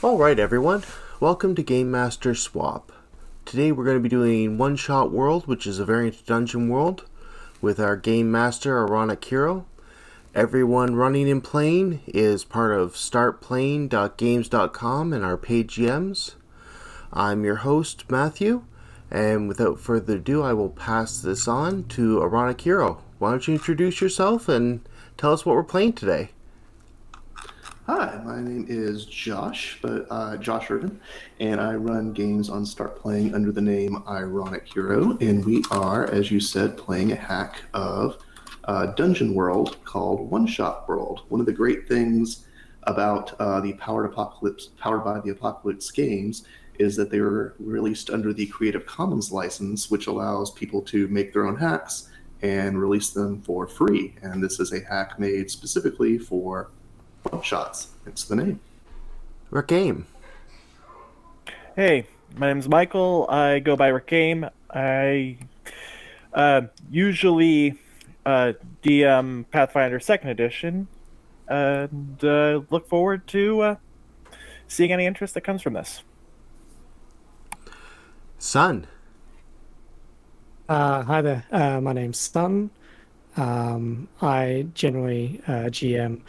Alright everyone, welcome to Game Master Swap. Today we're going to be doing One Shot World, which is a variant of Dungeon World, with our Game Master, Ironic Hero. Everyone running and playing is part of startplaying.games.com and our paid GMs. I'm your host, Matthew, and without further ado, I will pass this on to Ironic Hero. Why don't you introduce yourself and tell us what we're playing today? Hi, my name is Josh, Josh Ervin, and I run games on Start Playing under the name Ironic Hero, and we are, as you said, playing a hack of Dungeon World called One Shot World. One of the great things about the Powered by the Apocalypse games is that they were released under the Creative Commons license, which allows people to make their own hacks and release them for free. And this is a hack made specifically for one shots. It's the name. Reccaim. Hey, my name's Michael. I go by Reccaim. I usually DM Pathfinder 2nd Edition, and look forward to seeing any interest that comes from this. Sun. Hi there, my name's Sun. I generally GM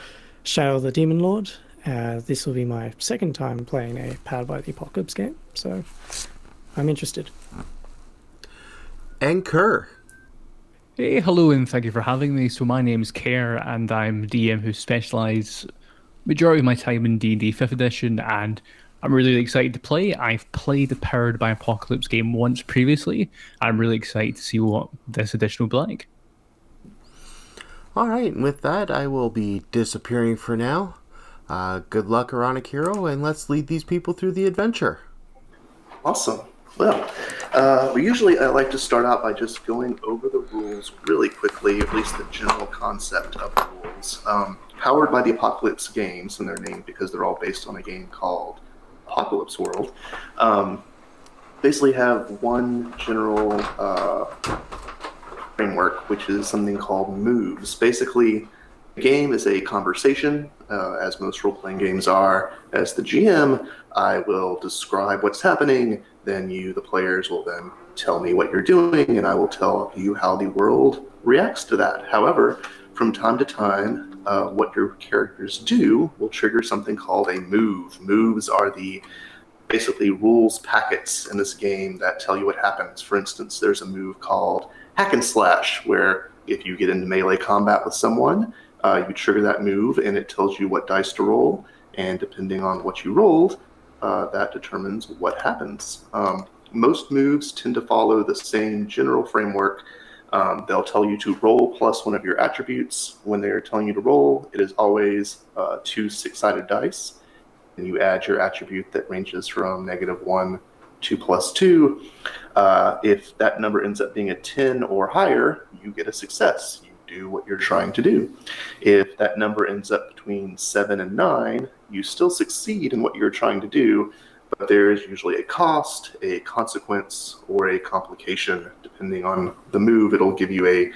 Shadow the Demon Lord. This will be my second time playing a Powered by the Apocalypse game, so I'm interested. And Kerr. Hey, hello, and thank you for having me. So my name is Kerr, and I'm DM who specialise majority of my time in D&D 5th edition, and I'm really excited to play. I've played the Powered by Apocalypse game once previously. I'm really excited to see what this edition will be like. Alright, and with that, I will be disappearing for now. Good luck, Ironic Hero, and let's lead these people through the adventure. Awesome. Well, I like to start out by just going over the rules really quickly, at least the general concept of the rules. Powered by the Apocalypse games, and they're named because they're all based on a game called Apocalypse World, basically have one general framework, which is something called moves. Basically, the game is a conversation, as most role-playing games are. As the GM, I will describe what's happening, then you, the players, will then tell me what you're doing, and I will tell you how the world reacts to that. However, from time to time, what your characters do will trigger something called a move. Moves are the basically rules packets in this game that tell you what happens. For instance, there's a move called Hack and Slash, where if you get into melee combat with someone, you trigger that move and it tells you what dice to roll, and depending on what you rolled, that determines what happens. Most moves tend to follow the same general framework. They'll tell you to roll plus one of your attributes. When they're telling you to roll, it is always 2 6-sided dice, and you add your attribute that ranges from -1 to +2. If that number ends up being a 10 or higher, you get a success. You do what you're trying to do. If that number ends up between 7 and 9, you still succeed in what you're trying to do, but there is usually a cost, a consequence, or a complication. Depending on the move, it'll give you a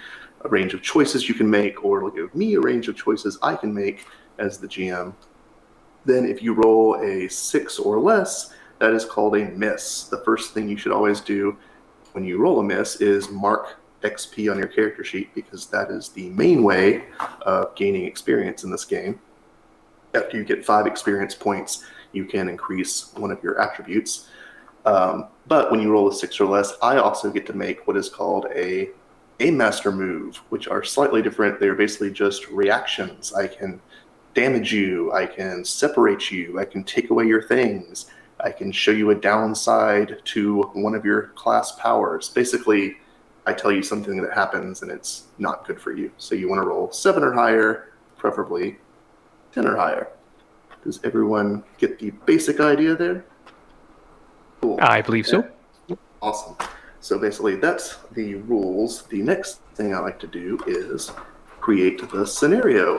range of choices you can make, or it'll give me a range of choices I can make as the GM. Then if you roll a 6 or less, that is called a miss. The first thing you should always do when you roll a miss is mark XP on your character sheet, because that is the main way of gaining experience in this game. After you get 5 experience points, you can increase one of your attributes. But when you roll a 6 or less, I also get to make what is called a master move, which are slightly different. They're basically just reactions. I can damage you, I can separate you, I can take away your things, I can show you a downside to one of your class powers. Basically, I tell you something that happens and it's not good for you. So you want to roll 7 or higher, preferably 10 or higher. Does everyone get the basic idea there? Cool. I believe so. Awesome. So basically, that's the rules. The next thing I like to do is create the scenario.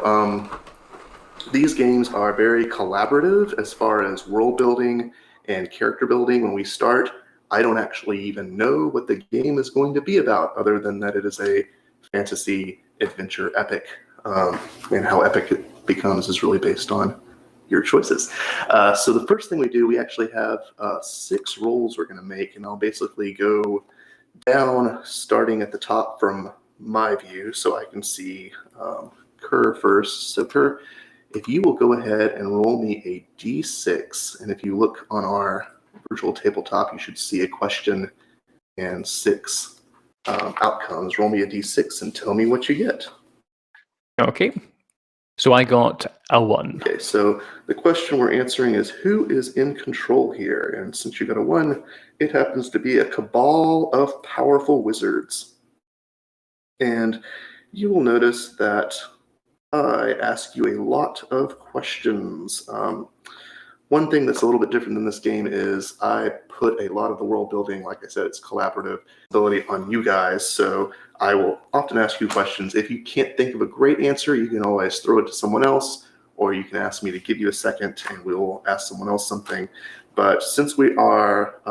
These games are very collaborative as far as world building and character building. When we start, I don't actually even know what the game is going to be about, other than that it is a fantasy adventure epic. And how epic it becomes is really based on your choices. So the first thing we do, we actually have 6 rolls we're going to make, and I'll basically go down, starting at the top from my view, so I can see Kerr first. So Kerr, if you will go ahead and roll me a d6, and if you look on our virtual tabletop, you should see a question and 6 outcomes. Roll me a d6 and tell me what you get. Okay. So I got a 1. Okay, so the question we're answering is, who is in control here? And since you got a 1, it happens to be a cabal of powerful wizards. And you will notice that I ask you a lot of questions. One thing that's a little bit different in this game is I put a lot of the world building, like I said, it's collaborative ability on you guys. So I will often ask you questions. If you can't think of a great answer, you can always throw it to someone else, or you can ask me to give you a second and we'll ask someone else something. But since we are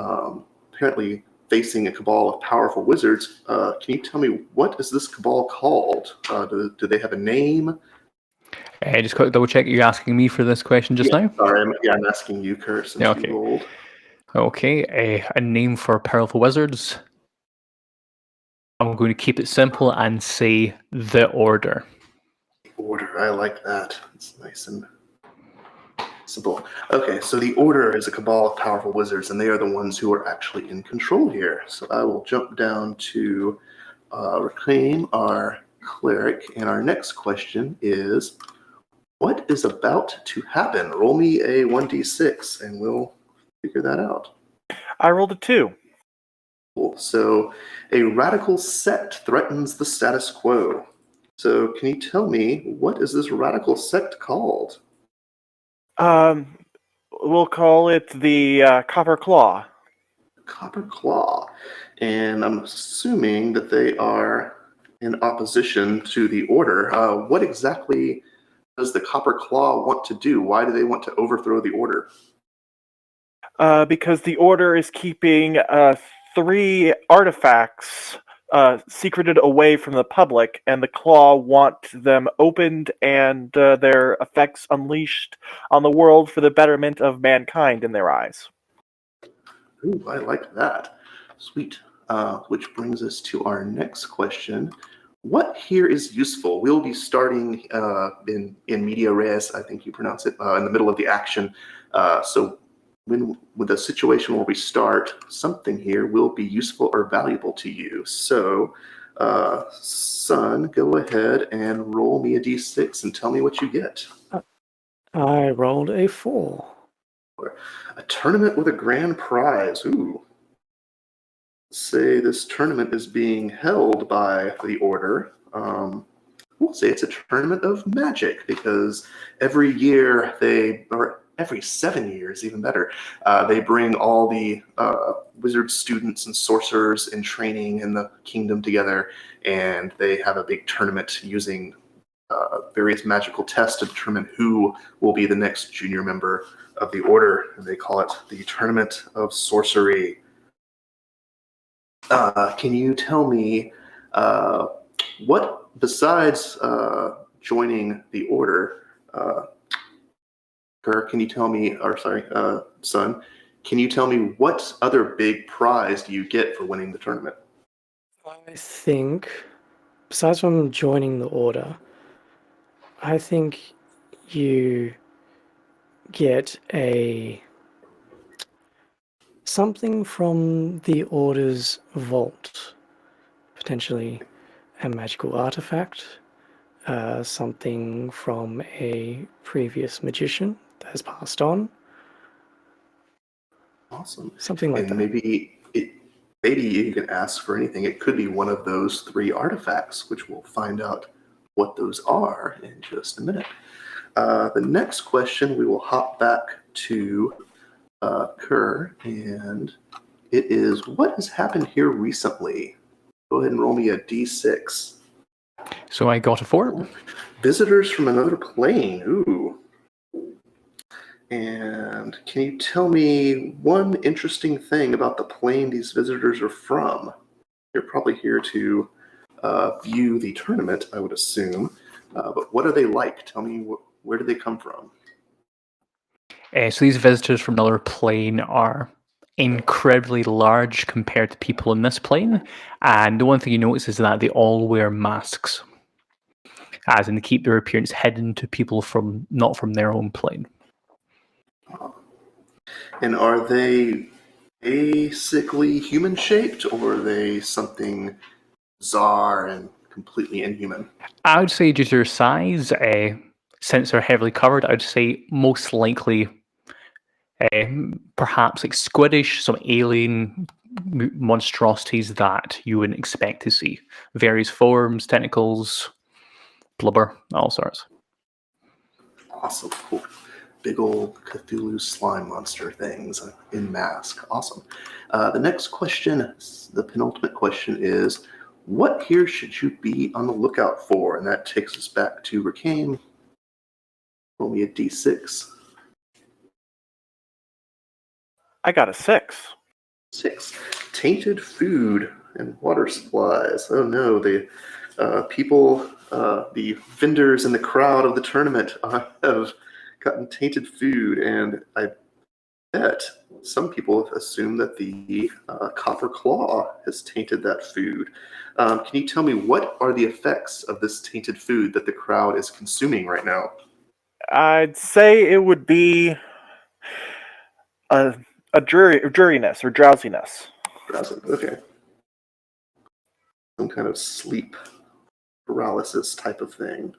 apparently facing a cabal of powerful wizards, can you tell me, what is this cabal called? Do they have a name? Just quick double check. Are you asking me for this question just now? Sorry, I'm asking you, Kerr, since Okay. you rolled. Okay, a name for powerful wizards. I'm going to keep it simple and say the Order. Order, I like that. It's nice and simple. Okay, so the Order is a cabal of powerful wizards, and they are the ones who are actually in control here. So I will jump down to Reccaim, our cleric, and our next question is, what is about to happen? Roll me a 1d6, and we'll figure that out. I rolled a 2. Cool. So a radical sect threatens the status quo. So can you tell me, what is this radical sect called? We'll call it the Copper Claw. Copper Claw. And I'm assuming that they are in opposition to the Order. What exactly does the Copper Claw want to do? Why do they want to overthrow the Order? Because the Order is keeping 3 artifacts secreted away from the public, and the Claw want them opened and their effects unleashed on the world for the betterment of mankind in their eyes. Ooh, I like that. Sweet. Which brings us to our next question. What here is useful? We'll be starting in media res, I think you pronounce it, in the middle of the action. So with a situation where we start, something here will be useful or valuable to you. So, Son, go ahead and roll me a d6 and tell me what you get. I rolled a 4. A tournament with a grand prize. Ooh. Say this tournament is being held by the Order. We'll say it's a tournament of magic, because every year every 7 years, even better, they bring all the wizard students and sorcerers in training in the kingdom together, and they have a big tournament using various magical tests to determine who will be the next junior member of the Order, and they call it the Tournament of Sorcery. Can you tell me what, besides joining the Order, Kerr, can you tell me, Son, can you tell me what other big prize do you get for winning the tournament? I think, besides from joining the Order, I think you get something from the Order's vault, potentially a magical artifact, something from a previous magician that has passed on. Awesome. Something like that. Maybe you can ask for anything. It could be one of those 3 artifacts, which we'll find out what those are in just a minute. The next question, we will hop back to Kerr, and it is, what has happened here recently? Go ahead and roll me a d6. So I got a 4. Visitors from another plane. Ooh. And can you tell me one interesting thing about the plane these visitors are from? You're probably here to view the tournament, I would assume. But what are they like? Tell me, where do they come from? So these visitors from another plane are incredibly large compared to people in this plane, and the one thing you notice is that they all wear masks, as in they keep their appearance hidden to people from not from their own plane. And are they basically human-shaped, or are they something bizarre and completely inhuman? I would say due to their size, since they're heavily covered, I'd say most likely perhaps like squiddish, some alien monstrosities that you wouldn't expect to see. Various forms, tentacles, blubber, all sorts. Awesome, cool. Big old Cthulhu slime monster things in mask. Awesome. The next question, the penultimate question is, what here should you be on the lookout for? And that takes us back to Reccaim. Roll me a d6. I got a 6. 6. Tainted food and water supplies. Oh no, the people, the vendors in the crowd of the tournament have gotten tainted food, and I bet some people assume that the copper claw has tainted that food. Can you tell me what are the effects of this tainted food that the crowd is consuming right now? I'd say it would be a dreariness or drowsiness. Drowsy. Okay. Some kind of sleep paralysis type of thing.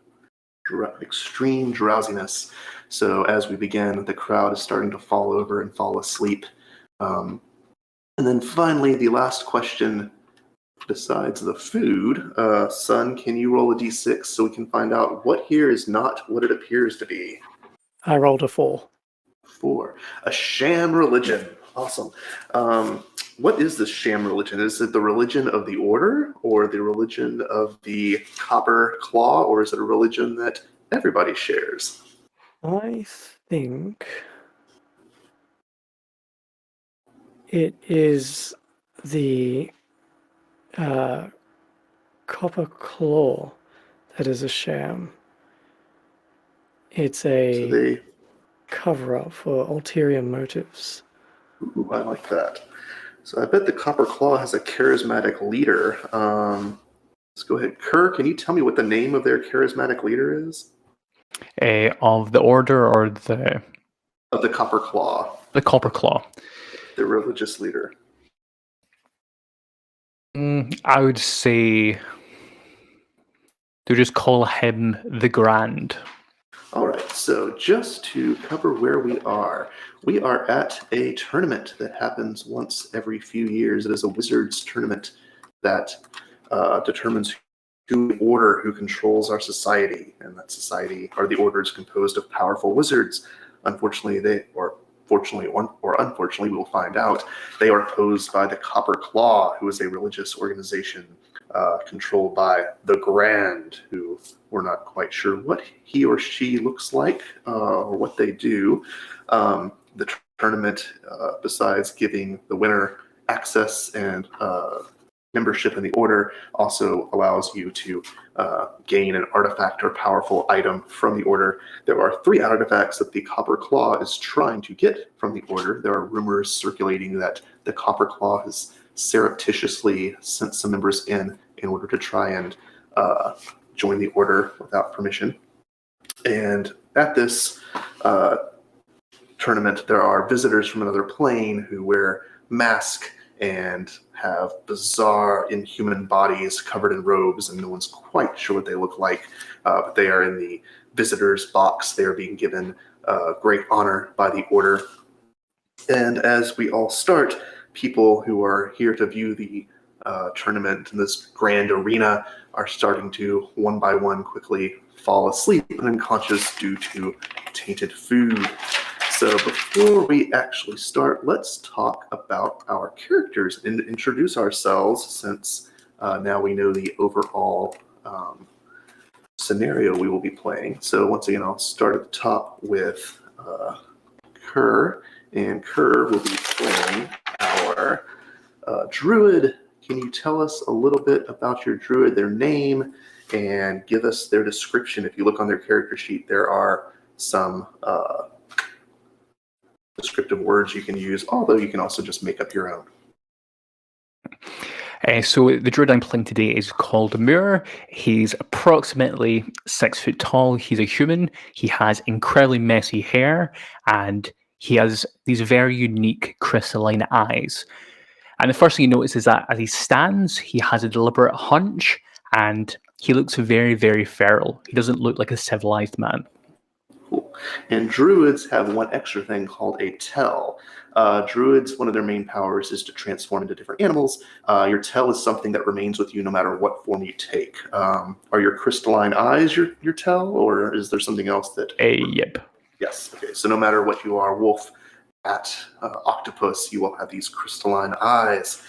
Extreme drowsiness. So as we begin, the crowd is starting to fall over and fall asleep. And then finally, the last question, besides the food, Sun, can you roll a d6 so we can find out what here is not what it appears to be? I rolled a 4. 4. A sham religion. Awesome. What is this sham religion? Is it the religion of the order, or the religion of the copper claw, or is it a religion that everybody shares? I think it is the copper claw that is a sham. It's So a they, cover-up for ulterior motives. ooh, I like that. So I bet the copper claw has a charismatic leader. Let's go ahead. Kerr, can you tell me what the name of their charismatic leader is? Of the order or Of the copper claw, the copper claw. the religious leader. I would say to just call him the Grand. All right, so just to cover where we are at a tournament that happens once every few years. It is a wizards tournament that determines who order who controls our society, and that society or the order is composed of powerful wizards. Unfortunately, fortunately or unfortunately, we will find out, they are opposed by the Copper Claw, who is a religious organization controlled by the Grand, who we're not quite sure what he or she looks like or what they do. The tournament, besides giving the winner access and membership in the order, also allows you to gain an artifact or powerful item from the order. There are 3 artifacts that the Copper Claw is trying to get from the order. There are rumors circulating that the Copper Claw has surreptitiously sent some members in order to try and join the order without permission. And at this tournament, there are visitors from another plane who wear masks and have bizarre inhuman bodies covered in robes, and no one's quite sure what they look like. But they are in the visitors box. They are being given great honor by the order. And as we all start, people who are here to view the tournament in this grand arena are starting to, one by one, quickly fall asleep and unconscious due to tainted food. So before we actually start, let's talk about our characters and introduce ourselves, since now we know the overall scenario we will be playing. So once again, I'll start at the top with Kerr, and Kerr will be playing our druid. Can you tell us a little bit about your druid, their name, and give us their description? If you look on their character sheet, there are some descriptive words you can use, although you can also just make up your own. So the druid I'm playing today is called Moor. He's approximately 6 foot tall. He's a human. He has incredibly messy hair, and he has these very unique crystalline eyes. And the first thing you notice is that as he stands, he has a deliberate hunch, and he looks very, very feral. He doesn't look like a civilized man. Cool. And druids have one extra thing called a tell. Druids, one of their main powers is to transform into different animals. Your tell is something that remains with you no matter what form you take. Are your crystalline eyes your tell, or is there something else that... Yep. Yes. Okay. So no matter what you are, wolf, bat, octopus, you will have these crystalline eyes.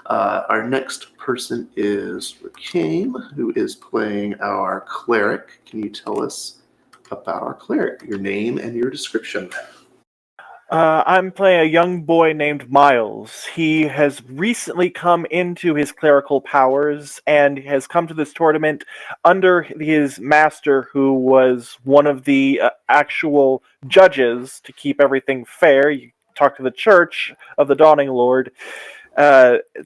Our next person is Reccaim, who is playing our cleric. Can you tell us about our cleric, your name and your description? I'm playing a young boy named Miles. He has recently come into his clerical powers and has come to this tournament under his master, who was one of the actual judges to keep everything fair. You talk to the Church of the Dawning Lord,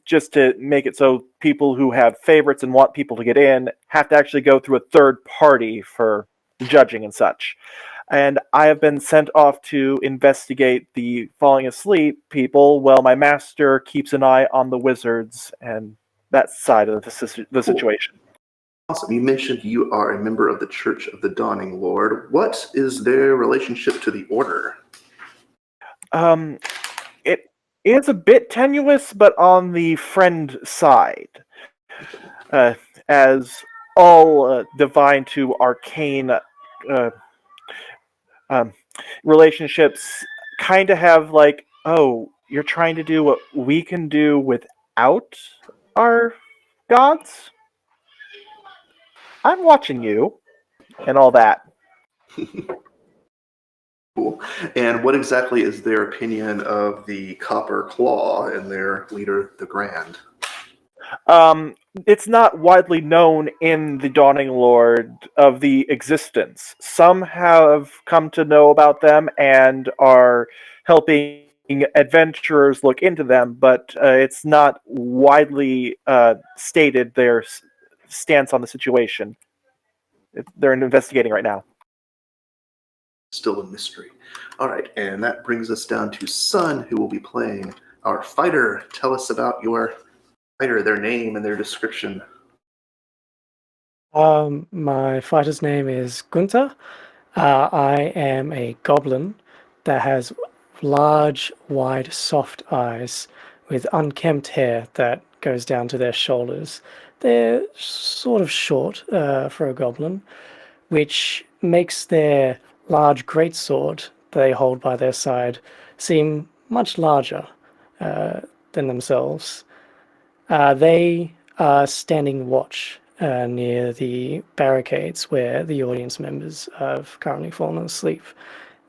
just to make it so people who have favorites and want people to get in have to actually go through a third party for judging and such. And I have been sent off to investigate the falling asleep people while my master keeps an eye on the wizards and that side of the situation. Awesome. You mentioned you are a member of the Church of the Dawning Lord. What is their relationship to the Order? It is a bit tenuous, but on the friend side. As all divine to arcane relationships kind of have like, oh, you're trying to do what we can do without our gods? I'm watching you, and all that. Cool. And what exactly is their opinion of the Copper Claw and their leader, the Grand? It's not widely known in the Dawning Lord of the existence. Some have come to know about them and are helping adventurers look into them, but it's not widely stated their stance on the situation. They're investigating right now. Still a mystery. All right, and that brings us down to Sun, who will be playing our fighter. Tell us about your fighter, their name and their description. My fighter's name is Gunther. I am a goblin that has large, wide, soft eyes with unkempt hair that goes down to their shoulders. They're sort of short for a goblin, which makes their large greatsword they hold by their side seem much larger than themselves. They are standing watch near the barricades where the audience members have currently fallen asleep.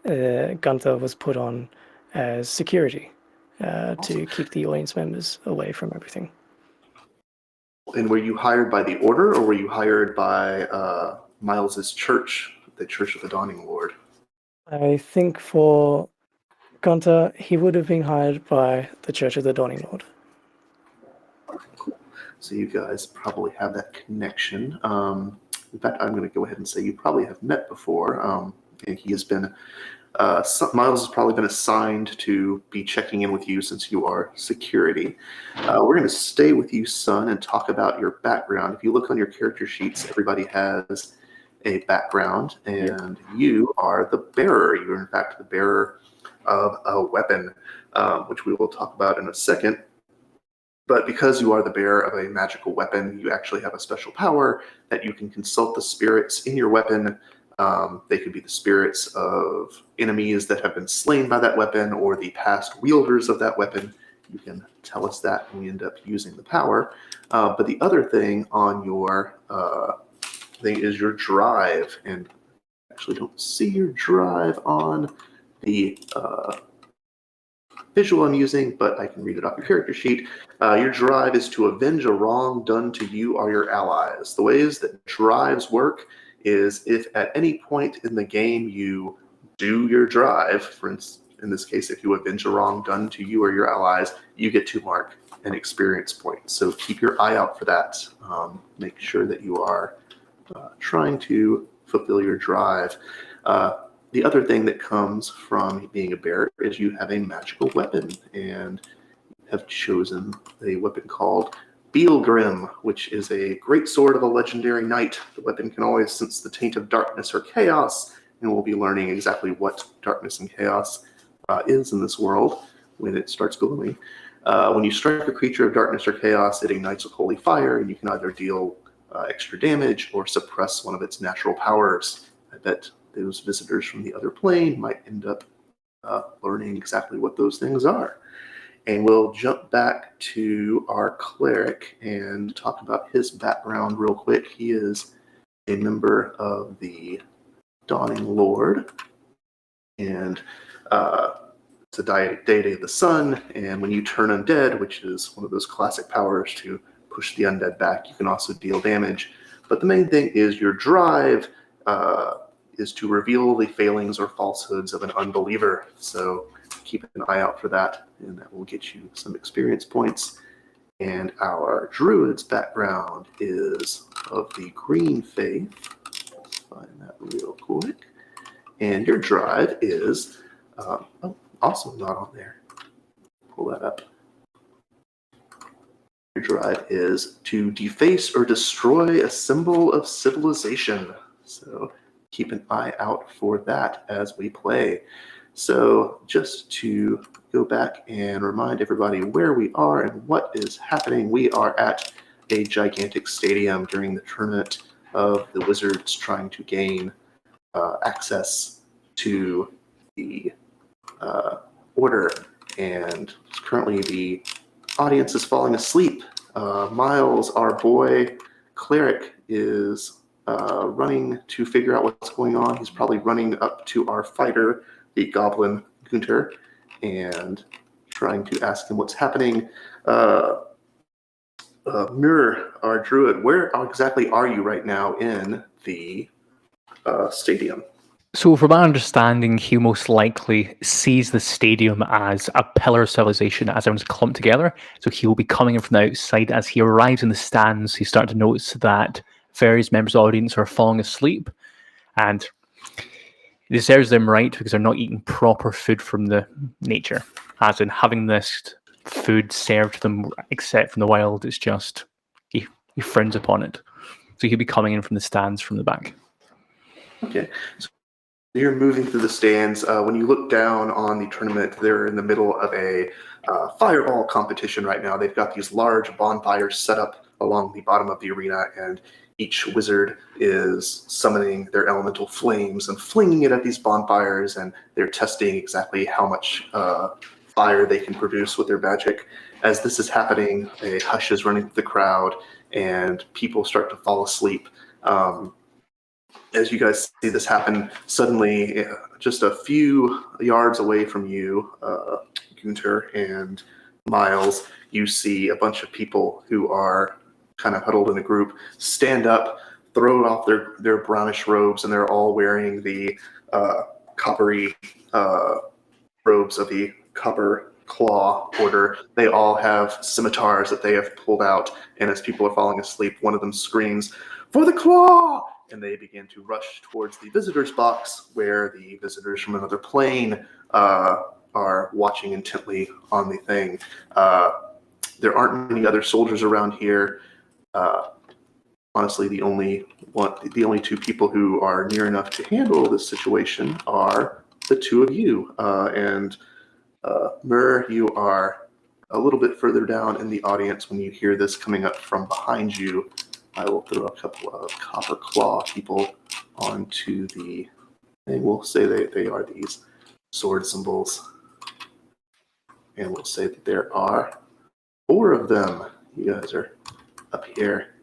Gunther was put on as security to keep the audience members away from everything. And were you hired by the Order, or were you hired by Miles's church, the Church of the Dawning Lord? I think for Gunther, he would have been hired by the Church of the Dawning Lord. Cool. So you guys probably have that connection. In fact, I'm going to go ahead and say you probably have met before. And he has been, Miles has probably been assigned to be checking in with you since you are security. We're going to stay with you, Sun, and talk about your background. If you look on your character sheets, everybody has a background, and you are the bearer. You are, in fact, the bearer of a weapon, which we will talk about in a second. But because you are the bearer of a magical weapon, you actually have a special power that you can consult the spirits in your weapon. They could be the spirits of enemies that have been slain by that weapon or the past wielders of that weapon. You can tell us that when we end up using the power. But the other thing on your thing is your drive. And I actually don't see your drive on the visual I'm using, but I can read it off your character sheet. Your drive is to avenge a wrong done to you or your allies. The ways that drives work is if at any point in the game you do your drive, for instance, in this case, if you avenge a wrong done to you or your allies, you get to mark an experience point. So keep your eye out for that. Make sure that you are trying to fulfill your drive. The other thing that comes from being a bear is you have a magical weapon, and have chosen a weapon called Beelgrim, which is a great sword of a legendary knight. The weapon can always sense the taint of darkness or chaos, and we'll be learning exactly what darkness and chaos is in this world when it starts glowing. When you strike a creature of darkness or chaos, it ignites with holy fire, and you can either deal extra damage or suppress one of its natural powers. I bet those visitors from the other plane might end up learning exactly what those things are. And we'll jump back to our cleric and talk about his background real quick. He is a member of the Dawning Lord, and it's a deity of the sun. And when you turn undead, which is one of those classic powers to push the undead back, you can also deal damage. But the main thing is your drive is to reveal the failings or falsehoods of an unbeliever. So keep an eye out for that, and that will get you some experience points. And our druid's background is of the green faith. Let's find that real quick. And your drive is, also not on there. Pull that up. Your drive is to deface or destroy a symbol of civilization. So keep an eye out for that as we play. So just to go back and remind everybody where we are and what is happening, we are at a gigantic stadium during the tournament of the wizards trying to gain access to the order. And currently the audience is falling asleep. Miles, our boy cleric, is running to figure out what's going on. He's probably running up to our fighter, the goblin Gunter, and trying to ask him what's happening. Moor, our druid, where exactly are you right now in the stadium? So, from my understanding, he most likely sees the stadium as a pillar of civilization as everyone's clumped together. So he will be coming in from the outside. As he arrives in the stands, he's starting to notice that various members of the audience are falling asleep, and it serves them right because they're not eating proper food from the nature, as in having this food served to them except from the wild. It's just he frowns upon it. So he'll be coming in from the stands from the back. Okay. So you're moving through the stands. When you look down on the tournament, they're in the middle of a fireball competition right now. They've got these large bonfires set up along the bottom of the arena, and each wizard is summoning their elemental flames and flinging it at these bonfires, and they're testing exactly how much fire they can produce with their magic. As this is happening, a hush is running through the crowd, and people start to fall asleep. As you guys see this happen, suddenly, just a few yards away from you, Gunter and Miles, you see a bunch of people who are kind of huddled in a group stand up, throw off their brownish robes, and they're all wearing the coppery robes of the Copper Claw Order. They all have scimitars that they have pulled out, and as people are falling asleep, one of them screams, "For the claw!" And they begin to rush towards the visitors box, where the visitors from another plane are watching intently on the thing. There aren't many other soldiers around here. Honestly, the only two people who are near enough to handle this situation are the two of you. And Moor, you are a little bit further down in the audience. When you hear this coming up from behind you, I will throw a couple of Copper Claw people onto the thing. We'll say they are these sword symbols. And we'll say that there are 4 of them. You guys are up here.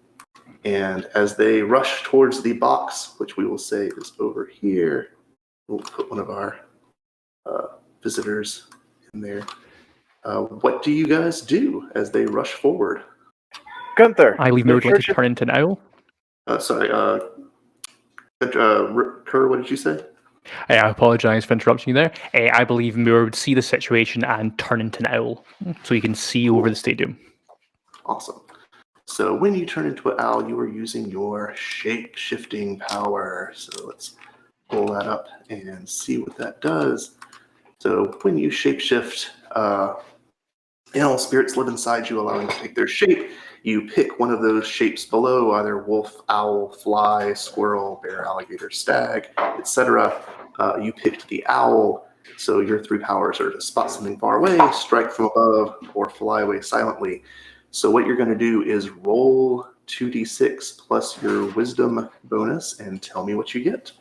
And as they rush towards the box, which we will say is over here, we'll put one of our visitors in there. What do you guys do as they rush forward? Gunther, I leave Moor to turn into an owl. Sorry, Kerr, what did you say? I apologise for interrupting you there. I believe Moor would see the situation and turn into an owl, so he can see over the stadium. Awesome. So when you turn into an owl, you are using your shape-shifting power. So let's pull that up and see what that does. So when you shapeshift, animal spirits live inside you, allowing to take their shape. You pick one of those shapes below, either wolf, owl, fly, squirrel, bear, alligator, stag, etc. You picked the owl, so your 3 powers are to spot something far away, strike from above, or fly away silently. So what you're going to do is roll 2d6 plus your wisdom bonus and tell me what you get.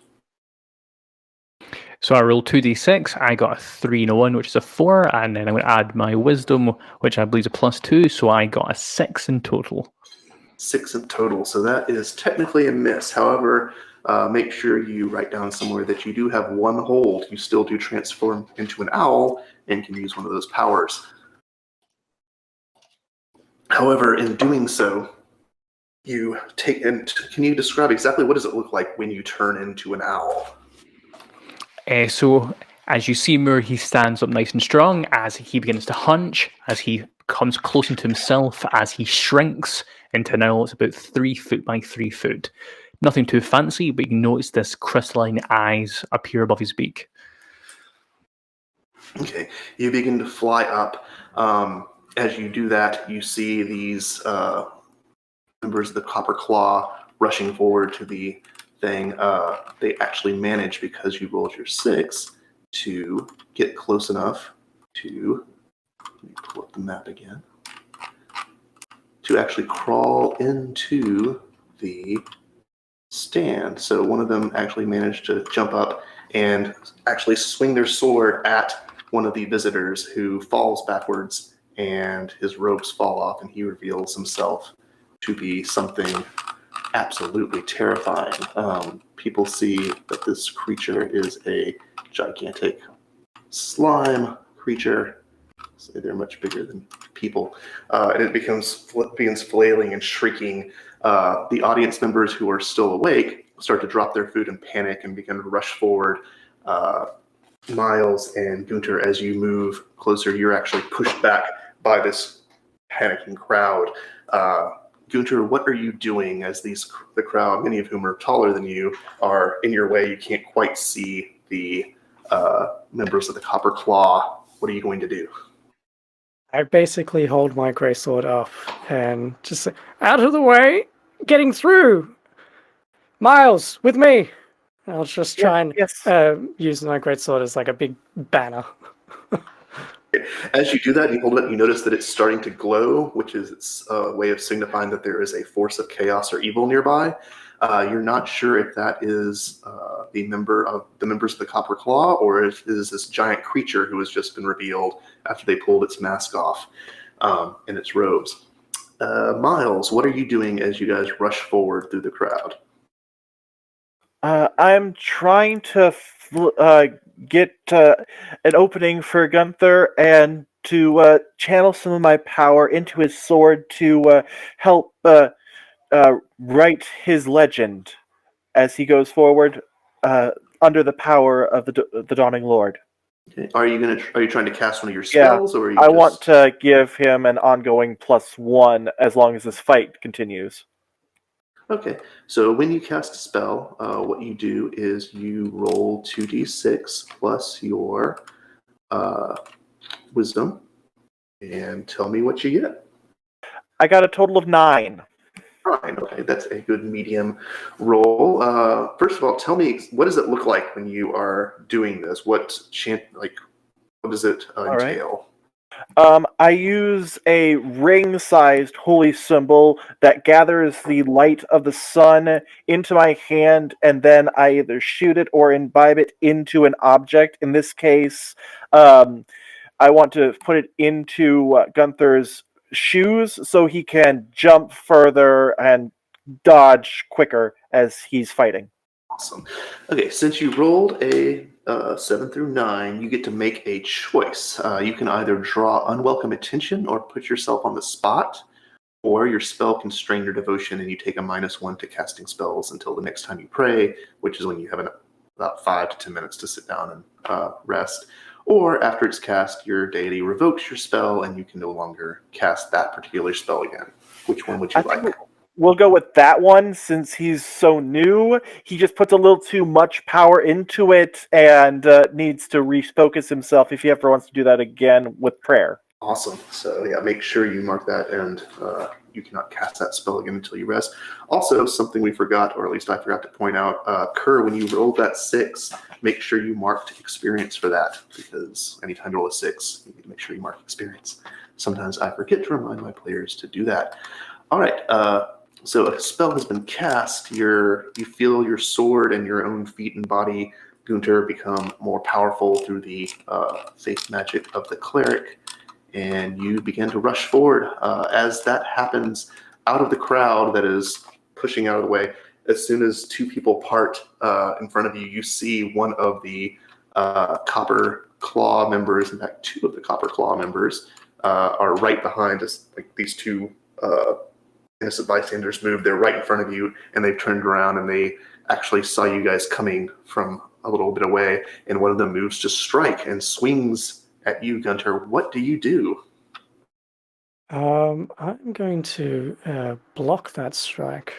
So I rolled 2d6, I got a 3 and a 1, which is a 4, and then I'm going to add my wisdom, which I believe is a +2, so I got a 6 in total. 6 in total, so that is technically a miss. However, make sure you write down somewhere that you do have 1 hold. You still do transform into an owl and can use one of those powers. However, in doing so, you take, and can you describe exactly what does it look like when you turn into an owl? So as you see Moor, he stands up nice and strong as he begins to hunch, as he comes close into himself, as he shrinks into an owl. It's about 3 foot by 3 foot. Nothing too fancy, but you can notice this crystalline eyes appear above his beak. Okay, you begin to fly up. As you do that, you see these members of the Copper Claw rushing forward to the thing. They actually manage, because you rolled your 6, to get close enough to, let me pull up the map again, to actually crawl into the stand. So one of them actually managed to jump up and actually swing their sword at one of the visitors, who falls backwards and his robes fall off and he reveals himself to be something absolutely terrifying. People see that this creature is a gigantic slime creature. So they're much bigger than people. And it begins flailing and shrieking. The audience members who are still awake start to drop their food and panic and begin to rush forward. Miles and Gunter, as you move closer, you're actually pushed back by this panicking crowd. Gunter, what are you doing as the crowd, many of whom are taller than you, are in your way? You can't quite see the members of the Copper Claw. What are you going to do? I basically hold my greatsword up and just say, out of the way, getting through. Miles, with me. I'll just try and use my greatsword as like a big banner. As you do that, you hold it, you notice that it's starting to glow, which is its way of signifying that there is a force of chaos or evil nearby. You're not sure if that is the members of the Copper Claw, or if it is this giant creature who has just been revealed after they pulled its mask off and its robes. Miles, what are you doing as you guys rush forward through the crowd? I'm trying to get an opening for Gunther and to channel some of my power into his sword to help write his legend as he goes forward under the power of the Dawning Lord. Okay. Are you trying to cast one of your spells, or are you I want to give him an ongoing +1 as long as this fight continues. Okay, so when you cast a spell, what you do is you roll 2d6 plus your wisdom, and tell me what you get. I got a total of 9. 9, okay, that's a good medium roll. First of all, tell me, what does it look like when you are doing this? What does it entail? I use a ring-sized holy symbol that gathers the light of the sun into my hand, and then I either shoot it or imbibe it into an object. In this case, I want to put it into Gunther's shoes so he can jump further and dodge quicker as he's fighting. Awesome. Okay, since you rolled a 7 through 9, you get to make a choice. You can either draw unwelcome attention or put yourself on the spot, or your spell can strain your devotion and you take a -1 to casting spells until the next time you pray, which is when you have about 5 to 10 minutes to sit down and rest. Or after it's cast, your deity revokes your spell and you can no longer cast that particular spell again. Which one would you like? We'll go with that one since he's so new. He just puts a little too much power into it and needs to refocus himself if he ever wants to do that again with prayer. Awesome. So yeah, make sure you mark that, and you cannot cast that spell again until you rest. Also, something we forgot, or at least I forgot to point out, Kerr, when you rolled that 6, make sure you marked experience for that, because anytime you roll a 6, you need to make sure you mark experience. Sometimes I forget to remind my players to do that. All right. So a spell has been cast. You feel your sword and your own feet and body, Gunter, become more powerful through the faith magic of the cleric. And you begin to rush forward. As that happens, out of the crowd that is pushing out of the way, as soon as 2 people part in front of you, you see one of the Copper Claw members, in fact, 2 of the Copper Claw members, are right behind us. Like these 2 innocent bystanders moved. They're right in front of you, and they've turned around, and they actually saw you guys coming from a little bit away, and one of them moves to strike and swings at you, Gunter. What do you do? I'm going to block that strike.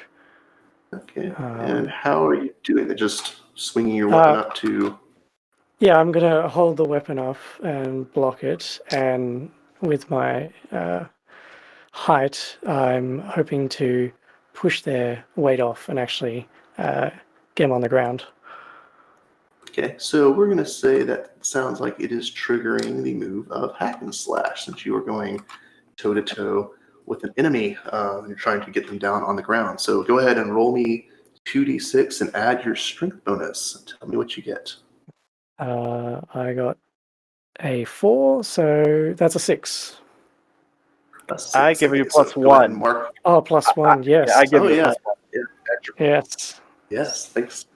Okay. And how are you doing it? Just swinging your weapon up to... Yeah, I'm going to hold the weapon up and block it. And with my height, I'm hoping to push their weight off and actually get them on the ground. Okay, so we're going to say that sounds like it is triggering the move of Hack and Slash, since you are going toe-to-toe with an enemy. You're trying to get them down on the ground. So go ahead and roll me 2d6 and add your strength bonus. Tell me what you get. I got a 4, so that's a 6. I give you so +1. Mark. Oh, +1, yes. Yeah, I give you yeah. +1. Yes. Yes, thanks.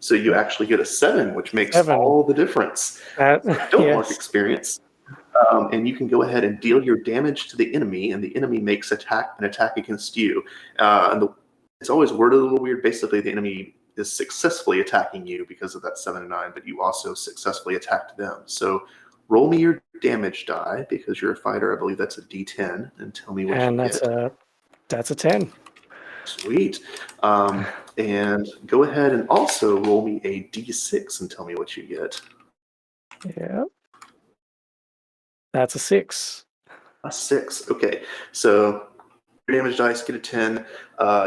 So you actually get a 7, which makes 7. all the difference. Don't mark experience. And you can go ahead and deal your damage to the enemy, and the enemy makes an attack against you. It's always worded a little weird. Basically, the enemy is successfully attacking you because of that 7 and 9, but you also successfully attacked them. So roll me your damage die, because you're a fighter. I believe that's a D10, and tell me what you get. And that's a 10. Sweet. And go ahead and also roll me a D6 and tell me what you get. Yeah. That's a 6. A 6. Okay. So your damage dice get a 10.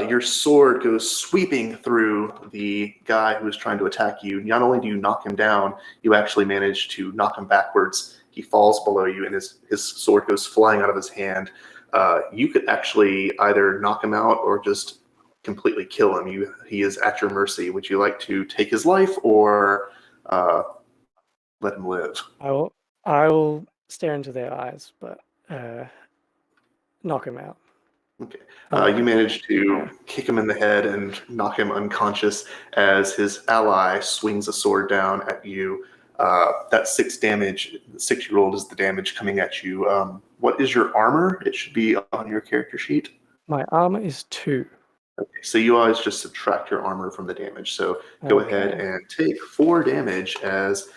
Your sword goes sweeping through the guy who is trying to attack you. Not only do you knock him down, you actually manage to knock him backwards. He falls below you, and his sword goes flying out of his hand. You could actually either knock him out or just completely kill him. He is at your mercy. Would you like to take his life or let him live? I will stare into their eyes, but knock him out. Okay. You manage to kick him in the head and knock him unconscious as his ally swings a sword down at you. That 6 damage, the 6-year-old is the damage coming at you. What is your armor? It should be on your character sheet. My armor is 2. Okay, so you always just subtract your armor from the damage. So go ahead and take 4 damage as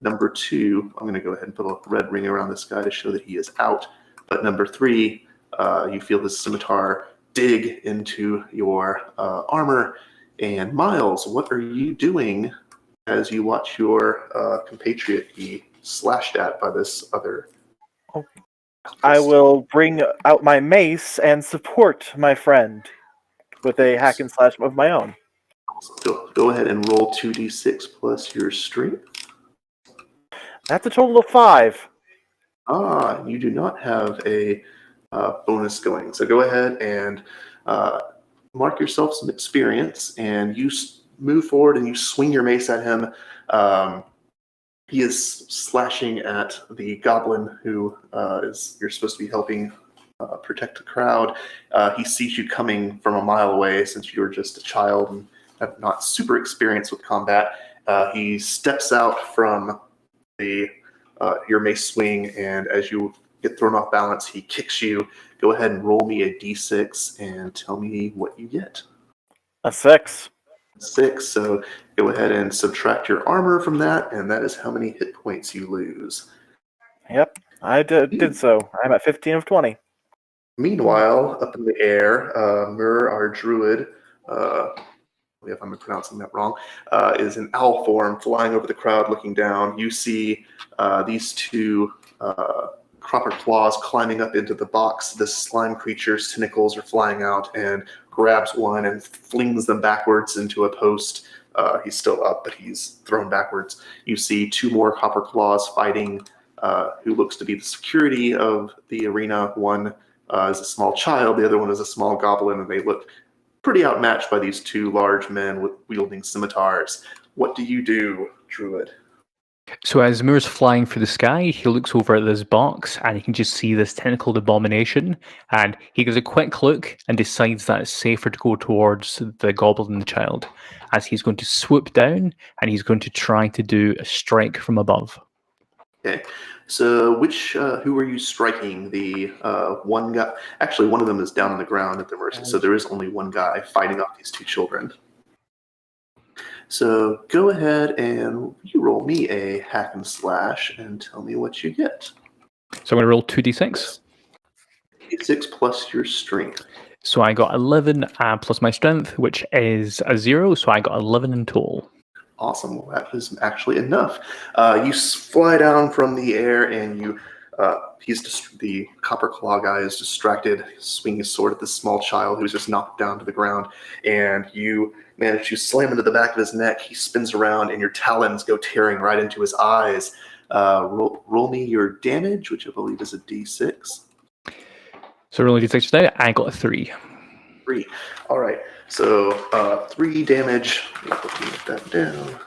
number 2. I'm going to go ahead and put a red ring around this guy to show that he is out. But number 3, you feel the scimitar dig into your armor. And Miles, what are you doing as you watch your compatriot be slashed at by this other? I will bring out my mace and support my friend with a hack and slash of my own. So go ahead and roll 2d6 plus your strength. That's a total of 5. You do not have a bonus going. So go ahead and mark yourself some experience, and you move forward and you swing your mace at him. He is slashing at the goblin who you're supposed to be helping protect the crowd. He sees you coming from a mile away, since you're just a child and have not super experienced with combat. He steps out from your mace swing, and as you get thrown off balance, he kicks you. Go ahead and roll me a d6 and tell me what you get. A 6. 6, so go ahead and subtract your armor from that, and that is how many hit points you lose. Yep, I did so. I'm at 15 of 20. Meanwhile, up in the air, Moor, our druid, if I'm pronouncing that wrong, is in owl form, flying over the crowd, looking down. You see these two copper claws climbing up into the box. This slime creature's tentacles are flying out and grabs one and flings them backwards into a post. He's still up, but he's thrown backwards. You see two more copper claws fighting, who looks to be the security of the arena. One is a small child, the other one is a small goblin, and they look pretty outmatched by these two large men with wielding scimitars. What do you do, druid? So as Moor's flying through the sky, he looks over at this box and he can just see this tentacled abomination, and he gives a quick look and decides that it's safer to go towards the goblin and the child, as he's going to swoop down and he's going to try to do a strike from above. Okay, so who are you striking? The one guy? Actually, one of them is down on the ground at their mercy, so there is only one guy fighting off these two children. So go ahead and you roll me a hack and slash and tell me what you get. So I'm going to roll 2d6. 6 plus your strength. So I got 11 plus my strength, which is a 0, so I got 11 in total. Awesome. Well, that is actually enough. You fly down from the air, and the copper claw guy is distracted, swinging his sword at this small child who's just knocked down to the ground, and you manage to slam into the back of his neck. He spins around, and your talons go tearing right into his eyes. Roll me your damage, which I believe is a d6. So rolling d6 now, I got a 3. 3. All right. So 3 damage. Let me get that down.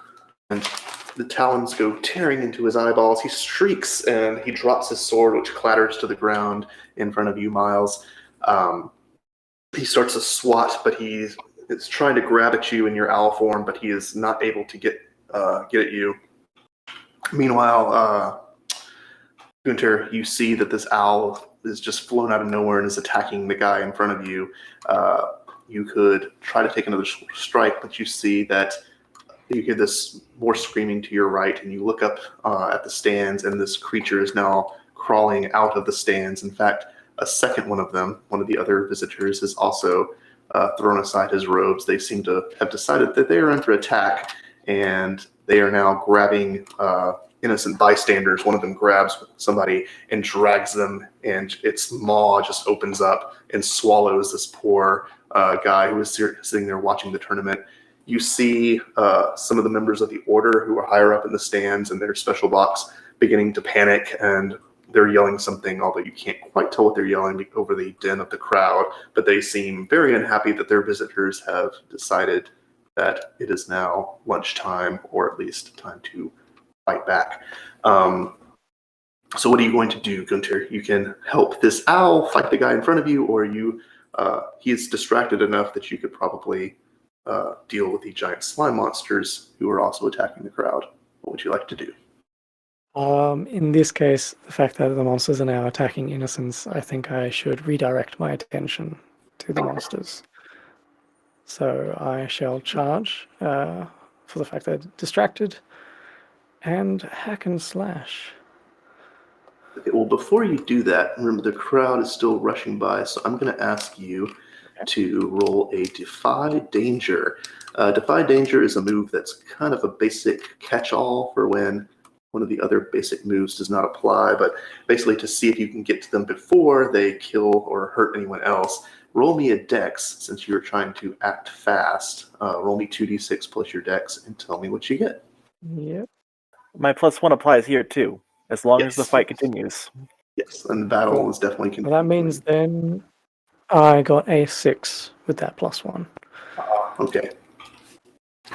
And the talons go tearing into his eyeballs. He shrieks and he drops his sword, which clatters to the ground in front of you, Miles. He starts to swat, but he's trying to grab at you in your owl form, but he is not able to get at you. Meanwhile, Gunter, you see that this owl is just flown out of nowhere and is attacking the guy in front of you. You could try to take another strike, but you see that you hear this more screaming to your right, and you look up at the stands, and this creature is now crawling out of the stands. In fact, a second one of them, one of the other visitors, has also thrown aside his robes. They seem to have decided that they are under attack, and they are now grabbing innocent bystanders. One of them grabs somebody and drags them, and its maw just opens up and swallows this poor guy who is sitting there watching the tournament. You see some of the members of the Order who are higher up in the stands in their special box beginning to panic, and they're yelling something, although you can't quite tell what they're yelling over the din of the crowd, but they seem very unhappy that their visitors have decided that it is now lunchtime, or at least time to fight back. So what are you going to do, Gunter? You can help this owl fight the guy in front of you, or he is distracted enough that you could probably deal with the giant slime monsters who are also attacking the crowd. What would you like to do? In this case, the fact that the monsters are now attacking innocents, I think I should redirect my attention to the monsters. So I shall charge for the fact that I'm distracted and hack and slash. Okay, well, before you do that, remember the crowd is still rushing by, so I'm going to ask you to roll a Defy Danger. Defy Danger is a move that's kind of a basic catch-all for when one of the other basic moves does not apply, but basically to see if you can get to them before they kill or hurt anyone else. Roll me a dex, since you're trying to act fast. Roll me 2d6 plus your dex and tell me what you get. Yep. My +1 applies here too, as long as the Yes. fight continues. Yes, and the battle Cool. is definitely continuing. Well, that means then I got a 6 with that +1. Okay.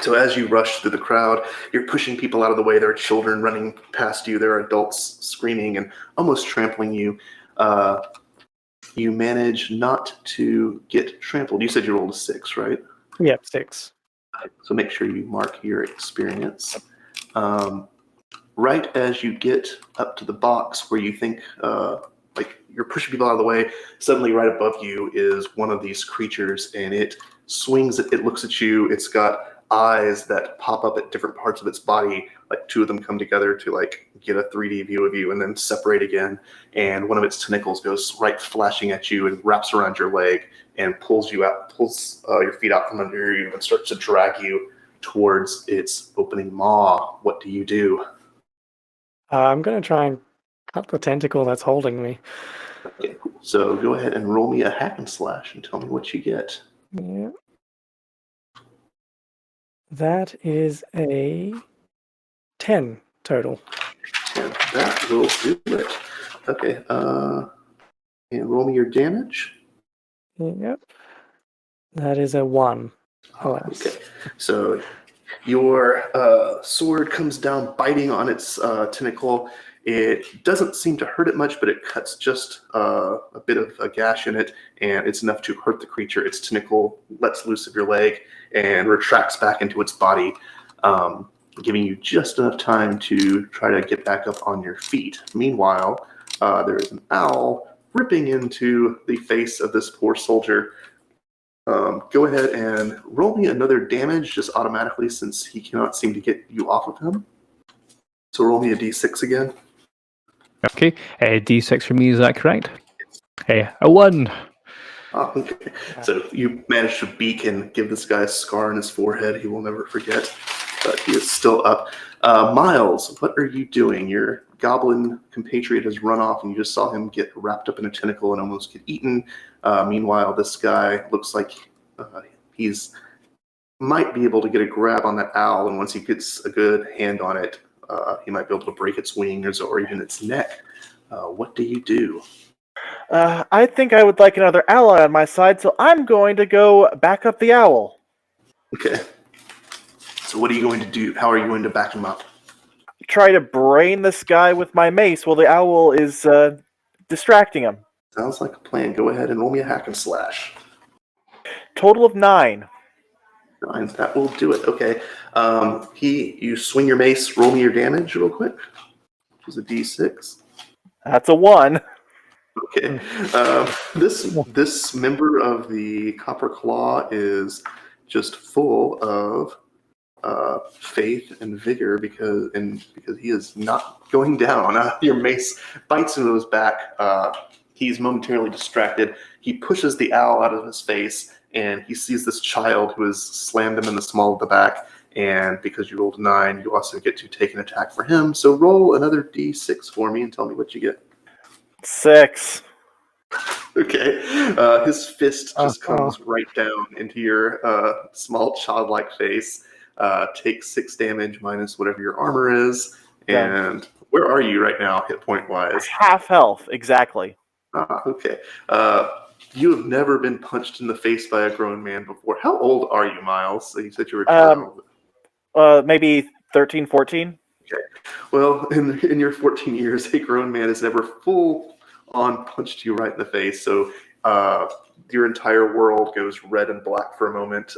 So as you rush through the crowd, you're pushing people out of the way. There are children running past you. There are adults screaming and almost trampling you. You manage not to get trampled. You said you rolled a 6, right? Yep, 6. So make sure you mark your experience. Right as you get up to the box where you think, you're pushing people out of the way, suddenly right above you is one of these creatures, and it swings, it looks at you. It's got eyes that pop up at different parts of its body. Like two of them come together to like get a 3D view of you and then separate again. And one of its tentacles goes right flashing at you and wraps around your leg and pulls you out, pulls your feet out from under you and starts to drag you towards its opening maw. What do you do? I'm going to try and cut the tentacle that's holding me. Okay, cool. So go ahead and roll me a hack and slash and tell me what you get. Yeah. That is a 10 total. And that will do it. Okay, and roll me your damage. Yep. That is a 1. Alas. Okay, so your sword comes down, biting on its tentacle. It doesn't seem to hurt it much, but it cuts just a bit of a gash in it, and it's enough to hurt the creature. Its tentacle lets loose of your leg and retracts back into its body, giving you just enough time to try to get back up on your feet. Meanwhile, there is an owl ripping into the face of this poor soldier. Go ahead and roll me another damage just automatically since he cannot seem to get you off of him. So roll me a d6 again. Okay, D6 for me, is that correct? A 1. Oh, okay. So you managed to beak and give this guy a scar on his forehead he will never forget, but he is still up. Miles, what are you doing? Your goblin compatriot has run off and you just saw him get wrapped up in a tentacle and almost get eaten. Meanwhile, this guy looks like he's might be able to get a grab on that owl, and once he gets a good hand on it, he might be able to break its wings or even its neck. What do you do? I think I would like another ally on my side, so I'm going to go back up the owl. Okay. So what are you going to do? How are you going to back him up? Try to brain this guy with my mace while the owl is distracting him. Sounds like a plan. Go ahead and roll me a hack and slash. Total of 9. 9, that will do it. Okay. You swing your mace. Roll me your damage real quick. Which is a d6. That's a 1. Okay. This member of the Copper Claw is just full of faith and vigor because he is not going down. Your mace bites into his back. He's momentarily distracted. He pushes the owl out of his face, and he sees this child who has slammed him in the small of the back. And because you rolled a 9, you also get to take an attack for him. So roll another d6 for me and tell me what you get. 6. Okay. His fist just comes right down into your small childlike face. Takes 6 damage minus whatever your armor is. And where are you right now, hit point wise? Half health, exactly. Okay. You have never been punched in the face by a grown man before. How old are you, Miles? So you said you were a child. Maybe 13, 14. Okay. Well, in your 14 years, a grown man has never full on punched you right in the face. So your entire world goes red and black for a moment.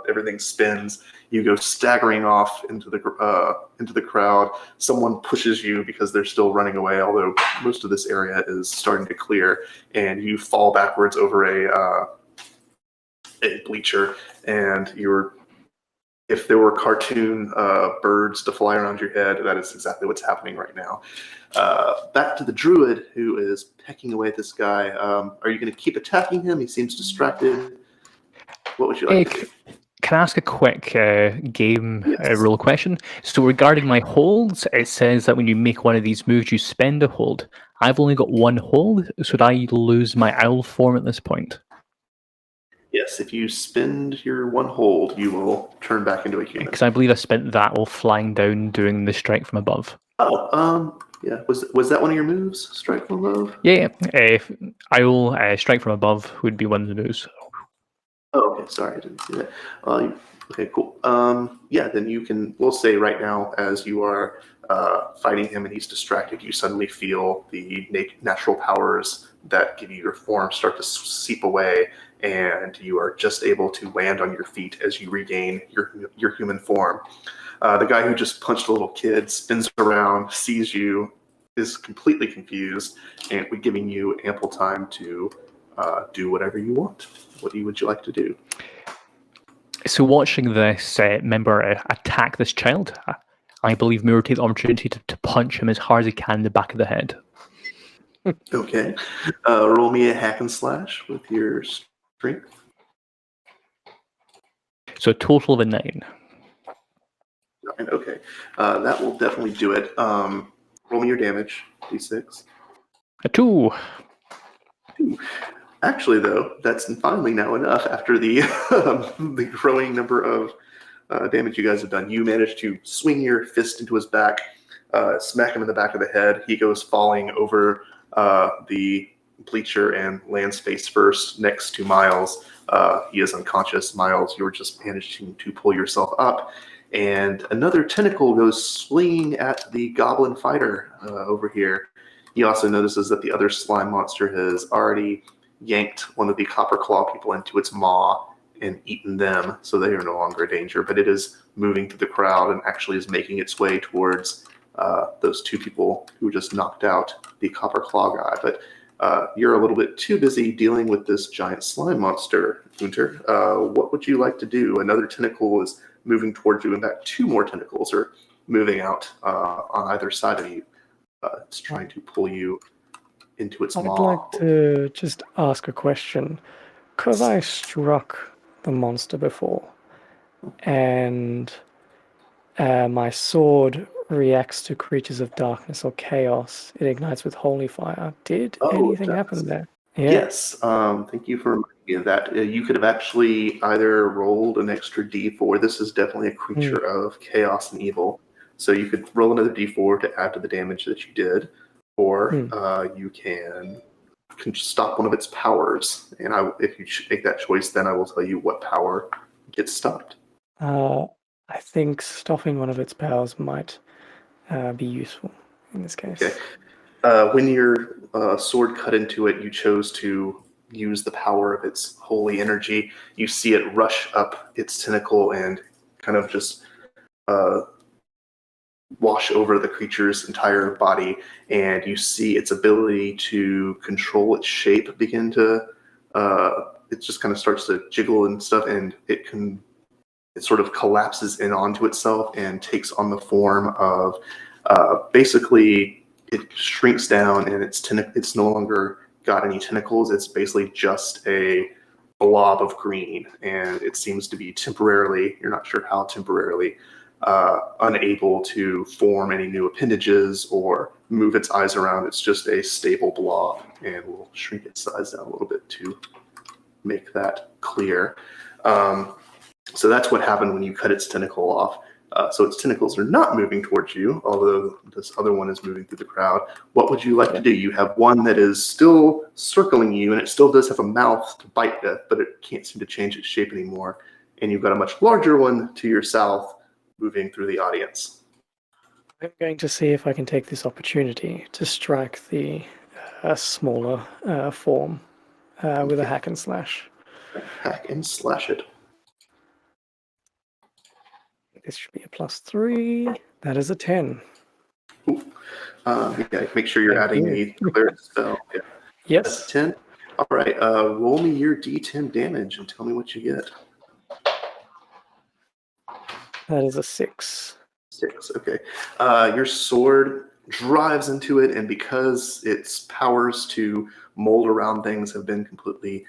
Everything spins. You go staggering off into the crowd. Someone pushes you because they're still running away, although most of this area is starting to clear, and you fall backwards over a bleacher. And if there were cartoon birds to fly around your head, that is exactly what's happening right now. Back to the druid who is pecking away at this guy. Are you going to keep attacking him? He seems distracted. What would you like to do? Can I ask a quick game rule question? So regarding my holds, it says that when you make one of these moves, you spend a hold. I've only got 1 hold. Should I lose my owl form at this point? Yes, if you spend your 1 hold, you will turn back into a human. Because I believe I spent that while flying down doing the strike from above. Yeah. Was that one of your moves? Strike from above? Yeah. I will strike from above would be one of the moves. Oh, okay. Sorry, I didn't see that. Okay, cool. Yeah, then we'll say right now, as you are fighting him and he's distracted, you suddenly feel the natural powers that give you your form start to seep away, and you are just able to land on your feet as you regain your human form. The guy who just punched a little kid spins around, sees you, is completely confused, and we're giving you ample time to do whatever you want. What would you like to do? So watching this member attack this child, I believe Moor will take the opportunity to punch him as hard as he can in the back of the head. Okay. Roll me a hack and slash with your strength. So a total of a 9. Okay. That will definitely do it. Roll me your damage, d6. A 2. Actually, though, that's finally now enough after the the growing number of damage you guys have done. You managed to swing your fist into his back, smack him in the back of the head. He goes falling over the bleacher and lands face first next to Miles. He is unconscious. Miles, you were just managing to pull yourself up. And another tentacle goes swinging at the goblin fighter over here. He also notices that the other slime monster has already yanked one of the copper claw people into its maw and eaten them, so they are no longer a danger. But it is moving through the crowd and actually is making its way towards those two people who just knocked out the copper claw guy. But you're a little bit too busy dealing with this giant slime monster, Gunter. What would you like to do? Another tentacle is moving towards you. In fact, 2 more tentacles are moving out on either side of you. It's trying to pull you into its I'd maw. like to just ask a question. Because I struck the monster before, and my sword reacts to creatures of darkness or chaos, it ignites with holy fire. Did anything happen there? Yeah. Yes. Thank you for reminding me of that. You could have actually either rolled an extra d4. This is definitely a creature of chaos and evil. So you could roll another d4 to add to the damage that you did, or you can stop one of its powers. And if you make that choice, then I will tell you what power gets stopped. I think stopping one of its powers might be useful in this case. Okay. When your sword cut into it, you chose to use the power of its holy energy. You see it rush up its tentacle and kind of just wash over the creature's entire body, and you see its ability to control its shape begin to it just kind of starts to jiggle and stuff, and it sort of collapses in onto itself and takes on the form of basically it shrinks down, and it's no longer got any tentacles. It's basically just a blob of green, and it seems to be temporarily, you're not sure how temporarily, unable to form any new appendages or move its eyes around. It's just a stable blob, and we'll shrink its size down a little bit to make that clear. So that's what happened when you cut its tentacle off. So its tentacles are not moving towards you, although this other one is moving through the crowd. What would you like to do? You have one that is still circling you, and it still does have a mouth to bite with, but it can't seem to change its shape anymore. And you've got a much larger one to your south moving through the audience. I'm going to see if I can take this opportunity to strike the smaller form with a hack and slash. Hack and slash it. This should be a +3. That is a 10. Make sure you're adding a cleric spell. Yeah. Yes. That's 10. All right. Roll me your d10 damage and tell me what you get. That is a 6. 6. Okay. Your sword drives into it, and because its powers to mold around things have been completely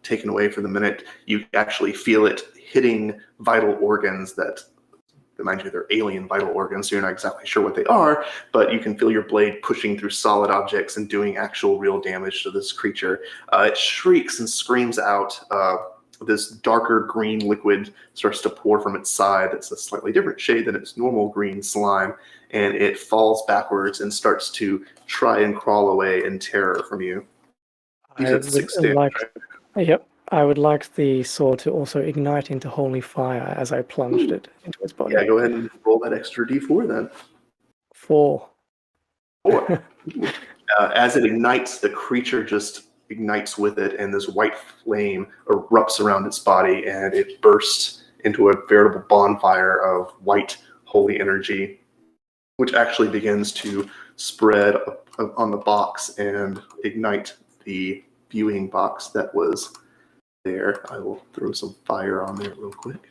taken away for the minute, you actually feel it hitting vital organs that, mind you, they're alien vital organs, so you're not exactly sure what they are, but you can feel your blade pushing through solid objects and doing actual real damage to this creature. It shrieks and screams out. This darker green liquid starts to pour from its side. It's a slightly different shade than its normal green slime, and it falls backwards and starts to try and crawl away in terror from you. Yep. I would like the sword to also ignite into holy fire as I plunged it into its body. Yeah, go ahead and roll that extra d4 then. 4. 4. As it ignites, the creature just ignites with it, and this white flame erupts around its body, and it bursts into a veritable bonfire of white holy energy, which actually begins to spread on the box and ignite the viewing box that was there. I will throw some fire on there real quick.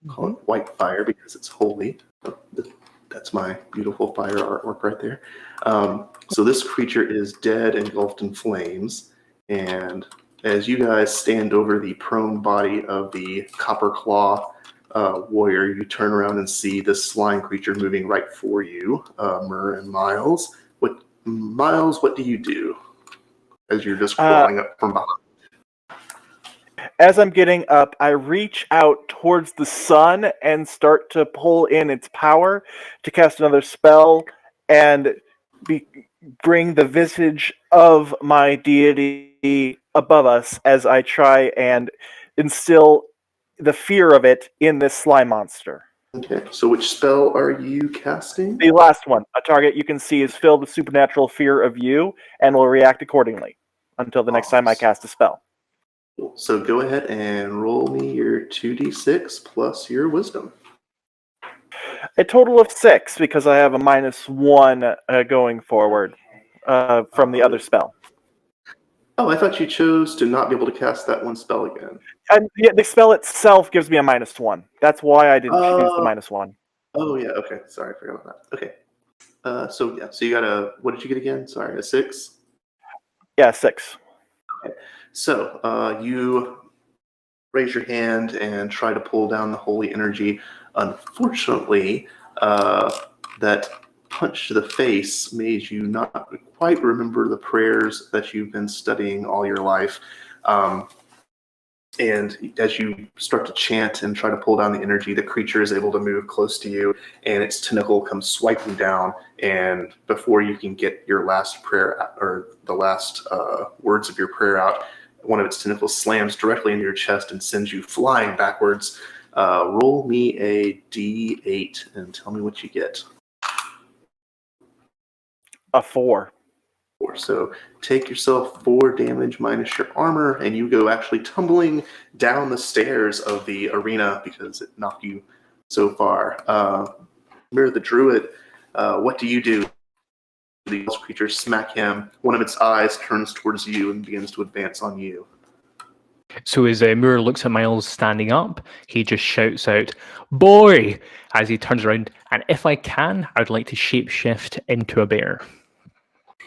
Call it white fire because it's holy. That's my beautiful fire artwork right there. So this creature is dead, engulfed in flames. And as you guys stand over the prone body of the Copper Claw warrior, you turn around and see this slime creature moving right for you, Moor and Miles. Miles, what do you do as you're just crawling up from behind? As I'm getting up, I reach out towards the sun and start to pull in its power to cast another spell and bring the visage of my deity above us as I try and instill the fear of it in this slime monster. Okay, so which spell are you casting? The last one, a target you can see is filled with supernatural fear of you and will react accordingly until the next time I cast a spell. So go ahead and roll me your 2d6 plus your wisdom. A total of 6 because I have a -1 going forward from the other spell. Oh, I thought you chose to not be able to cast that one spell again. And yeah, the spell itself gives me a -1. That's why I didn't choose the -1. Oh yeah, okay. Sorry, I forgot about that. Okay. So you got what did you get again? Sorry, a 6? Yeah, 6. Okay. So you raise your hand and try to pull down the holy energy. Unfortunately, that punch to the face made you not quite remember the prayers that you've been studying all your life. And as you start to chant and try to pull down the energy, the creature is able to move close to you, and its tentacle comes swiping down. And before you can get your last prayer or the last words of your prayer out, one of its tentacles slams directly into your chest and sends you flying backwards. Roll me a d8 and tell me what you get. A 4. So take yourself 4 damage minus your armor, and you go actually tumbling down the stairs of the arena because it knocked you so far. Moor the Druid, what do you do? The creature smack him. One of its eyes turns towards you and begins to advance on you. So as Moor looks at Miles standing up, he just shouts out, "Boy!" as he turns around, and if I can, I'd like to shapeshift into a bear.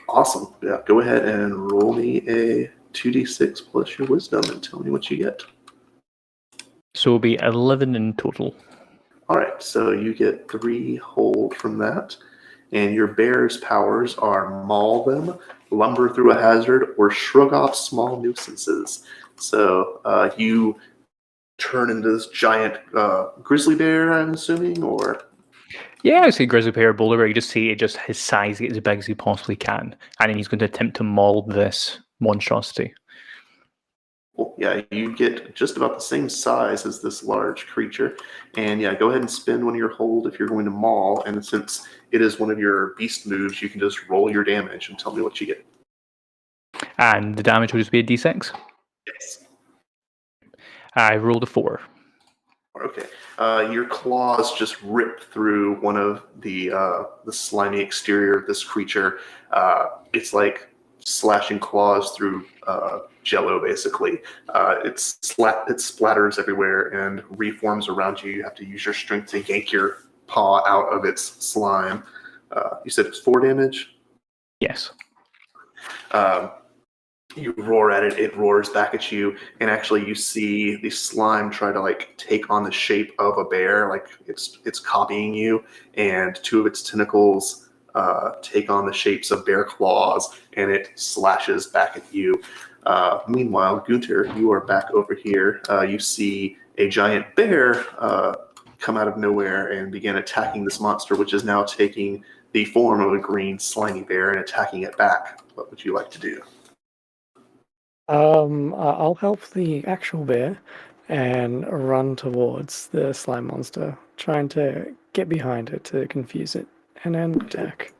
Awesome. Yeah, go ahead and roll me a 2d6 plus your wisdom and tell me what you get. So it'll be 11 in total. All right, so you get 3 hold from that. And your bear's powers are maul them, lumber through a hazard, or shrug off small nuisances. So you turn into this giant grizzly bear, I'm assuming, or... Yeah, I say grizzly bear boulder, where you just see it just his size get as big as he possibly can, and then he's going to attempt to maul this monstrosity. Well, yeah, you get just about the same size as this large creature. And yeah, go ahead and spend one of your hold if you're going to maul. And since it is one of your beast moves, you can just roll your damage and tell me what you get. And the damage will just be a d6? Yes. I rolled a 4. Okay. Your claws just rip through one of the slimy exterior of this creature. It's like slashing claws through jello, basically. It splatters everywhere and reforms around you. You have to use your strength to yank your paw out of its slime. You said it's 4 damage? Yes. You roar at it, it roars back at you, and actually you see the slime try to take on the shape of a bear, like it's copying you, and 2 of its tentacles take on the shapes of bear claws, and it slashes back at you. Meanwhile, Gunter, you are back over here. You see a giant bear come out of nowhere and begin attacking this monster, which is now taking the form of a green slimy bear and attacking it back. What would you like to do? I'll help the actual bear and run towards the slime monster, trying to get behind it to confuse it and then attack.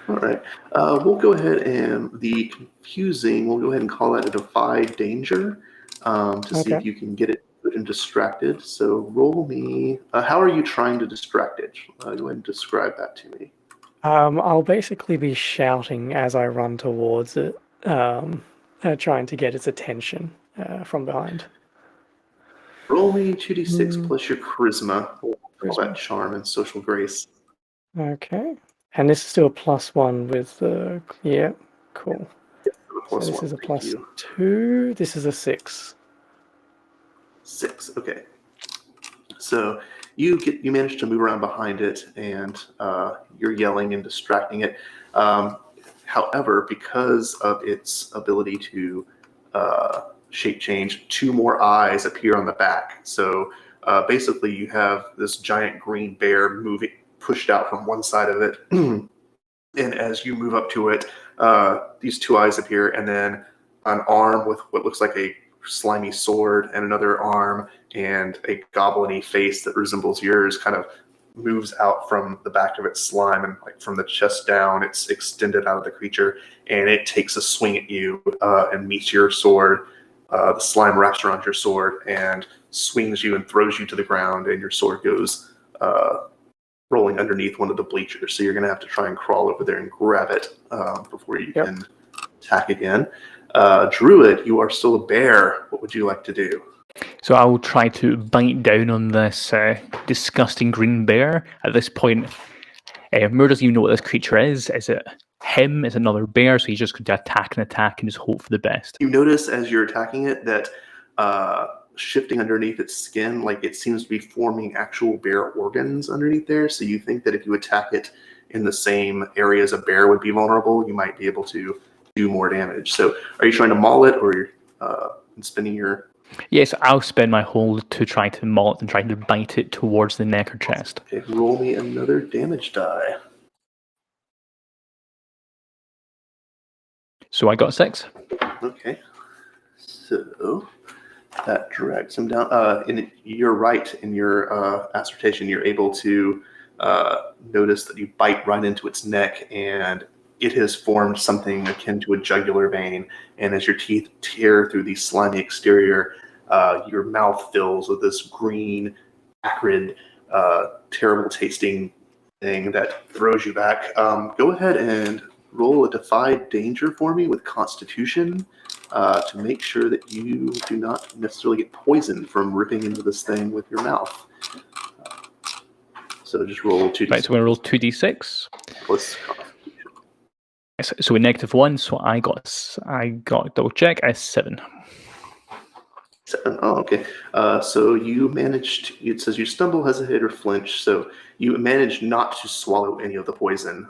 All right. We'll go ahead and we'll go ahead and call that a defy danger to see if you can get it good and distracted. So roll me. How are you trying to distract it? Go ahead and describe that to me. I'll basically be shouting as I run towards it, trying to get its attention. from behind. Roll me 2d6 plus your charisma. We'll call that Charisma. charm and social grace. Okay. And this is still a +1 with the... Yeah, cool. So Plus this one, is a thank you. +2. This is a 6. 6, okay. So you manage to move around behind it, and you're yelling and distracting it. However, because of its ability to shape change, 2 more eyes appear on the back. So basically, you have this giant green bear moving, pushed out from one side of it, and as you move up to it, these 2 eyes appear, and then an arm with what looks like a slimy sword, and another arm and a goblin-y face that resembles yours kind of moves out from the back of its slime, and like from the chest down, it's extended out of the creature, and it takes a swing at you and meets your sword. The slime wraps around your sword and swings you and throws you to the ground, and your sword goes rolling underneath one of the bleachers. So you're going to have to try and crawl over there and grab it before you can attack again. Druid, you are still a bear. What would you like to do? So I will try to bite down on this disgusting green bear. At this point, Moor doesn't even know what this creature is. Is it him? Is it another bear? So he's just going to attack and just hope for the best. You notice as you're attacking it that shifting underneath its skin, like it seems to be forming actual bear organs underneath there. So you think that if you attack it in the same areas a bear would be vulnerable, you might be able to do more damage. So are you trying to maul it, or spinning your... Yes, I'll spend my hold to try to maul it and try to bite it towards the neck or chest. Okay, roll me another damage die. So I got 6. Okay. So that drags him down. And you're right in your assertion. You're able to notice that you bite right into its neck, and it has formed something akin to a jugular vein. And as your teeth tear through the slimy exterior, your mouth fills with this green, acrid, terrible tasting thing that throws you back. Go ahead and roll a Defy Danger for me with Constitution to make sure that you do not necessarily get poisoned from ripping into this thing with your mouth. So just roll 2d6. Right, so we're going to roll 2d6. Plus Constitution. So a -1, so I got double check, a 7. 7. Oh, okay. So you managed, it says you stumble, hesitate, or flinch. So you managed not to swallow any of the poison.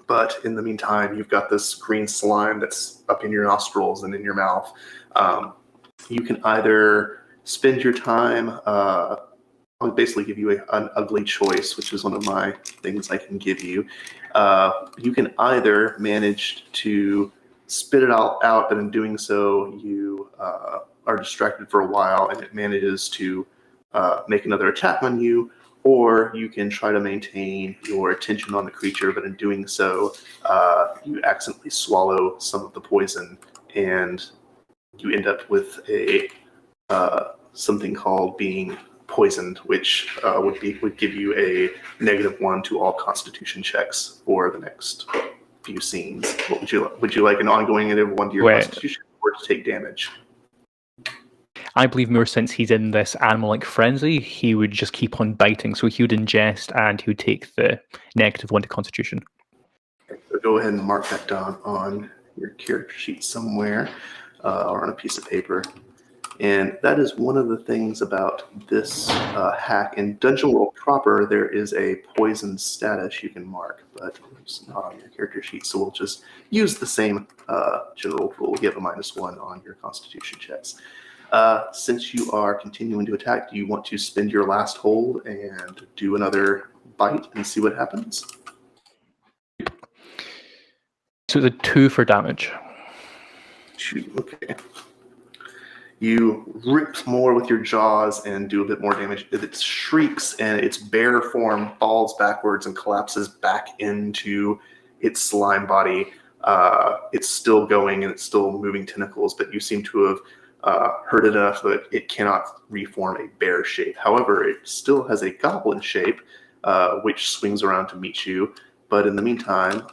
But in the meantime, you've got this green slime that's up in your nostrils and in your mouth. You can either spend your time, I'll basically give you an ugly choice, which is one of my things I can give you. You can either manage to spit it all out, but in doing so, you are distracted for a while and it manages to make another attack on you, or you can try to maintain your attention on the creature, but in doing so, you accidentally swallow some of the poison, and you end up with a something called being poisoned, which would give you a -1 to all Constitution checks for the next few scenes. What would you like an ongoing -1 to your Constitution, or to take damage? I believe Moor, since he's in this animal-like frenzy, he would just keep on biting. So he would ingest and he would take the -1 to Constitution. Okay, so go ahead and mark that down on your character sheet somewhere, or on a piece of paper. And that is one of the things about this hack. In Dungeon World proper, there is a poison status you can mark, but it's not on your character sheet, so we'll just use the same general rule. You have a -1 on your Constitution checks. Since you are continuing to attack, do you want to spend your last hold and do another bite and see what happens? So it's a 2 for damage. 2, okay. You rip more with your jaws and do a bit more damage. It shrieks, and its bear form falls backwards and collapses back into its slime body. It's still going and it's still moving tentacles, but you seem to have hurt it enough that it cannot reform a bear shape. However, it still has a goblin shape, which swings around to meet you. But in the meantime,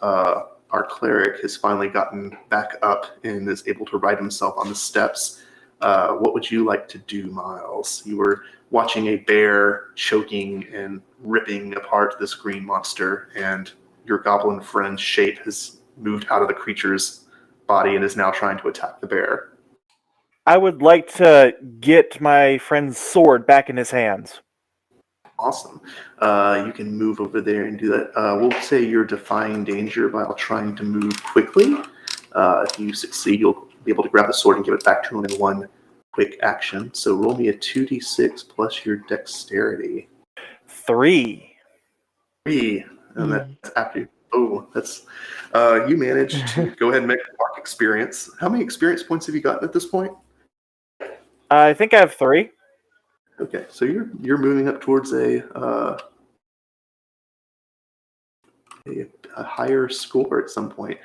our cleric has finally gotten back up and is able to right himself on the steps. What would you like to do, Miles? You were watching a bear choking and ripping apart this green monster, and your goblin friend's shape has moved out of the creature's body and is now trying to attack the bear. I would like to get my friend's sword back in his hands. Awesome. You can move over there and do that. We'll say you're defying danger while trying to move quickly. If you succeed, you'll be able to grab the sword and give it back to him in one quick action. So roll me a 2d6 plus your dexterity. 3. 3. And that's after. Oh, that's. You managed to go ahead and make a mark experience. How many experience points have you gotten at this point? I think I have 3. Okay, so you're moving up towards a higher score at some point.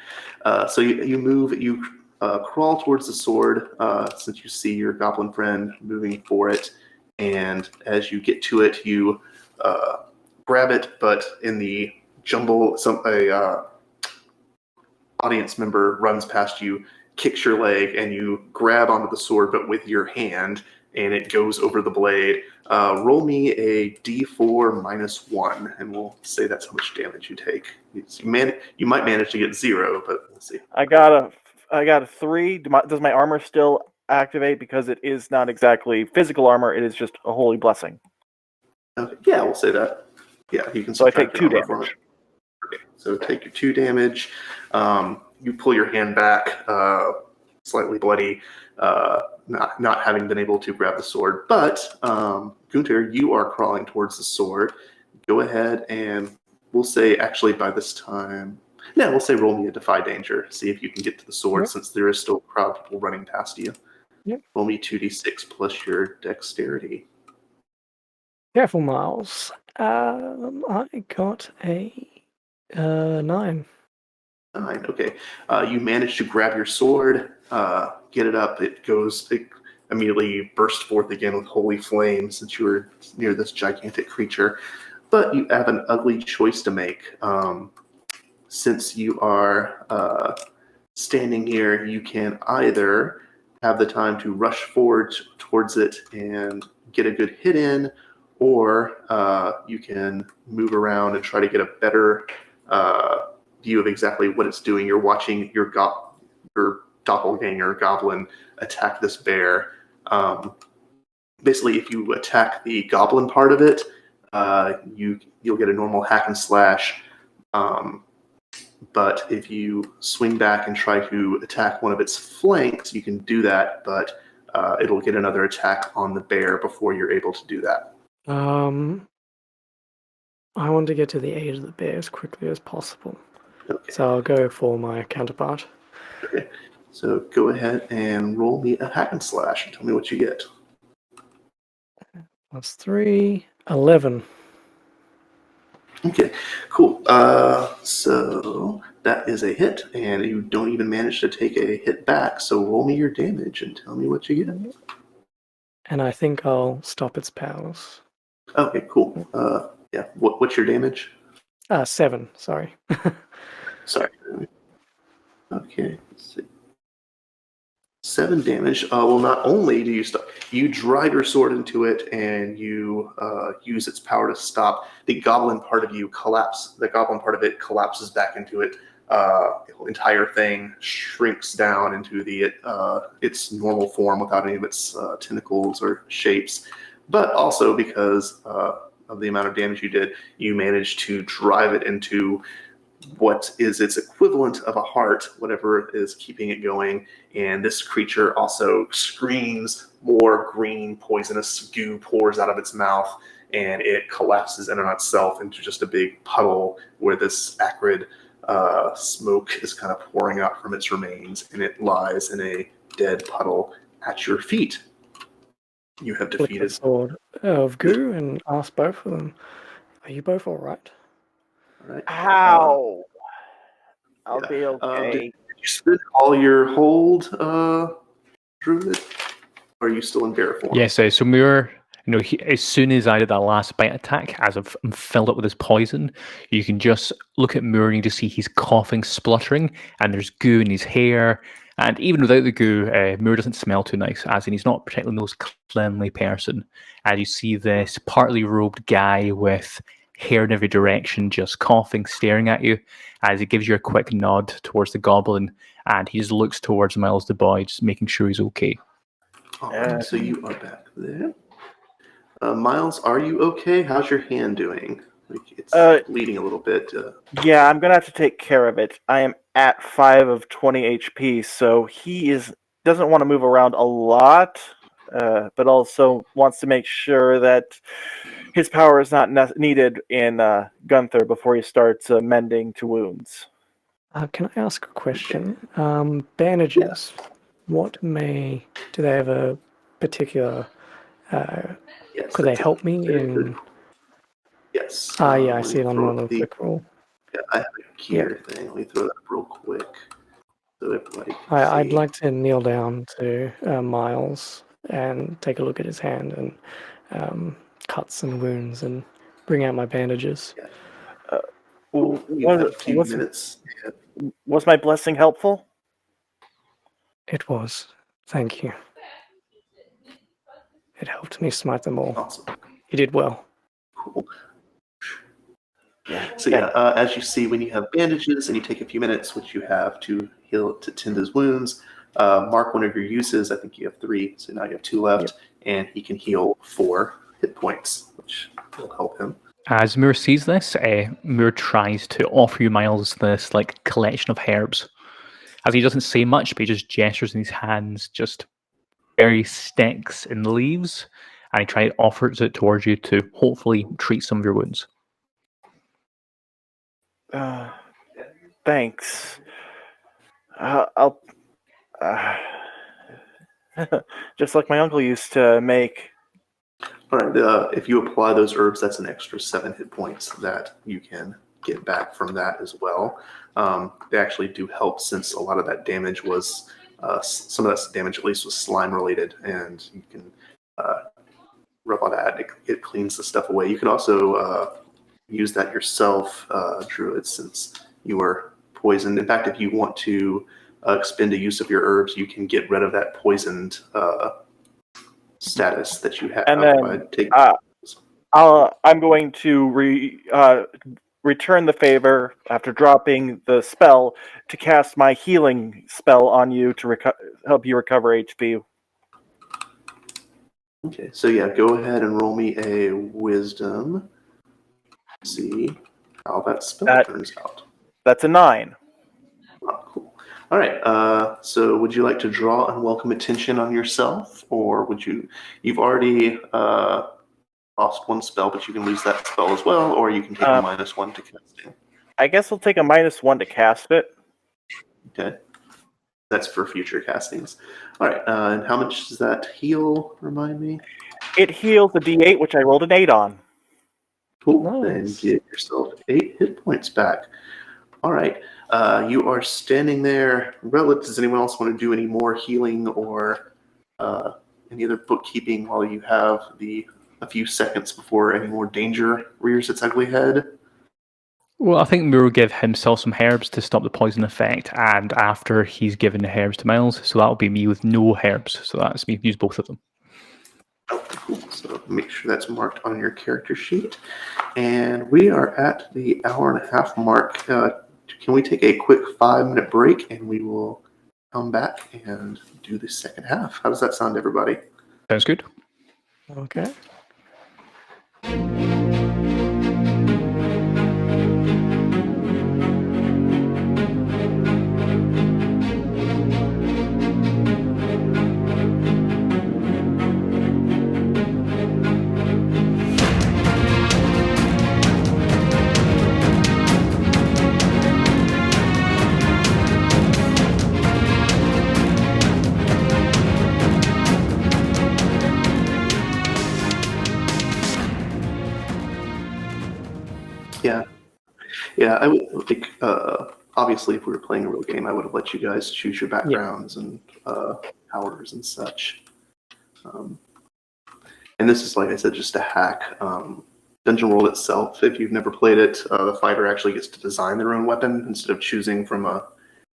So you crawl towards the sword since you see your goblin friend moving for it, and as you get to it, you grab it, but in the jumble, audience member runs past you, kicks your leg, and you grab onto the sword, but with your hand, and it goes over the blade. Roll me a d4 minus 1, and we'll say that's how much damage you take. You might manage to get 0, but we'll see. I got a 3. Does my armor still activate? Because it is not exactly physical armor. It is just a holy blessing. Okay. Yeah, we'll say that. Yeah, you can. So I take subtract 2 your armor from damage. it. Okay, so take your 2 damage. You pull your hand back, slightly bloody, not having been able to grab the sword. But Gunter, you are crawling towards the sword. Go ahead and we'll say actually by this time, we'll say roll me a defy danger. See if you can get to the sword since there is still a crowd of people running past you. Yep. Roll me 2d6 plus your dexterity. Careful, Miles. I got a 9. 9. Okay. You manage to grab your sword, get it up. It immediately bursts forth again with holy flame since you were near this gigantic creature. But you have an ugly choice to make. Since you are standing here, you can either have the time to rush forward towards it and get a good hit in, or you can move around and try to get a better view of exactly what it's doing. You're watching your doppelganger goblin attack this bear. Basically, if you attack the goblin part of it, you'll get a normal hack and slash. But if you swing back and try to attack one of its flanks, you can do that, but it'll get another attack on the bear before you're able to do that. I want to get to the aid of the bear as quickly as possible. Okay. So I'll go for my counterpart. Okay. So go ahead and roll me a hack and slash and tell me what you get. Plus 3, 11. Okay, cool. So that is a hit, and you don't even manage to take a hit back. So roll me your damage and tell me what you get. And I think I'll stop its powers. Okay, cool. Yeah. What's your damage? 7, sorry. Sorry. Okay, let's see. 7 damage. Well, not only do you drive your sword into it and you use its power to stop the goblin part of you collapse. The goblin part of it collapses back into it. The entire thing shrinks down into its normal form without any of its tentacles or shapes. But also because of the amount of damage you did, you managed to drive it into what is its equivalent of a heart, whatever is keeping it going. And this creature also screams, more green poisonous goo pours out of its mouth, and it collapses in on itself into just a big puddle where this acrid smoke is kind of pouring out from its remains, and it lies in a dead puddle at your feet. You have Flip the defeated. sword of goo and ask both of them, are you both alright? All right. Ow! I'll yeah. be okay. Did you spend all your hold, Druid? Or are you still in bear form? Yes, so Moor As soon as I did that last bite attack, as I'm filled up with his poison, you can just look at Moor and you just see he's coughing, spluttering, and there's goo in his hair. And even without the goo, Moor doesn't smell too nice, as in he's not particularly the most cleanly person. And you see this partly robed guy with hair in every direction, just coughing, staring at you, as he gives you a quick nod towards the goblin, and he just looks towards Miles the boy, just making sure he's okay. Alright, so you are back there. Miles, are you okay? How's your hand doing? It's bleeding a little bit. Yeah, I'm gonna have to take care of it. I am at 5 of 20 HP, so he doesn't want to move around a lot, but also wants to make sure that his power is not needed in Gunther before he starts mending to wounds. Can I ask a question? Bandages. Do they have a particular? Yes, Could they that's a help me very in? good- Yes. Yeah, I let see me it on throw one up of the quick roll. Yeah, I have a gear thing. Let me throw that up real quick so everybody can I'd see. like to kneel down to Miles and take a look at his hand and cuts and wounds and bring out my bandages. You have 2 minutes. Yeah. Was my blessing helpful? It was. Thank you. It helped me smite them all. Awesome. You did well. Cool. So as you see, when you have bandages and you take a few minutes, which you have to heal to tend his wounds, mark one of your uses. I think you have 3, so now you have 2 left, and he can heal 4 hit points, which will help him. As Moor sees this, Moor tries to offer you, Miles, this collection of herbs. As he doesn't say much, but he just gestures in his hands, just various sticks and leaves, and he offers it towards you to hopefully treat some of your wounds. Thanks. I'll just like my uncle used to make. All right. If you apply those herbs, that's an extra 7 hit points that you can get back from that as well. They actually do help, since a lot of that damage was some of that damage at least was slime related, and you can rub on that. It cleans the stuff away. You can also use that yourself, Druid, since you were poisoned. In fact, if you want to expend a use of your herbs, you can get rid of that poisoned status that you have. And then I'm going to return the favor after dropping the spell to cast my healing spell on you to help you recover HP. Okay, so yeah, go ahead and roll me a wisdom. See how that spell turns out. That's a 9. Oh, cool. All right. So would you like to draw unwelcome attention on yourself, or you've already lost 1 spell, but you can lose that spell as well, or you can take a -1 to casting. I guess I'll take a -1 to cast it. Okay. That's for future castings. All right. And how much does that heal? Remind me. It heals a D8, which I rolled an 8 on. Cool. Nice. Then get yourself 8 hit points back. All right. You are standing there. Does anyone else want to do any more healing or any other bookkeeping while you have a few seconds before any more danger rears its ugly head? Well, I think Moor will give himself some herbs to stop the poison effect, and after he's given the herbs to Miles, so that'll be me with no herbs. So that's me. Use both of them. Okay, cool. So make sure that's marked on your character sheet. And we are at the 1.5 hour mark. Can we take a quick 5-minute break, and we will come back and do the second half? How does that sound, everybody? Sounds good. Okay. Yeah. I would obviously, if we were playing a real game, I would have let you guys choose your backgrounds and powers and such. And this is, like I said, just a hack. Dungeon World itself, if you've never played it, the fighter actually gets to design their own weapon instead of choosing from a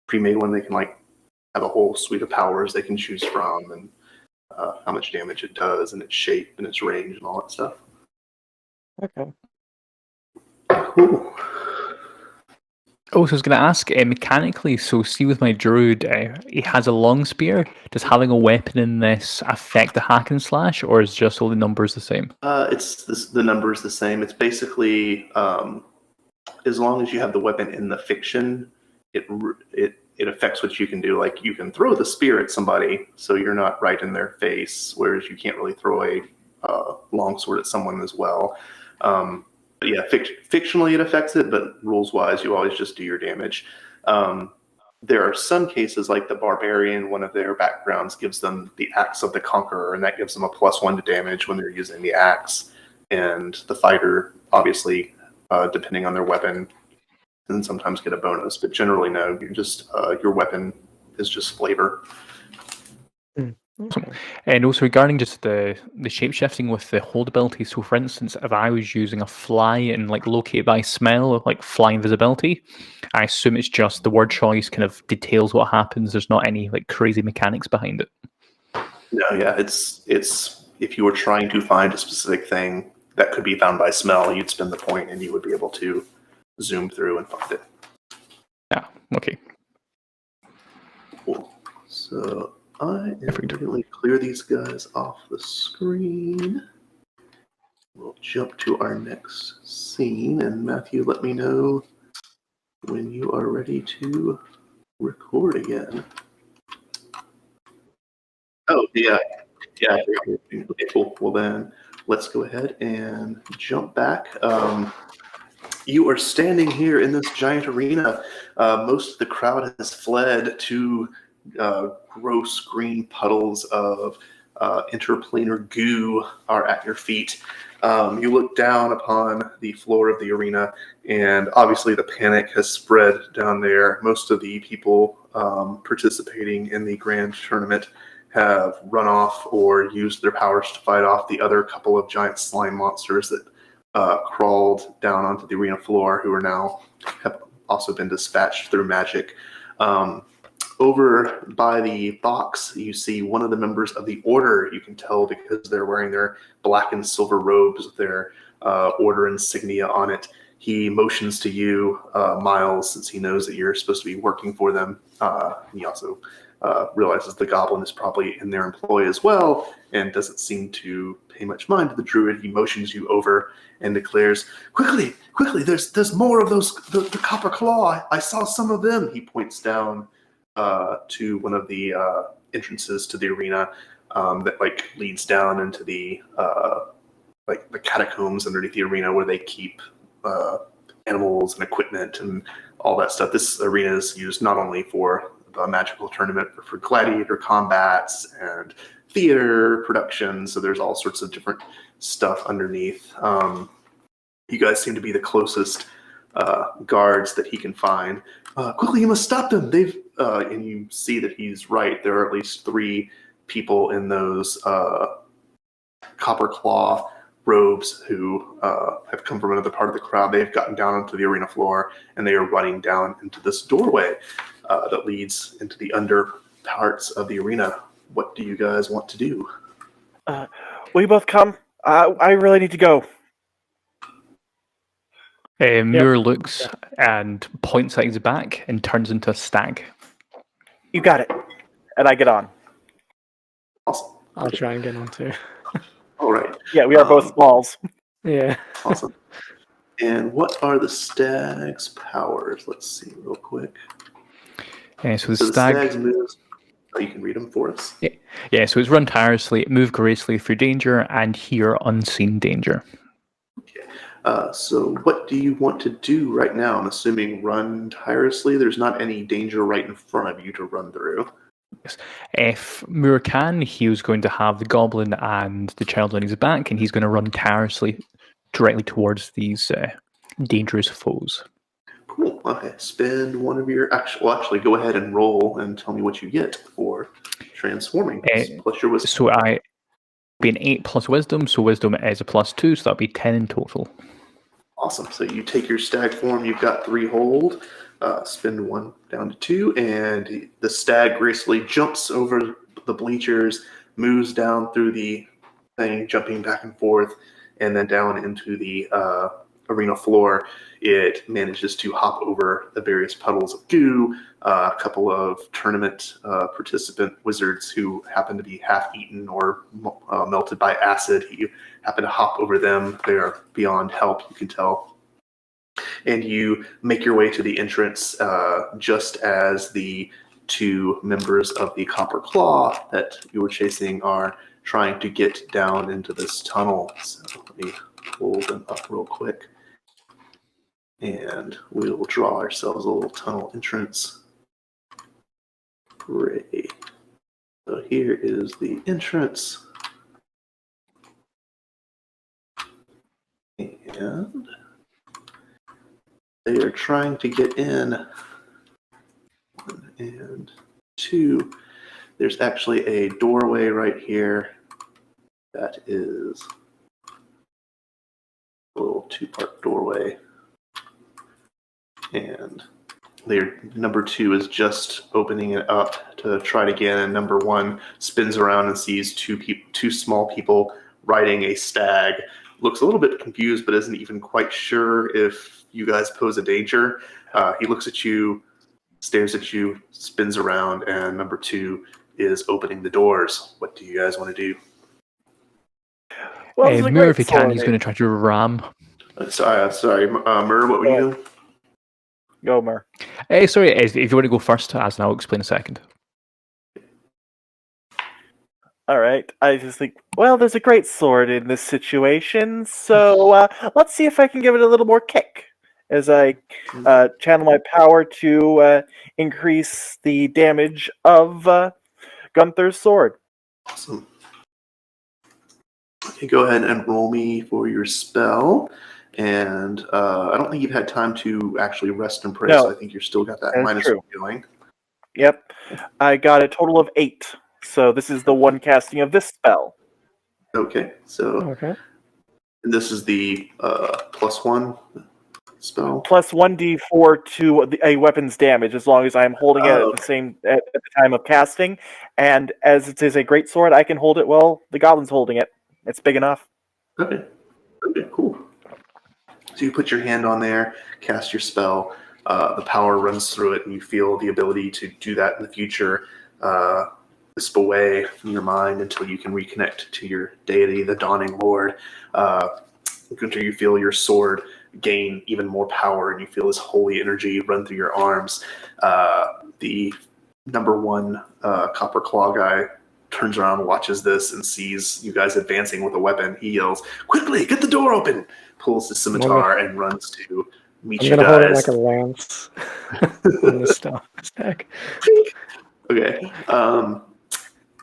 pre-made one. They can have a whole suite of powers they can choose from, and how much damage it does, and its shape, and its range, and all that stuff. Okay. Cool. Oh, so I was going to ask, mechanically, so see with my druid, he has a long spear. Does having a weapon in this affect the hack and slash, or is just all the numbers the same? The numbers the same. It's basically as long as you have the weapon in the fiction, it affects what you can do. Like, you can throw the spear at somebody, so you're not right in their face, whereas you can't really throw a longsword at someone as well. But yeah, fictionally it affects it, but rules-wise, you always just do your damage. There are some cases, like the Barbarian, one of their backgrounds gives them the Axe of the Conqueror, and that gives them a +1 to damage when they're using the axe. And the Fighter, obviously, depending on their weapon, can sometimes get a bonus, but generally no. You just your weapon is just flavor. Okay. And also regarding just the shape-shifting with the hold ability, so for instance, if I was using a fly and located by smell or fly invisibility, I assume it's just the word choice kind of details what happens. There's not any crazy mechanics behind it. No, yeah, it's if you were trying to find a specific thing that could be found by smell, you'd spend the point and you would be able to zoom through and find it. Yeah, okay. Cool. So I am going to clear these guys off the screen. We'll jump to our next scene, and Matthew, let me know when you are ready to record again. Oh, yeah. Okay, cool. Well, then let's go ahead and jump back. You are standing here in this giant arena. Most of the crowd has fled to gross green puddles of interplanar goo are at your feet. You look down upon the floor of the arena, and obviously the panic has spread down there. Most of the people participating in the grand tournament have run off or used their powers to fight off the other couple of giant slime monsters that crawled down onto the arena floor, who have also been dispatched through magic. Over by the box, you see one of the members of the Order. You can tell because they're wearing their black and silver robes with their Order insignia on it. He motions to you, Miles, since he knows that you're supposed to be working for them. He also realizes the goblin is probably in their employ as well, and doesn't seem to pay much mind to the druid. He motions you over and declares, quickly, there's more of those, the copper claw. I saw some of them. He points down to one of the entrances to the arena that leads down into the the catacombs underneath the arena where they keep animals and equipment and all that stuff. This arena is used not only for the magical tournament, but for gladiator combats and theater productions. So there's all sorts of different stuff underneath. You guys seem to be the closest guards that he can find. Quickly, you must stop them. And you see that he's right. There are at least 3 people in those copper claw robes who have come from another part of the crowd. They've gotten down onto the arena floor, and they are running down into this doorway that leads into the under parts of the arena. What do you guys want to do? Will you both come? I really need to go. Moor looks and points at his back and turns into a stag. You got it. And I get on. Awesome. I'll try and get on too. All right. Yeah, we are both smalls. Yeah. Awesome. And what are the stag's powers? Let's see real quick. So the stag stag moves. Oh, you can read them for us. Yeah, so it's run tirelessly, move gracefully through danger, and hear unseen danger. Okay. So what do you want to do right now? I'm assuming run tirelessly. There's not any danger right in front of you to run through. Yes. If Moor can, he was going to have the goblin and the child on his back, and he's going to run tirelessly directly towards these dangerous foes. Cool. Okay. Spend one of your actually go ahead and roll and tell me what you get for transforming. Plus your wisdom. So be an 8 plus wisdom, so wisdom is a +2, so that'll be 10 in total. Awesome. So you take your stag form. You've got 3 hold. Spend 1 down to 2, and the stag gracefully jumps over the bleachers, moves down through the thing, jumping back and forth, and then down into the arena floor. It manages to hop over the various puddles of goo, a couple of tournament participant wizards who happen to be half-eaten or melted by acid. You happen to hop over them. They are beyond help, you can tell. And you make your way to the entrance just as the 2 members of the Copper Claw that you were chasing are trying to get down into this tunnel. So let me pull them up real quick. And we will draw ourselves a little tunnel entrance. Great. So here is the entrance. And they are trying to get in. 1 and 2. There's actually a doorway right here that is a little 2-part doorway. And their number 2 is just opening it up to try it again, and number 1 spins around and sees 2 small people riding a stag. Looks a little bit confused, but isn't even quite sure if you guys pose a danger. He looks at you, stares at you, spins around, and number 2 is opening the doors. What do you guys want to do? Well, this is a Moor, great if he can, sword. he's going to try to ram. Sorry, Mur, what were you doing? Go, Moor. Sorry, if you want to go first, as I'll explain in a second. All right. I just think, well, there's a great sword in this situation, so let's see if I can give it a little more kick as I channel my power to increase the damage of Gunther's sword. Awesome. Okay, go ahead and roll me for your spell. And I don't think you've had time to actually rest and pray, No, so I think you've still got that that's minus true. 1 going. Yep. I got a total of 8, so this is the one casting of this spell. Okay, so Okay. this is the +1 spell. Plus 1d4 to a weapon's damage, as long as I'm holding it at the time of casting. And as it is a great sword, I can hold it while the goblin's holding it. It's big enough. Okay, cool. So you put your hand on there, cast your spell. The power runs through it, and you feel the ability to do that in the future. Wisp away from your mind until you can reconnect to your deity, the Dawning Lord. Until you feel your sword gain even more power, and you feel this holy energy run through your arms. The number 1 Copper Claw guy turns around, watches this, and sees you guys advancing with a weapon. He yells, "Quickly, get the door open!" Pulls his scimitar and runs to meet you I'm gonna hold it guys. like a lance on the stack. Okay.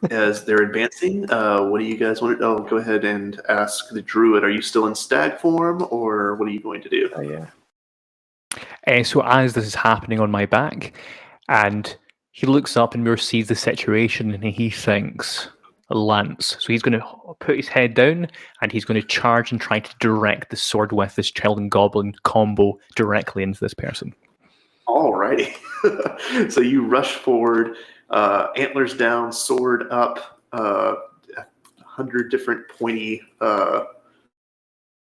As they're advancing, what do you guys want to? Oh, go ahead and ask the druid. Are you still in stag form, or what are you going to do? Oh yeah. So as this is happening on my back, and he looks up and Moor sees the situation, and he thinks, a lance. So he's going to put his head down, and he's going to charge and try to direct the sword with this child and goblin combo directly into this person. Alrighty. So you rush forward, antlers down, sword up, 100 different pointy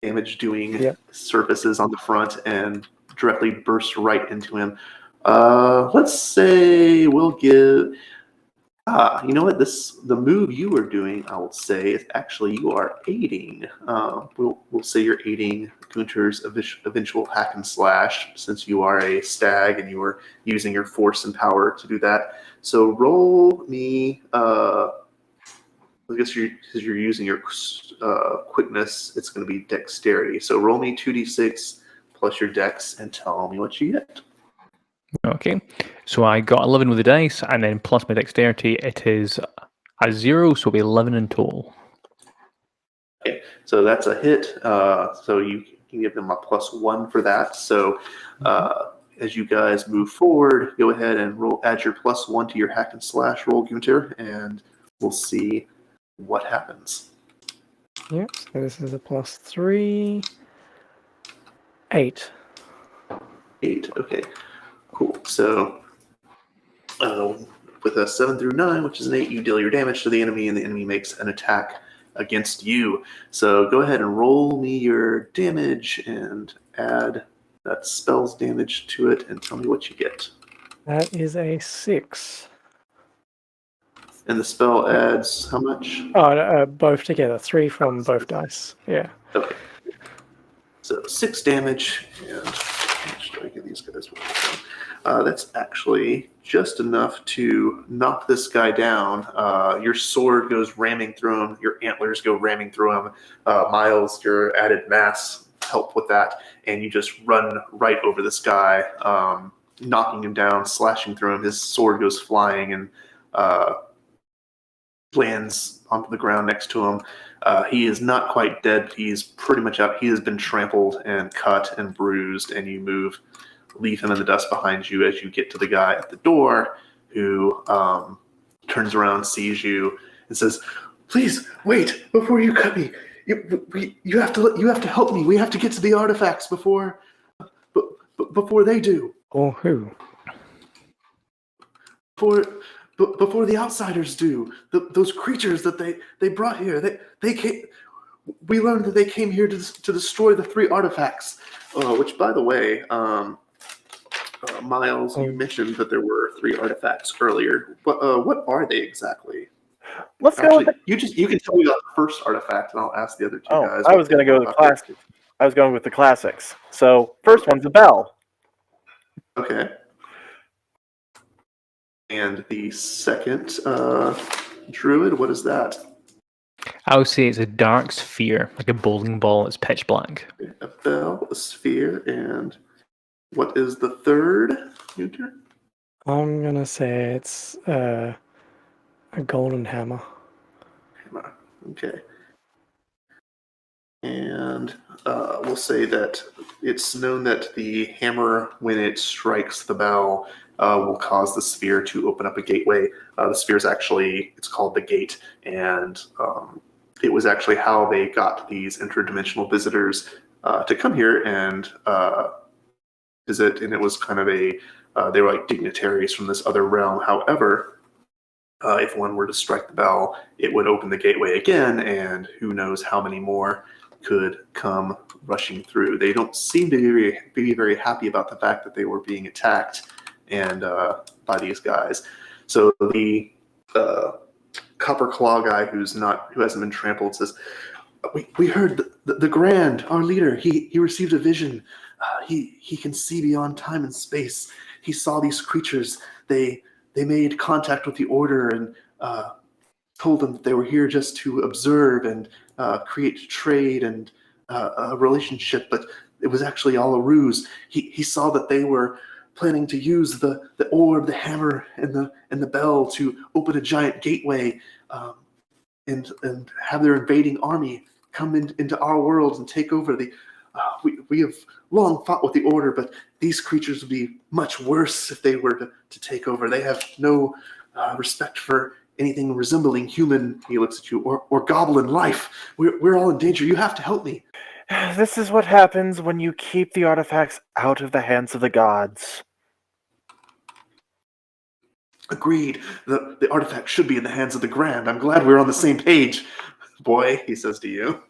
damage-doing surfaces on the front, and directly burst right into him. Let's say we'll give... you know what? The move you are doing, I will say, is actually you are aiding. We'll say you're aiding Gunther's eventual hack and slash, since you are a stag and you are using your force and power to do that. So roll me. I guess because you're using your quickness, it's going to be dexterity. So roll me 2d6 plus your dex and tell me what you get. Okay, so I got 11 with the dice, and then plus my dexterity, it is a 0, so it'll be 11 in total. Okay, so that's a hit. So you can give them a +1 for that. So as you guys move forward, go ahead and add your +1 to your hack and slash roll, Gunther, and we'll see what happens. Yep, so this is a +3. 8. 8. Okay, cool. So with a 7 through 9, which is an 8, you deal your damage to the enemy, and the enemy makes an attack against you. So go ahead and roll me your damage and add that spell's damage to it, and tell me what you get. That is a 6. And the spell adds how much? Oh, both together. 3 from both dice. Yeah. Okay. So 6 damage, and how much do I give these guys? That's actually just enough to knock this guy down. Your sword goes ramming through him. Your antlers go ramming through him. Miles, your added mass help with that, and you just run right over this guy, knocking him down, slashing through him. His sword goes flying and lands onto the ground next to him. He is not quite dead, but he's pretty much out. He has been trampled and cut and bruised, and you leave him in the dust behind you as you get to the guy at the door, who turns around, sees you, and says, "Please wait before you cut me. You have to help me. We have to get to the artifacts before they do. Or who? Before the outsiders do. Those creatures that they brought here. They came. We learned that they came here to destroy the 3 artifacts. Which, by the way, Miles, you mentioned that there were 3 artifacts earlier. What are they exactly? Let's go. Actually, you can tell me about the first artifact, and I'll ask the other 2 guys. I was going to go with the classics. I was going with the classics. So first one's a bell. Okay. And the second druid, what is that? I would say it's a dark sphere, like a bowling ball. It's pitch black. A bell, a sphere, and what is the third, Hunter? I'm going to say it's a golden hammer. Hammer. Okay. And we'll say that it's known that the hammer, when it strikes the bell, will cause the sphere to open up a gateway. The sphere is it's called the gate, and it was actually how they got these interdimensional visitors to come here and visit, and it was kind of they were like dignitaries from this other realm. However, if one were to strike the bell, it would open the gateway again, and who knows how many more could come rushing through. They don't seem to be very happy about the fact that they were being attacked and by these guys. So the copper claw guy who hasn't been trampled says, "We heard the Grand, our leader. He received a vision. He can see beyond time and space. He saw these creatures. They made contact with the Order and told them that they were here just to observe and create trade and a relationship, but it was actually all a ruse. He saw that they were planning to use the orb, the hammer, and the bell to open a giant gateway and have their invading army come into our world and take over the. We have long fought with the Order, but these creatures would be much worse if they were to take over. They have no respect for anything resembling human," he looks at you, or goblin life. We're all in danger. You have to help me. This is what happens when you keep the artifacts out of the hands of the gods. Agreed. The artifact should be in the hands of the Grand. I'm glad we're on the same page. Boy, he says to you,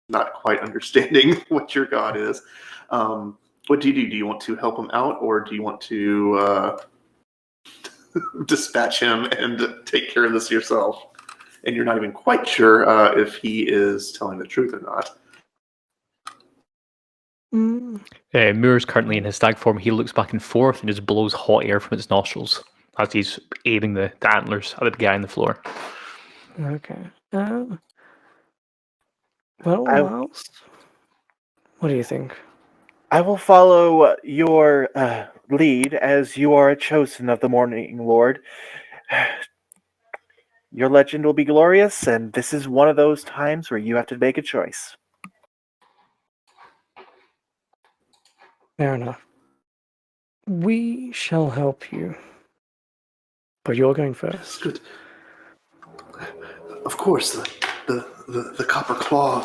not quite understanding what your god is. What do you do? Do you want to help him out, or do you want to dispatch him and take care of this yourself? And you're not even quite sure if he is telling the truth or not. Moor's currently in his stag form. He looks back and forth and just blows hot air from his nostrils as he's aiming the antlers at the guy on the floor. Okay. Miles, what do you think? I will follow your lead, as you are a chosen of the Morning Lord. Your legend will be glorious, and this is one of those times where you have to make a choice. Fair enough. We shall help you. But you're going first. Good. Of course, the copper claw,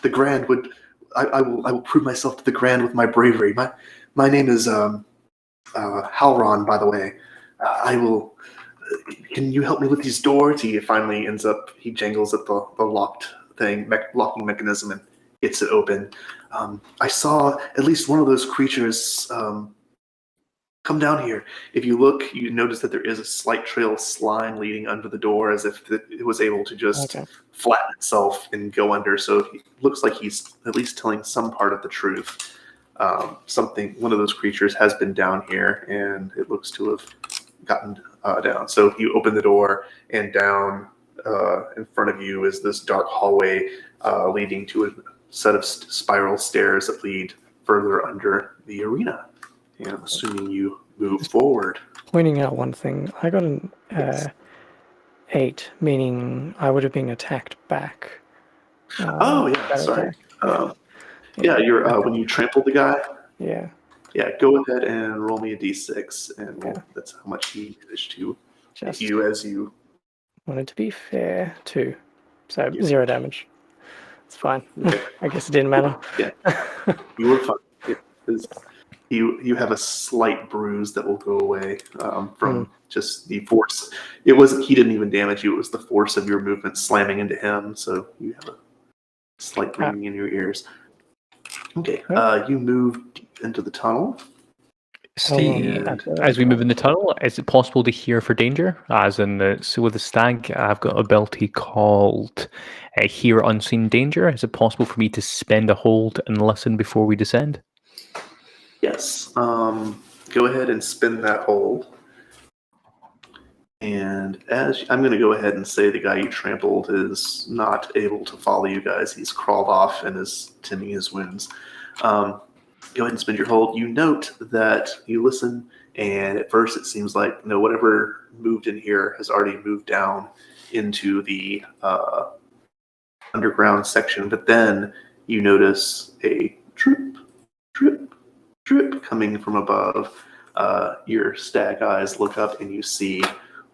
the Grand would. I will prove myself to the Grand with my bravery. My name is Halron, by the way. I will. Can you help me with these doors? He finally he jangles at the locked locking mechanism and gets it open. I saw at least one of those creatures come down here. If you look, you notice that there is a slight trail of slime leading under the door, as if it was able to just flatten itself and go under. So it looks like he's at least telling some part of the truth. One of those creatures has been down here, and it looks to have gotten down. So you open the door, and down in front of you is this dark hallway leading to a set of spiral stairs that lead further under the arena. And I'm assuming you move forward. Pointing out one thing, I got an 8, meaning I would have been attacked back. Sorry. You're when you trampled the guy. Yeah. Yeah, go ahead and roll me a d6, and that's how much he managed to hit you as you. Wanted to be fair, 2. So 0 damage. It's fine. Okay. I guess it didn't matter. Yeah, you were fine. You have a slight bruise that will go away from just the force. He didn't even damage you. It was the force of your movement slamming into him. So you have a slight ringing in your ears. Okay, you move deep into the tunnel. Steve, as we move in the tunnel, is it possible to hear for danger? As in, with the stag, I've got an ability called Hear Unseen Danger. Is it possible for me to spend a hold and listen before we descend? Yes. Go ahead and spin that hold. And I'm going to go ahead and say the guy you trampled is not able to follow you guys. He's crawled off and is tending his wounds. Go ahead and spin your hold. You note that you listen, and at first it seems like whatever moved in here has already moved down into the underground section. But then you notice a drip, drip, drip coming from above. Your stag eyes look up, and you see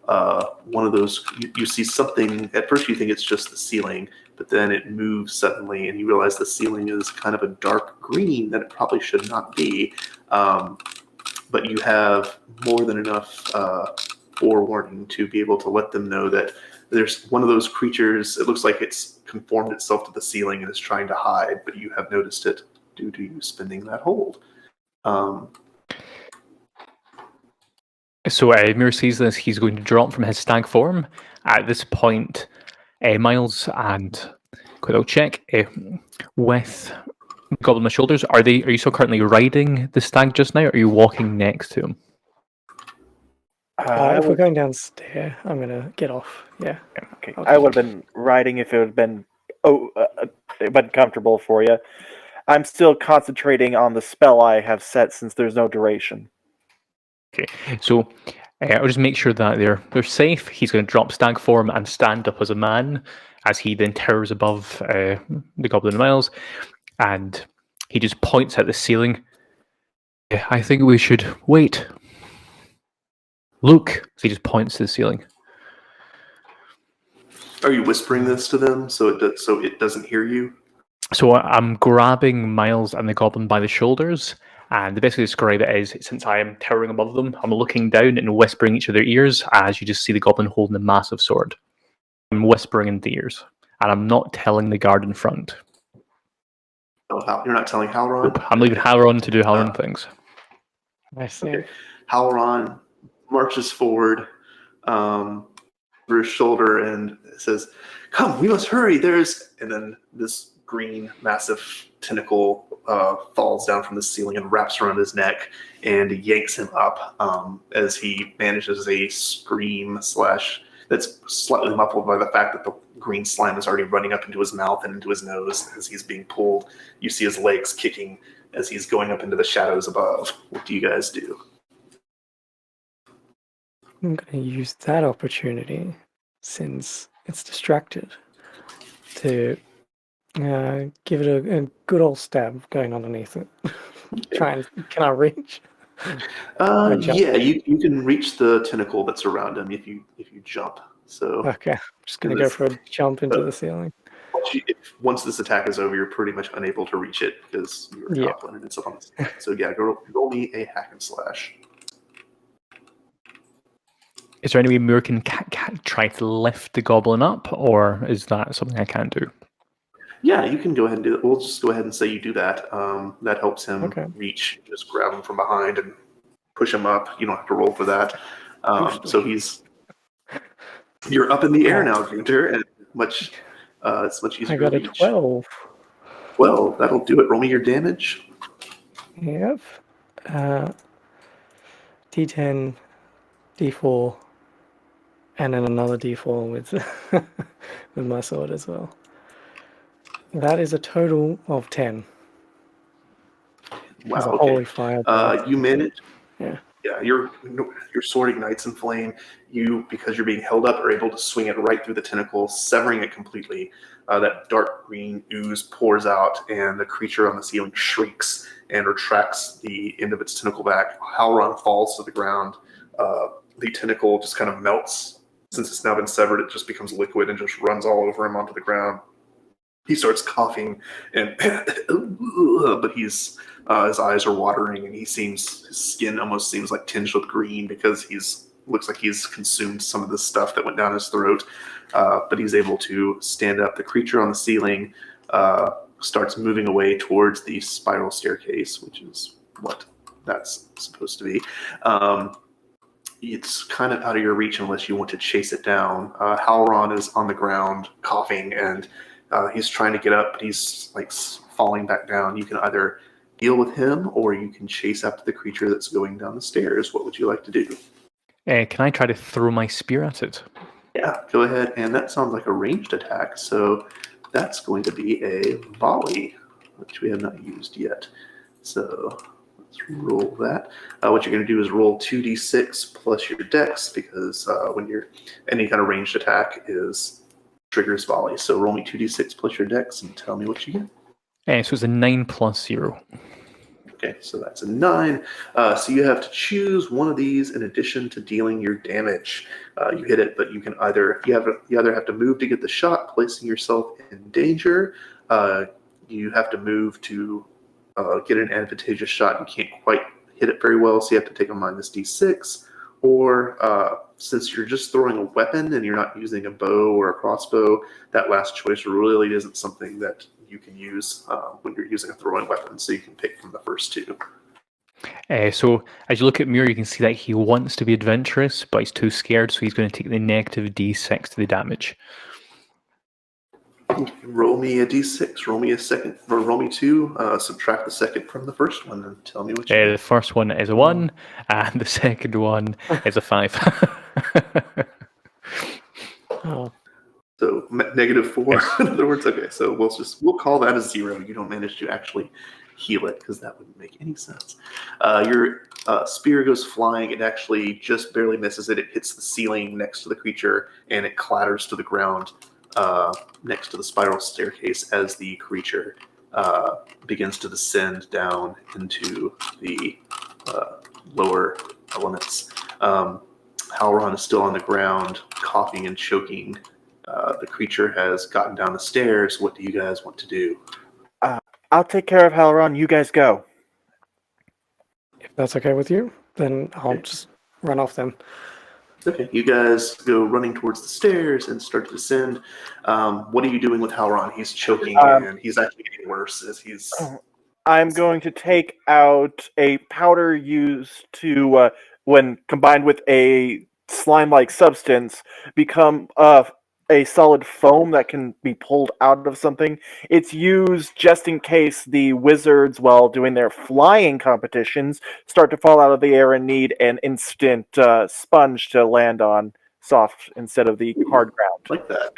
one of those. You see something. At first, you think it's just the ceiling, but then it moves suddenly, and you realize the ceiling is kind of a dark green that it probably should not be. But you have more than enough forewarning to be able to let them know that there's one of those creatures. It looks like it's conformed itself to the ceiling and is trying to hide, but you have noticed it due to you spinning that hold. So Moor sees this. He's going to drop from his stag form. At this point, Miles and quick little check with Goblin on the shoulders. Are you still currently riding the stag just now, or are you walking next to him? If we're going downstairs, I'm gonna get off. Yeah. Okay. I would have been riding if it would have been comfortable for you. I'm still concentrating on the spell I have set since there's no duration. Okay, so I'll just make sure that they're safe. He's going to drop stag form and stand up as a man as he then towers above the Goblin and Miles, and he just points at the ceiling. I think we should wait. Look, so he just points to the ceiling. Are you whispering this to them so it doesn't hear you? So I'm grabbing Miles and the Goblin by the shoulders. And the best way to describe it is, since I am towering above them, I'm looking down and whispering each of their ears as you just see the Goblin holding a massive sword. I'm whispering in the ears, and I'm not telling the guard in front. Oh, you're not telling Halron? Nope. I'm leaving Halron to do Halron things. I see. Okay. Halron marches forward over his shoulder and says, "Come, we must hurry. And then this green, massive tentacle falls down from the ceiling and wraps around his neck and yanks him up as he manages a scream that's slightly muffled by the fact that the green slime is already running up into his mouth and into his nose as he's being pulled. You see his legs kicking as he's going up into the shadows above. What do you guys do? I'm going to use that opportunity, since it's distracted, to give it a good old stab going underneath it. Can I reach? Yeah, you can reach the tentacle that's around him if you jump. So okay, I'm just going to go for a jump into the ceiling. once this attack is over, you're pretty much unable to reach it because you're Yeah. goblin and it's up on the side. So yeah, roll me a hack and slash. Is there any way Moor can try to lift the goblin up, or is that something I can't do? Yeah, you can go ahead and do that. We'll just go ahead and say you do that. That helps him reach. Just grab him from behind and push him up. You don't have to roll for that. So you're up in the air now, Gunter, and it's much easier. I got a 12. Well, that'll do it. Roll me your damage. Yep. D10, D4, and then another D4 with with my sword as well. That is a total of 10. Wow. As a holy fire. You managed. Yeah. Yeah, your sword ignites in flame. You, because you're being held up, are able to swing it right through the tentacle, severing it completely. That dark green ooze pours out, and the creature on the ceiling shrieks and retracts the end of its tentacle back. Halron falls to the ground. The tentacle just kind of melts. Since it's now been severed, it just becomes liquid and just runs all over him onto the ground. He starts coughing, and but his eyes are watering, and his skin almost seems like tinged with green because looks like he's consumed some of the stuff that went down his throat. But he's able to stand up. The creature on the ceiling starts moving away towards the spiral staircase, which is what that's supposed to be. It's kind of out of your reach unless you want to chase it down. Halron is on the ground coughing, and he's trying to get up, but he's like falling back down. You can either deal with him or you can chase after the creature that's going down the stairs. What would you like to do? Can I try to throw my spear at it? Yeah, go ahead. And that sounds like a ranged attack. So that's going to be a volley, which we have not used yet. So let's roll that. What you're going to do is roll 2d6 plus your dex, because when you're any kind of ranged attack triggers volley. So roll me 2d6 plus your dex and tell me what you get. So it's a 9 plus 0. Okay, so that's a 9. So you have to choose one of these in addition to dealing your damage. You hit it, but you either have to move to get the shot, placing yourself in danger. You have to move to get an advantageous shot. You can't quite hit it very well, so you have to take a minus d6. Or since you're just throwing a weapon and you're not using a bow or a crossbow, that last choice really isn't something that you can use when you're using a throwing weapon, so you can pick from the first two. So as you look at Moor, you can see that he wants to be adventurous, but he's too scared, so he's going to take the negative d6 to the damage. Roll me a d6, roll me a second, or roll me 2, subtract the second from the first one, and tell me what you get. The first one is a 1, and the second one is a 5. Oh. So -4, in other words. Okay, so we'll call that a 0. You don't manage to actually heal it because that wouldn't make any sense. Your spear goes flying. It actually just barely misses it. It hits the ceiling next to the creature, and it clatters to the ground next to the spiral staircase as the creature begins to descend down into the lower elements. Halron is still on the ground, coughing and choking. The creature has gotten down the stairs. What do you guys want to do? I'll take care of Halron. You guys go. If that's okay with you, then I'll just run off then. Okay, you guys go running towards the stairs and start to descend. What are you doing with Halron? He's choking and he's actually getting worse as he's... I'm going to take out a powder used to, when combined with a slime-like substance, become a solid foam that can be pulled out of something. It's used just in case the wizards, while doing their flying competitions, start to fall out of the air and need an instant sponge to land on, soft instead of the hard ground. Like that.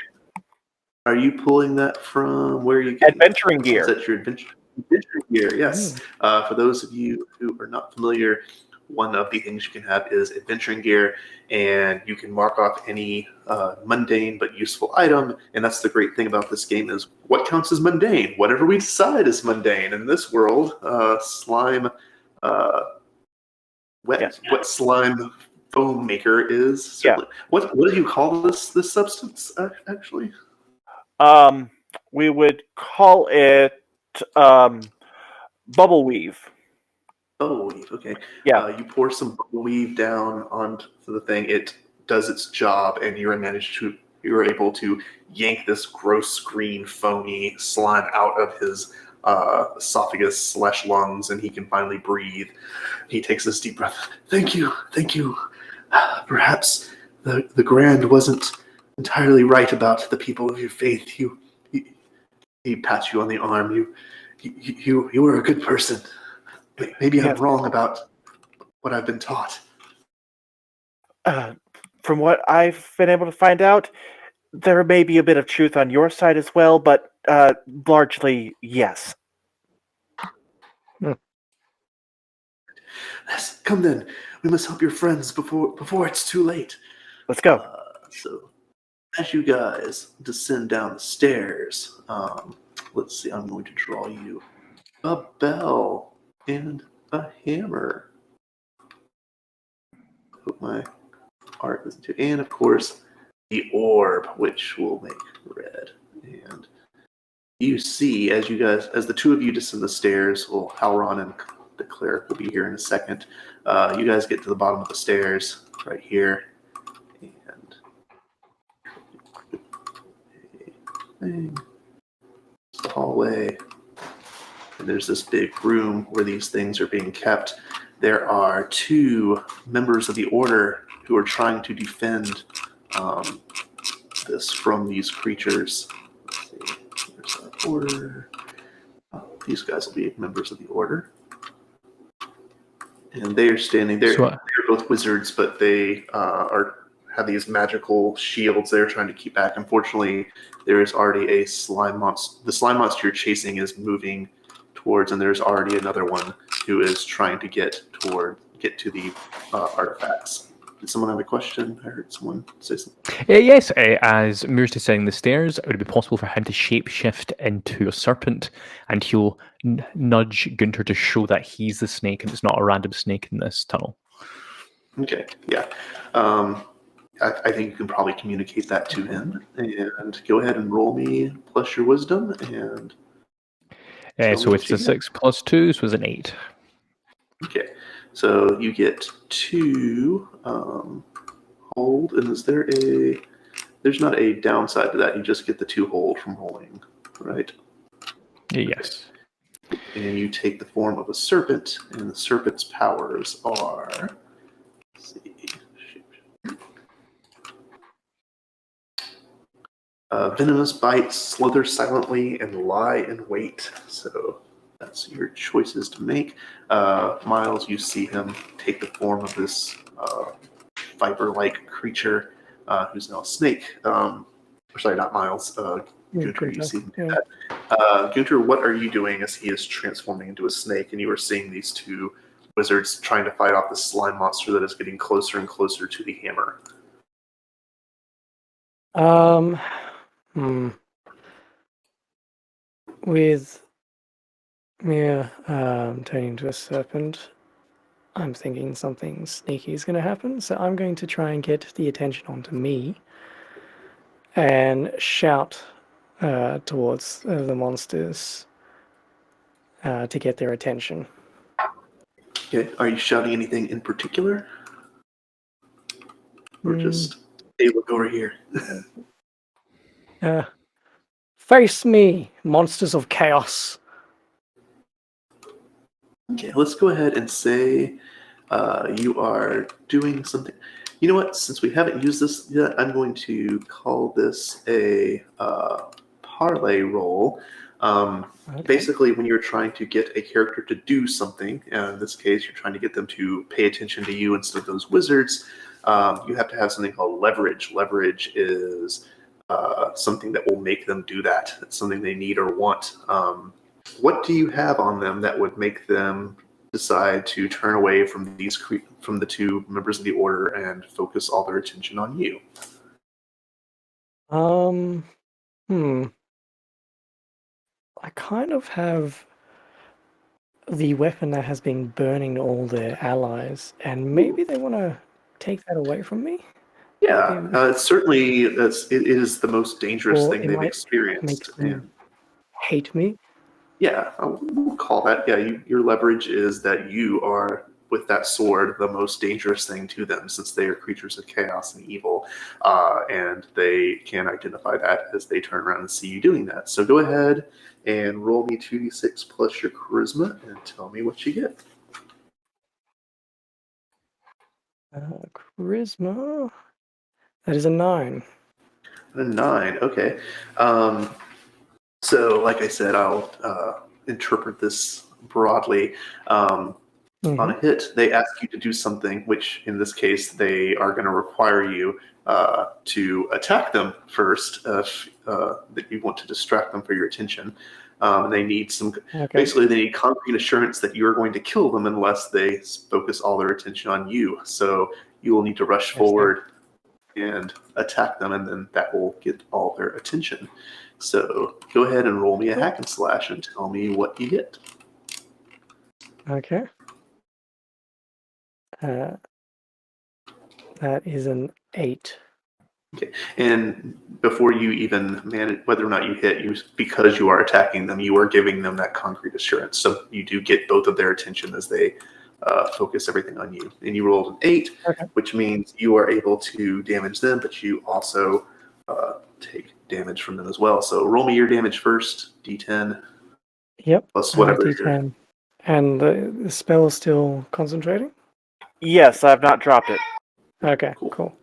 Are you pulling that from where you get Adventuring gear? Is that your adventuring gear? Yes. For those of you who are not familiar, one of the things you can have is adventuring gear, and you can mark off any mundane but useful item. And that's the great thing about this game is what counts as mundane? Whatever we decide is mundane. In this world, slime, wet slime foam maker is. Yeah. What do you call this substance actually? We would call it bubble weave. Bubble weave, okay. Yeah. You pour some bubble weave down onto the thing. It does its job, and you're able to yank this gross green foamy slime out of his esophagus/lungs, and he can finally breathe. He takes this deep breath. Thank you. Perhaps the Grand wasn't entirely right about the people of your faith. He pats you on the arm. You were a good person. Maybe I'm wrong about what I've been taught. From what I've been able to find out, there may be a bit of truth on your side as well, but largely, yes. Yes, come then. We must help your friends before it's too late. Let's go. So, as you guys descend down the stairs, let's see. I'm going to draw you a bell and a hammer. Put my art into, and of course, the orb, which will make red. And you see, as the two of you descend the stairs, well, Halron and the cleric will be here in a second. You guys get to the bottom of the stairs right here, and the hallway. And there's this big room where these things are being kept. There are two members of the order who are trying to defend this from these creatures. Let's see. There's our order. These guys will be members of the order. And they are standing there. They're both wizards, but they have these magical shields they're trying to keep back. Unfortunately, there is already a slime monster. The slime monster you're chasing is moving towards, and there's already another one who is trying to get to the artifacts. Did someone have a question? I heard someone say something. Yes, as Moor's descending the stairs, it would be possible for him to shapeshift into a serpent, and he'll nudge Gunter to show that he's the snake and it's not a random snake in this tunnel. Okay, yeah. I think you can probably communicate that to him. And go ahead and roll me plus your wisdom. And so it's a 6 plus 2, so it's an 8. Okay, so you get 2 hold, and there's not a downside to that, you just get the 2 hold from rolling, right? Yes. And you take the form of a serpent, and the serpent's powers are, let's see, venomous bites, slither silently, and lie in wait. So that's your choices to make. Miles, you see him take the form of this viper-like creature who's now a snake. Sorry, not Miles. Gunter, you see him do that. Gunter, what are you doing as he is transforming into a snake? And you are seeing these two wizards trying to fight off the slime monster that is getting closer and closer to the hammer. With Mia turning into a serpent, I'm thinking something sneaky is going to happen, so I'm going to try and get the attention onto me and shout towards the monsters to get their attention. Okay, are you shouting anything in particular? Or just, hey, look over here. Face me, monsters of chaos. Okay, let's go ahead and say you are doing something. You know what? Since we haven't used this yet, I'm going to call this a parlay roll. Okay. Basically, when you're trying to get a character to do something, and in this case, you're trying to get them to pay attention to you instead of those wizards, you have to have something called leverage. Leverage is something that will make them do that. It's something they need or want. What do you have on them that would make them decide to turn away from from the two members of the order and focus all their attention on you? I kind of have the weapon that has been burning all their allies, and maybe they want to take that away from me? Yeah, certainly it is the most dangerous thing they've experienced. hate me. Yeah, we'll call that. Yeah, your leverage is that you are, with that sword, the most dangerous thing to them, since they are creatures of chaos and evil, and they can identify that as they turn around and see you doing that. So go ahead and roll me 2d6 plus your charisma and tell me what you get. Charisma. That is a 9. A 9, okay. So, like I said, I'll interpret this broadly. On a hit, they ask you to do something, which in this case, they are going to require you to attack them first if that you want to distract them for your attention. They need basically, they need concrete assurance that you're going to kill them unless they focus all their attention on you. So you will need to rush forward and attack them, and then that will get all their attention. So go ahead and roll me a hack and slash and tell me what you get. Okay. That is an 8. Okay. And before you even manage whether or not you hit, because you are attacking them, you are giving them that concrete assurance. So you do get both of their attention as they focus everything on you. And you rolled an 8, which means you are able to damage them, but you also take damage from them as well. So roll me your damage first, D10. Yep. Plus whatever. D10. And the spell is still concentrating? Yes, I have not dropped it. Okay, cool.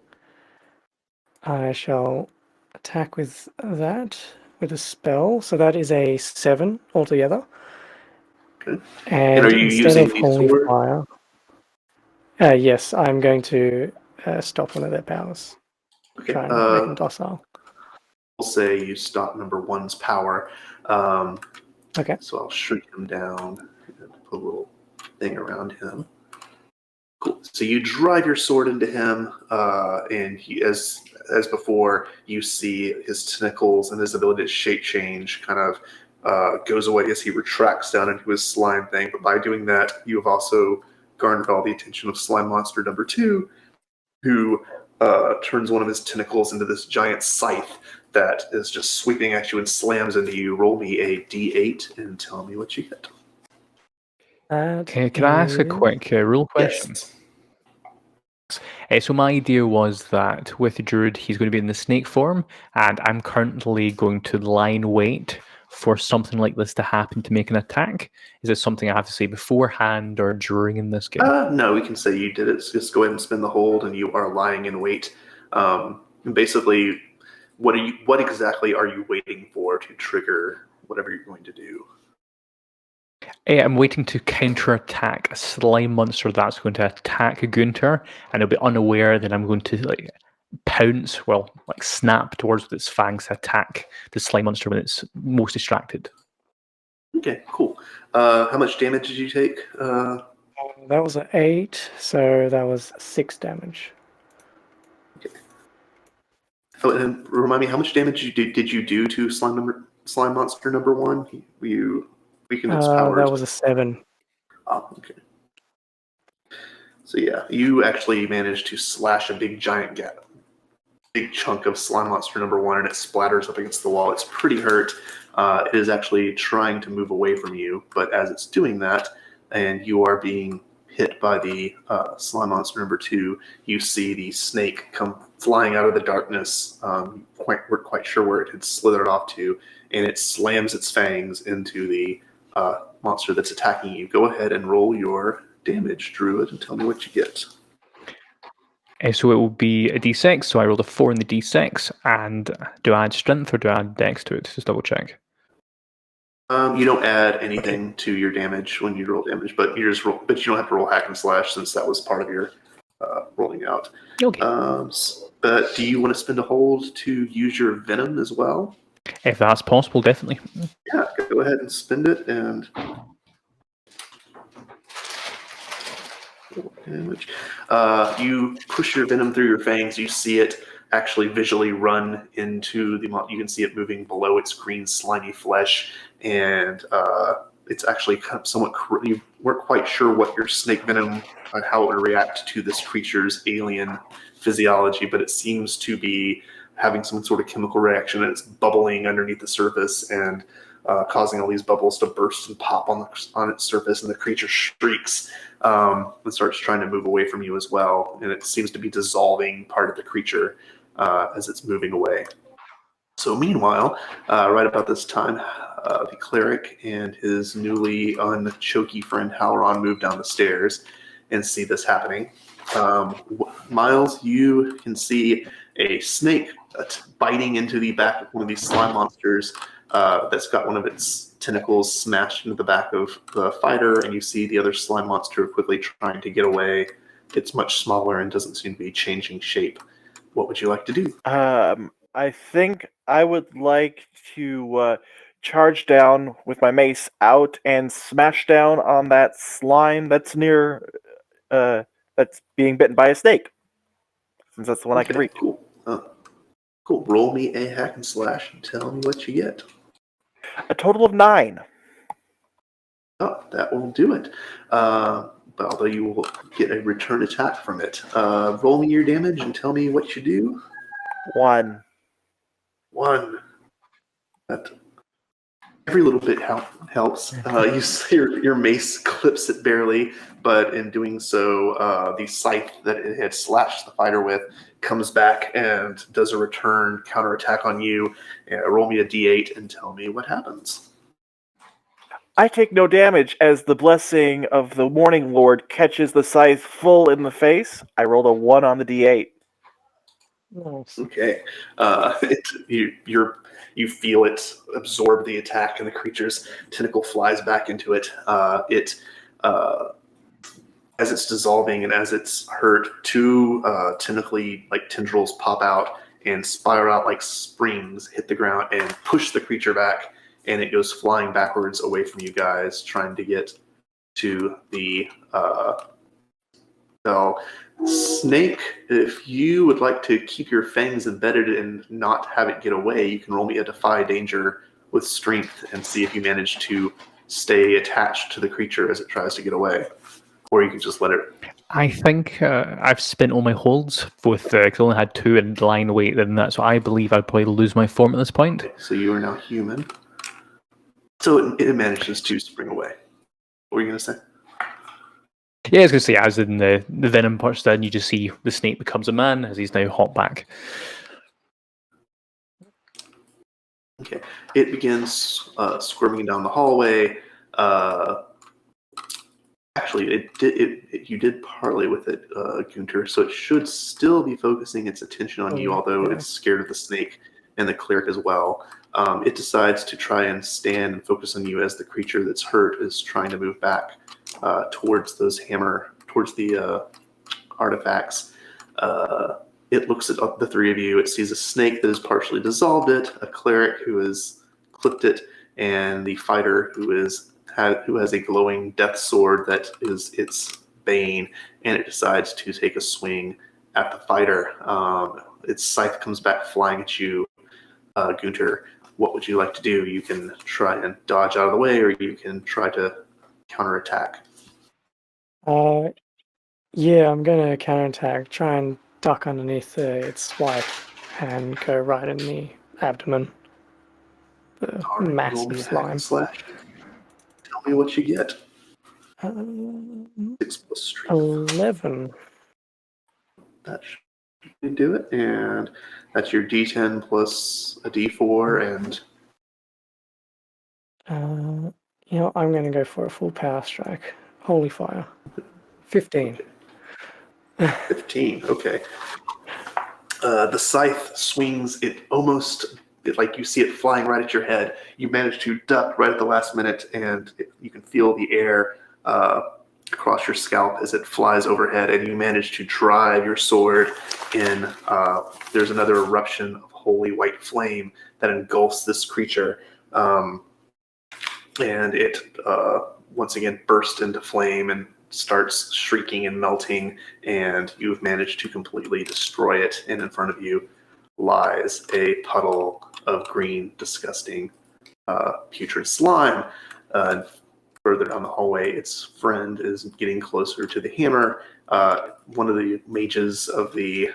I shall attack with that, with a spell. So that is a 7 altogether. Okay. And are you using the holy sword? fire, yes, I'm going to stop one of their powers. Okay. Try and make them docile. We'll say you stop number 1's power. Okay. So I'll shrink him down and put a little thing around him. Cool. So you drive your sword into him, and he, as before, you see his tentacles and his ability to shape change kind of goes away as he retracts down into his slime thing. But by doing that, you have also garnered all the attention of slime monster number 2, who turns one of his tentacles into this giant scythe that is just sweeping at you and slams into you. Roll me a d8 and tell me what you get. Okay, can I ask a quick rule question? Yes. So my idea was that with the Druid, he's going to be in the snake form, and I'm currently going to lie in wait for something like this to happen to make an attack. Is this something I have to say beforehand or during in this game? No, we can say you did it. So just go ahead and spin the hold, and you are lying in wait. And basically, what exactly are you waiting for to trigger whatever you're going to do? I'm waiting to counterattack a slime monster that's going to attack Gunter, and he'll be unaware that I'm going to pounce, snap towards its fangs to attack the slime monster when it's most distracted. Okay, cool. How much damage did you take? That was an 8, so that was 6 damage. Okay. Oh, and remind me, how much damage did you do to slime monster number 1? You weakened its powers. That was a 7. Oh, okay. So yeah, you actually managed to slash a big chunk of slime monster number 1, and it splatters up against the wall. It's pretty hurt. It is actually trying to move away from you, but as it's doing that, and you are being hit by the slime monster number 2, you see the snake come flying out of the darkness. We're quite sure where it had slithered off to, and it slams its fangs into the monster that's attacking you. Go ahead and roll your damage, Druid, and tell me what you get. So it will be a d6, so I rolled a 4 in the d6, and do I add strength or do I add dex to it? Just double check. You don't add anything to your damage when you roll damage, but you don't have to roll hack and slash since that was part of your rolling out. Okay. But do you want to spend a hold to use your venom as well? If that's possible, definitely. Yeah, go ahead and spend it and damage. You push your venom through your fangs. You see it actually visually run into the. You can see it moving below its green slimy flesh, and it's actually kind of somewhat. You weren't quite sure what your snake venom, how it would react to this creature's alien physiology, but it seems to be having some sort of chemical reaction, and it's bubbling underneath the surface, and causing all these bubbles to burst and pop on its surface, and the creature shrieks and starts trying to move away from you as well, and it seems to be dissolving part of the creature as it's moving away. So meanwhile, right about this time, the cleric and his newly unchoky friend Halron move down the stairs and see this happening. Miles, you can see a snake biting into the back of one of these slime monsters that's got one of its tentacles smashed into the back of the fighter, and you see the other slime monster quickly trying to get away. It's much smaller and doesn't seem to be changing shape. What would you like to do? I think I would like to charge down with my mace out and smash down on that slime that's near, that's being bitten by a snake, since that's the one I can reach. Cool. Cool. Roll me a hack and slash and tell me what you get. A total of 9. Oh, that will do it. Although you will get a return attack from it. Roll me your damage and tell me what you do. 1. 1. That every little bit helps. You see your mace clips it barely, but in doing so, the scythe that it had slashed the fighter with comes back and does a return counterattack on you. Roll me a d8 and tell me what happens. I take no damage as the blessing of the Morning Lord catches the scythe full in the face. I rolled a 1 on the d8. Nice. Okay. You feel it absorb the attack, and the creature's tentacle flies back into it. As it's dissolving and as it's hurt, 2 tentacly tendrils pop out and spiral out like springs, hit the ground, and push the creature back. And it goes flying backwards away from you guys, trying to get to the cell. Snake, if you would like to keep your fangs embedded and not have it get away, you can roll me a defy danger with strength and see if you manage to stay attached to the creature as it tries to get away. Or you can just let it. I think I've spent all my holds, both because I only had 2 and lying awake than that, so I believe I'd probably lose my form at this point. Okay, so you are now human. So it manages to spring away. What were you going to say? Yeah, I was going to say, as in the venom parts down, you just see the snake becomes a man as he's now hopped back. Okay. It begins squirming down the hallway. Actually, you did parlay with it, Gunter, so it should still be focusing its attention on you, although it's scared of the snake and the cleric as well. It decides to try and stand and focus on you as the creature that's hurt is trying to move back towards the artifacts. It looks at the 3 of you. It sees a snake that has partially dissolved it, a cleric who has clipped it, and the fighter who has a glowing death sword that is its bane, and it decides to take a swing at the fighter. Its scythe comes back flying at you, Gunter. What would you like to do? You can try and dodge out of the way, or you can try to counterattack. Yeah, I'm going to counterattack, try and duck underneath its swipe and go right in the abdomen. The Roll me massive a hack and slime. slash. Tell me what you get. 6 plus strength. 11. That should do it. And that's your D10 plus a D4 and... I'm going to go for a full power strike. Holy fire. 15. 15, okay. The scythe swings, like you see it flying right at your head. You manage to duck right at the last minute, and you can feel the air across your scalp as it flies overhead, and you manage to drive your sword in. There's another eruption of holy white flame that engulfs this creature, and it once again bursts into flame and starts shrieking and melting, and you've managed to completely destroy it, and in front of you lies a puddle of green, disgusting, putrid slime. Further down the hallway, its friend is getting closer to the hammer. One of the mages of the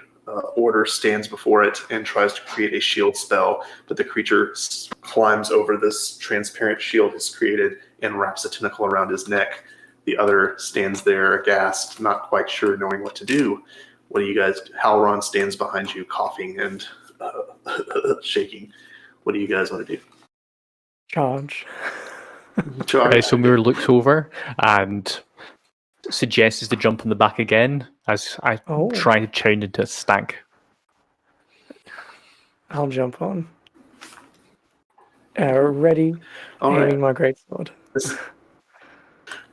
order stands before it and tries to create a shield spell, but the creature climbs over this transparent shield it's created and wraps a tentacle around his neck. The other stands there aghast, not quite sure, knowing what to do. What do you guys? Halron stands behind you, coughing and shaking. What do you guys want to do? Charge. Charge. So Moor looks over and suggests to jump in the back again as I try to turn into a stag. I'll jump on. Ready, aiming my greatsword.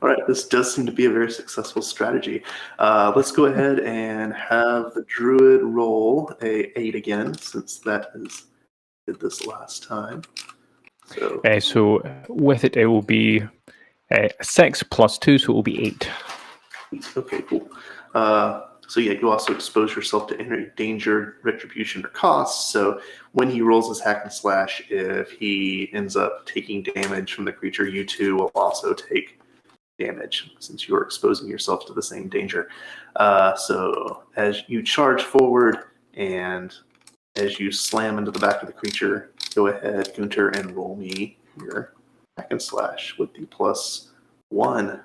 All right, this does seem to be a very successful strategy. Let's go ahead and have the druid roll a 8 again, since that is did this last time. So with it, it will be 6 plus 2, so it will be 8. Okay, cool. So yeah, you also expose yourself to any danger, retribution, or cost. So when he rolls his hack and slash, if he ends up taking damage from the creature, you too will also take damage since you're exposing yourself to the same danger. So as you charge forward and as you slam into the back of the creature, go ahead, Gunter, and roll me your hack and slash with the +1.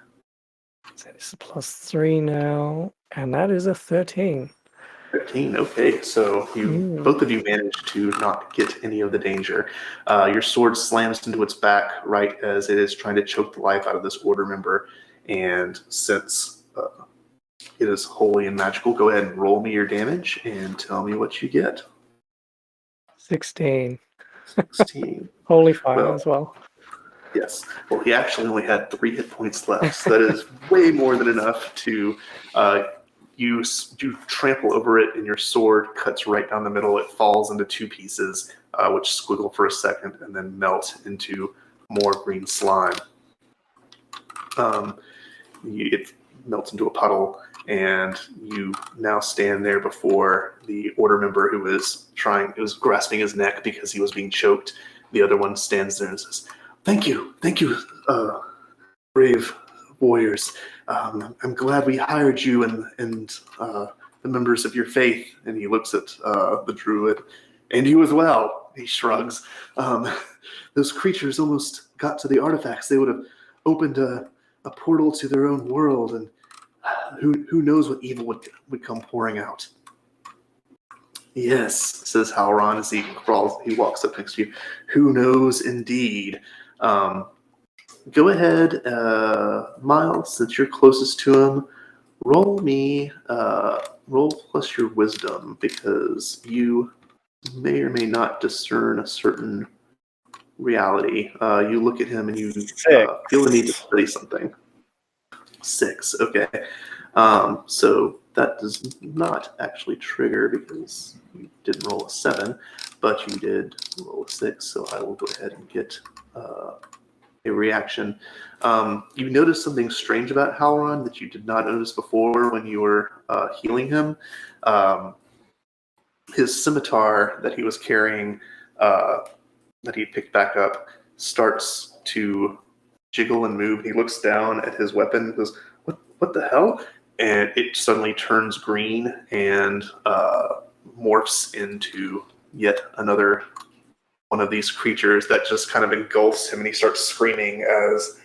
So it's a +3 now, and that is a 13. 13, okay. So both of you managed to not get any of the danger. Your sword slams into its back right as it is trying to choke the life out of this order member. And since it is holy and magical, go ahead and roll me your damage and tell me what you get. 16. 16. Holy fire as well. Yes. Well, he actually only had 3 hit points left, so that is way more than enough to you trample over it, and your sword cuts right down the middle. It falls into 2 pieces, which squiggle for a second and then melt into more green slime. It melts into a puddle, and you now stand there before the order member who was grasping his neck because he was being choked. The other one stands there and says, Thank you, brave warriors. I'm glad we hired you and the members of your faith. And he looks at the druid, and you as well. He shrugs. Those creatures almost got to the artifacts. They would have opened a portal to their own world, and who knows what evil would come pouring out. Yes, says Halron as he walks up next to you. Who knows indeed. Go ahead, Miles, since you're closest to him, roll plus your wisdom, because you may or may not discern a certain reality. You look at him and you feel the need to study something. 6, okay. So that does not actually trigger because you didn't roll a 7, but you did roll a 6, so I will go ahead and get a reaction. You noticed something strange about Halron that you did not notice before when you were healing him. His scimitar that he was carrying, that he picked back up, starts to jiggle and move. He looks down at his weapon and goes, what the hell? And it suddenly turns green and morphs into yet another one of these creatures that just kind of engulfs him, and he starts screaming as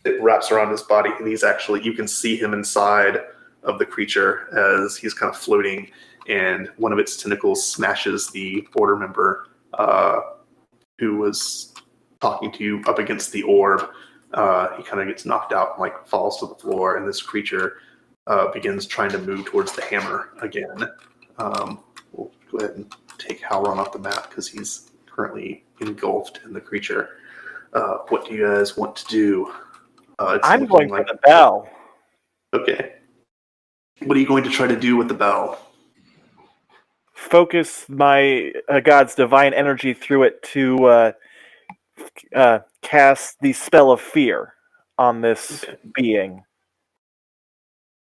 it wraps around his body. And you can see him inside of the creature as he's kind of floating, and one of its tentacles smashes the order member who was talking to you up against the orb. He kind of gets knocked out and falls to the floor, and this creature begins trying to move towards the hammer again. We'll go ahead and take Halron off the map because he's currently engulfed in the creature. What do you guys want to do? I'm going for the bell. Okay. What are you going to try to do with the bell? Focus my God's divine energy through it to cast the spell of fear on this being.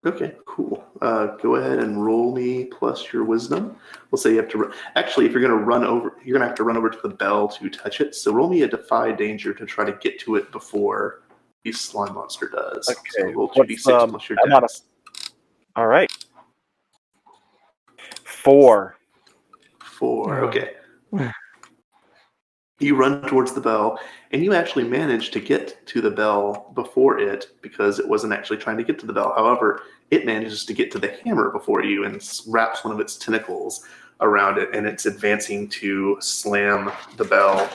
Okay, cool. Go ahead and roll me plus your wisdom. We'll say you have to. Actually, if you're going to run over, you're going to have to run over to the bell to touch it. So roll me a defy danger to try to get to it before the slime monster does. Okay. So roll 2d6 plus your dex. All right. 4. 4. Oh. Okay. You run towards the bell, and you actually manage to get to the bell before it because it wasn't actually trying to get to the bell. However, it manages to get to the hammer before you and wraps one of its tentacles around it, and it's advancing to slam the bell.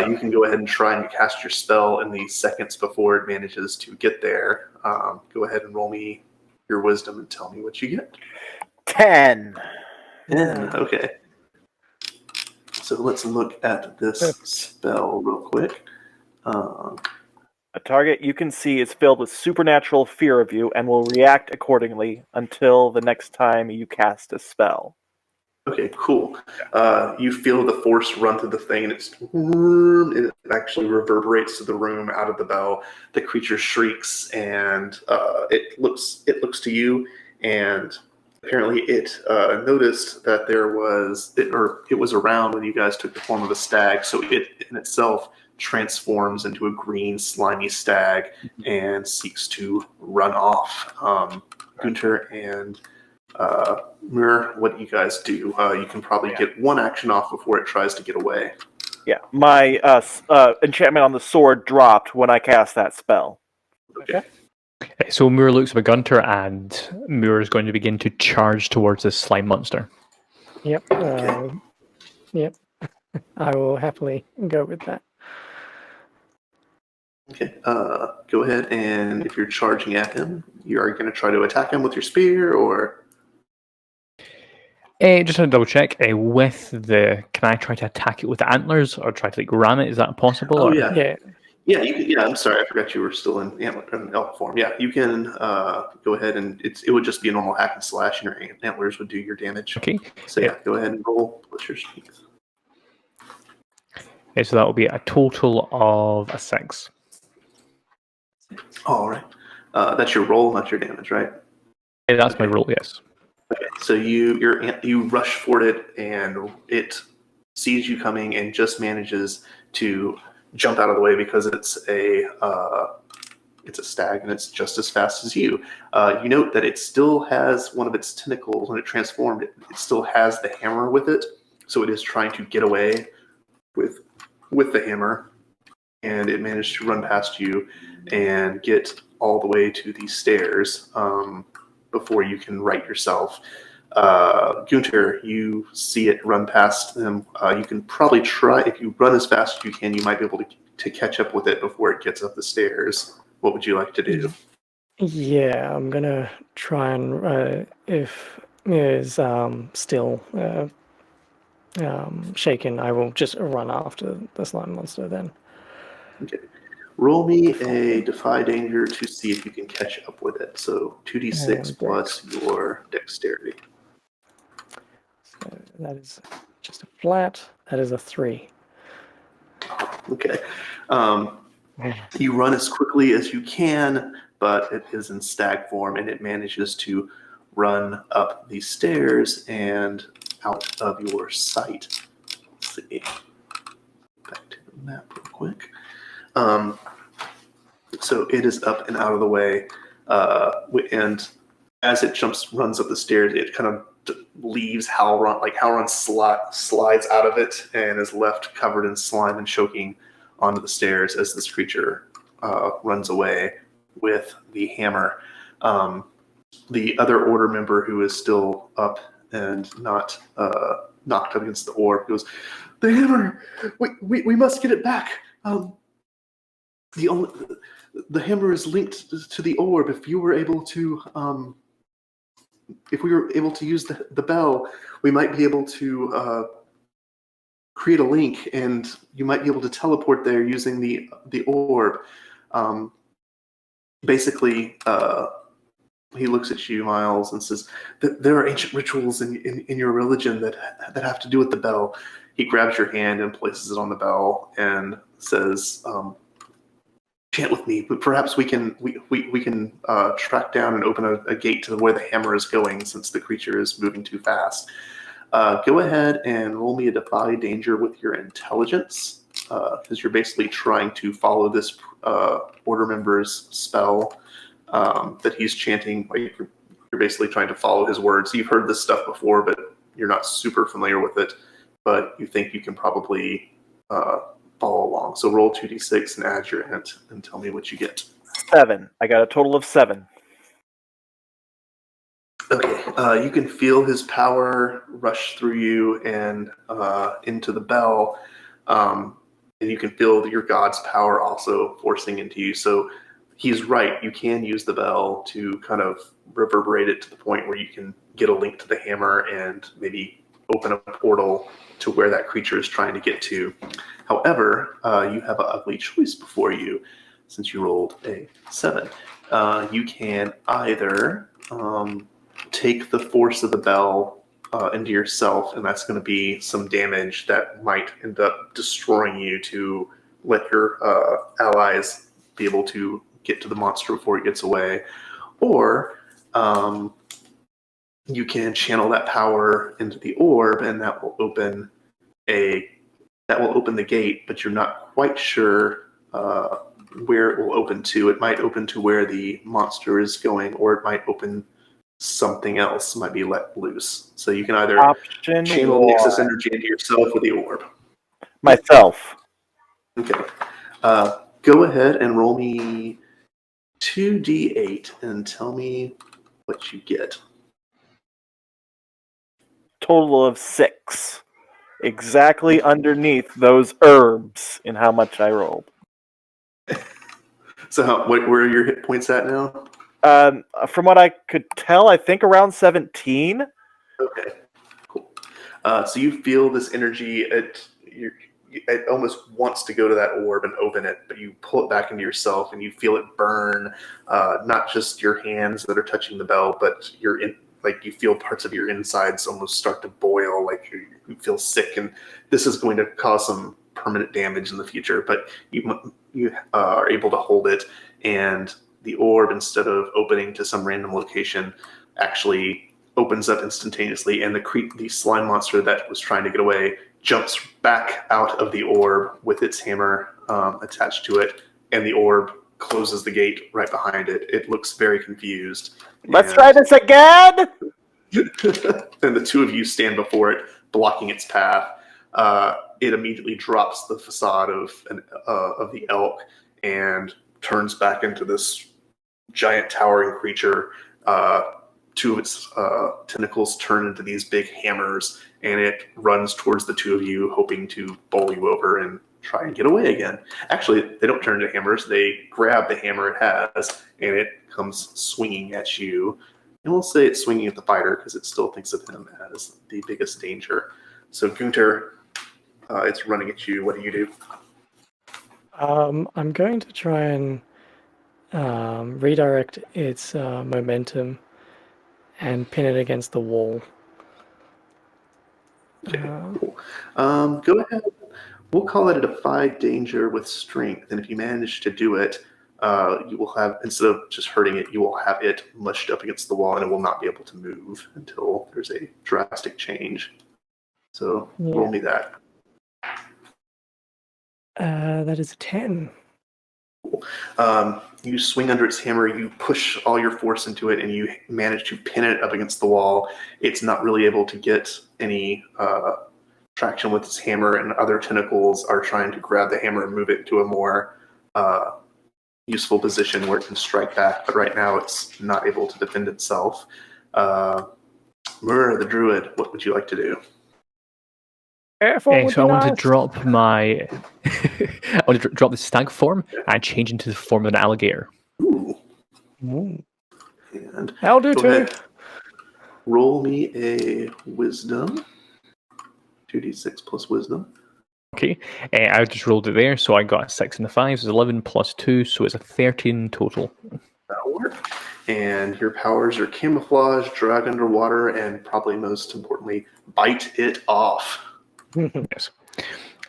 You can go ahead and try and cast your spell in the seconds before it manages to get there. Go ahead and roll me your wisdom and tell me what you get. 10. 10. Okay. So let's look at this spell real quick. A target you can see is filled with supernatural fear of you and will react accordingly until the next time you cast a spell. Okay, cool. You feel the force run through the thing, and it actually reverberates to the room out of the bell. The creature shrieks, and it looks to you, and apparently it noticed that it was around when you guys took the form of a stag, so it in itself transforms into a green slimy stag and seeks to run off. Gunter and Moor, what do you guys do? You can probably get one action off before it tries to get away. Yeah, my enchantment on the sword dropped when I cast that spell. Okay. So Moor looks at Gunter, and Moor is going to begin to charge towards this slime monster. Yep. Yep. I will happily go with that. Okay. Go ahead, and if you're charging at him, you are going to try to attack him with your spear, or... Just to double check, can I try to attack it with the antlers or try to ram it? Is that possible? Oh, or? yeah. Yeah, you can, I'm sorry, I forgot you were still in elk form. Yeah, you can go ahead and it would just be a normal hack and slash, and your antlers would do your damage. Okay. So yeah, go ahead and roll. What's your strength? Okay, so that will be a total of a 6. All right. That's your roll, not your damage, right? Yeah, that's my roll, yes. Okay, so you rush for it, and it sees you coming and just manages to jump out of the way because it's a stag and it's just as fast as you. You note that it still has one of its tentacles when it transformed. It still has the hammer with it, so it is trying to get away with the hammer, and it managed to run past you and get all the way to the stairs before you can right yourself. Gunter, you see it run past them. You can probably try, if you run as fast as you can, you might be able to catch up with it before it gets up the stairs. What would you like to do? Yeah, I'm gonna try and if it is still shaken, I will just run after the slime monster then. Okay. Roll me a Defy Danger to see if you can catch up with it. So 2d6 plus your dexterity. So that is just a flat. That is a 3. Okay. You run as quickly as you can, but it is in stag form, and it manages to run up the stairs and out of your sight. Let's see. Back to the map real quick. So it is up and out of the way, and as it runs up the stairs, it kind of leaves Halron. Like Halron slides out of it and is left covered in slime and choking onto the stairs as this creature runs away with the hammer. The other order member who is still up and not knocked up against the orb goes, "The hammer! We must get it back. The hammer is linked to the orb. If we were able to use the bell, we might be able to create a link, and you might be able to teleport there using the orb." Basically, he looks at you, Miles, and says, "There are ancient rituals in your religion that have to do with the bell." He grabs your hand and places it on the bell and says, "Chant with me, but perhaps we can track down and open a gate to where the hammer is going, since the creature is moving too fast." Go ahead and roll me a Defy Danger with your intelligence, because you're basically trying to follow this order member's spell that he's chanting. You're basically trying to follow his words. You've heard this stuff before, but you're not super familiar with it, but you think you can probably follow along. So roll 2d6 and add your int and tell me what you get. 7. I got a total of 7. Okay, you can feel his power rush through you and into the bell, and you can feel your god's power also forcing into you. So he's right. You can use the bell to kind of reverberate it to the point where you can get a link to the hammer and maybe open a portal to where that creature is trying to get to. However, you have an ugly choice before you since you rolled a 7. You can either take the force of the bell into yourself, and that's going to be some damage that might end up destroying you to let your allies be able to get to the monster before it gets away. Or you can channel that power into the orb, and that will open the gate, but you're not quite sure where it will open to. It might open to where the monster is going, or it might open something else, might be let loose. So you can either channel the excess energy into yourself or the orb. Myself. Okay. Go ahead and roll me 2d8 and tell me what you get. Total of 6. Exactly underneath those herbs in how much I rolled. So where are your hit points at now? From what I could tell, I think around 17. Okay, cool. So you feel this energy. It almost wants to go to that orb and open it, but you pull it back into yourself, and you feel it burn. Not just your hands that are touching the bell, but you feel parts of your insides almost start to boil. Like you feel sick, and this is going to cause some permanent damage in the future. But you are able to hold it, and the orb, instead of opening to some random location, actually opens up instantaneously, and the slime monster that was trying to get away jumps back out of the orb with its hammer attached to it, and the orb closes the gate right behind it. It looks very confused. Let's try this again! And the two of you stand before it, blocking its path. It immediately drops the facade of the elk and turns back into this giant towering creature. Two of its tentacles turn into these big hammers, and it runs towards the two of you, hoping to bowl you over and try and get away again. Actually, they don't turn into hammers. They grab the hammer it has, and it comes swinging at you. And we'll say it's swinging at the fighter because it still thinks of him as the biggest danger. So, Gunter, it's running at you. What do you do? I'm going to try and redirect its momentum and pin it against the wall. Okay, cool. Go ahead. We'll call it a defy danger with strength, and if you manage to do it, you will have, instead of just hurting it, you will have it mushed up against the wall, and it will not be able to move until there's a drastic change. So roll me that. That is a 10. You swing under its hammer, you push all your force into it, and you manage to pin it up against the wall. It's not really able to get any traction with its hammer, and other tentacles are trying to grab the hammer and move it into a more useful position where it can strike back, but right now it's not able to defend itself. Moor, the druid, what would you like to do? So I want to drop my I want to drop the stag form and change into the form of an alligator. Ooh. And I'll do too. Ahead. Roll me a wisdom. 2d6 plus wisdom. Okay, I just rolled it there, so I got a 6 and a 5, so it's 11 plus 2, so it's a 13 total. That'll work. And your powers are camouflage, drag underwater, and probably most importantly, bite it off. Yes.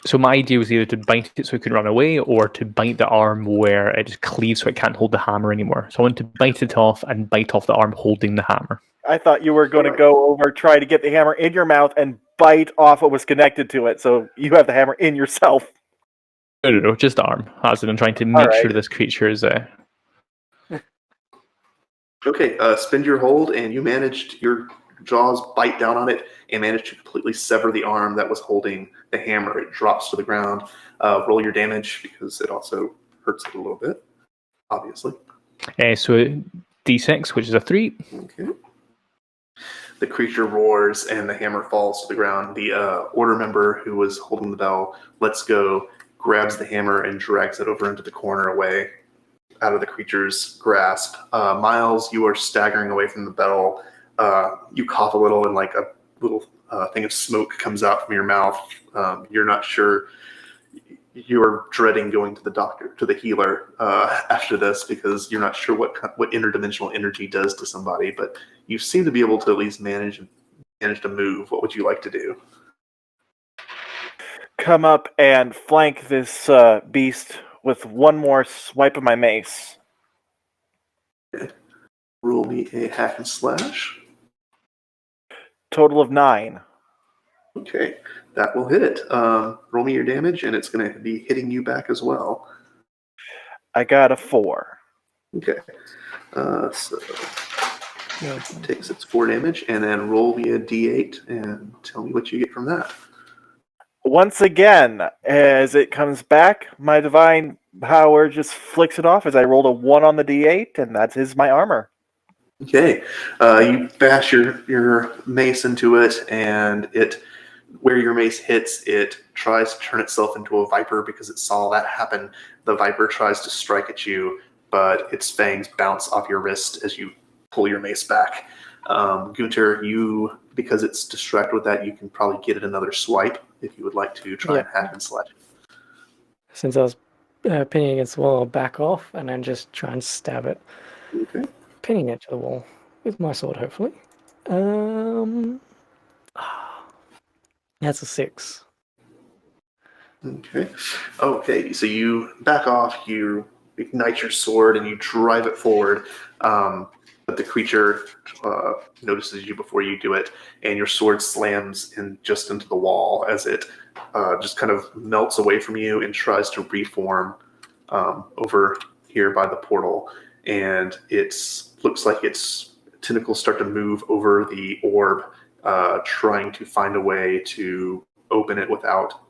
So my idea was either to bite it so it could run away, or to bite the arm where it just cleaves so it can't hold the hammer anymore. So I want to bite it off and bite off the arm holding the hammer. I thought you were going to go over, try to get the hammer in your mouth and bite off what was connected to it, so you have the hammer in yourself. No, just the arm. As in I'm trying to make sure this creature is... Okay, spend your hold, and you managed... Your jaws bite down on it and manage to completely sever the arm that was holding the hammer. It drops to the ground. Roll your damage because it also hurts it a little bit, obviously. So D6, which is a 3. Okay. The creature roars and the hammer falls to the ground. The order member who was holding the bell lets go, grabs the hammer, and drags it over into the corner away out of the creature's grasp. Miles, you are staggering away from the bell. You cough a little, and like a little thing of smoke comes out from your mouth. You're not sure. You're dreading going to the doctor, to the healer after this, because you're not sure what interdimensional energy does to somebody. But you seem to be able to at least manage to move. What would you like to do? Come up and flank this beast with one more swipe of my mace. Okay. Roll me a hack and slash. Total of 9. Okay, that will hit it. Roll me your damage, and it's going to be hitting you back as well. I got a 4. Okay, so it takes its 4 damage, and then roll me a d8 and tell me what you get from that. Once again, as it comes back, my divine power just flicks it off as I rolled a 1 on the d8, and that is my armor. Okay, you bash your mace into it, and where your mace hits, it tries to turn itself into a viper because it saw that happen. The viper tries to strike at you, but its fangs bounce off your wrist as you pull your mace back. Gunter, because it's distracted with that, you can probably get it another swipe if you would like to try and hack and slash. Since I was pinning against the wall, I'll back off and then just try and stab it. Okay. Pinning it to the wall with my sword, hopefully. That's a 6. Okay, so you back off, you ignite your sword, and you drive it forward. But the creature notices you before you do it, and your sword slams into the wall as it just kind of melts away from you and tries to reform over here by the portal. And it looks like its tentacles start to move over the orb, trying to find a way to open it without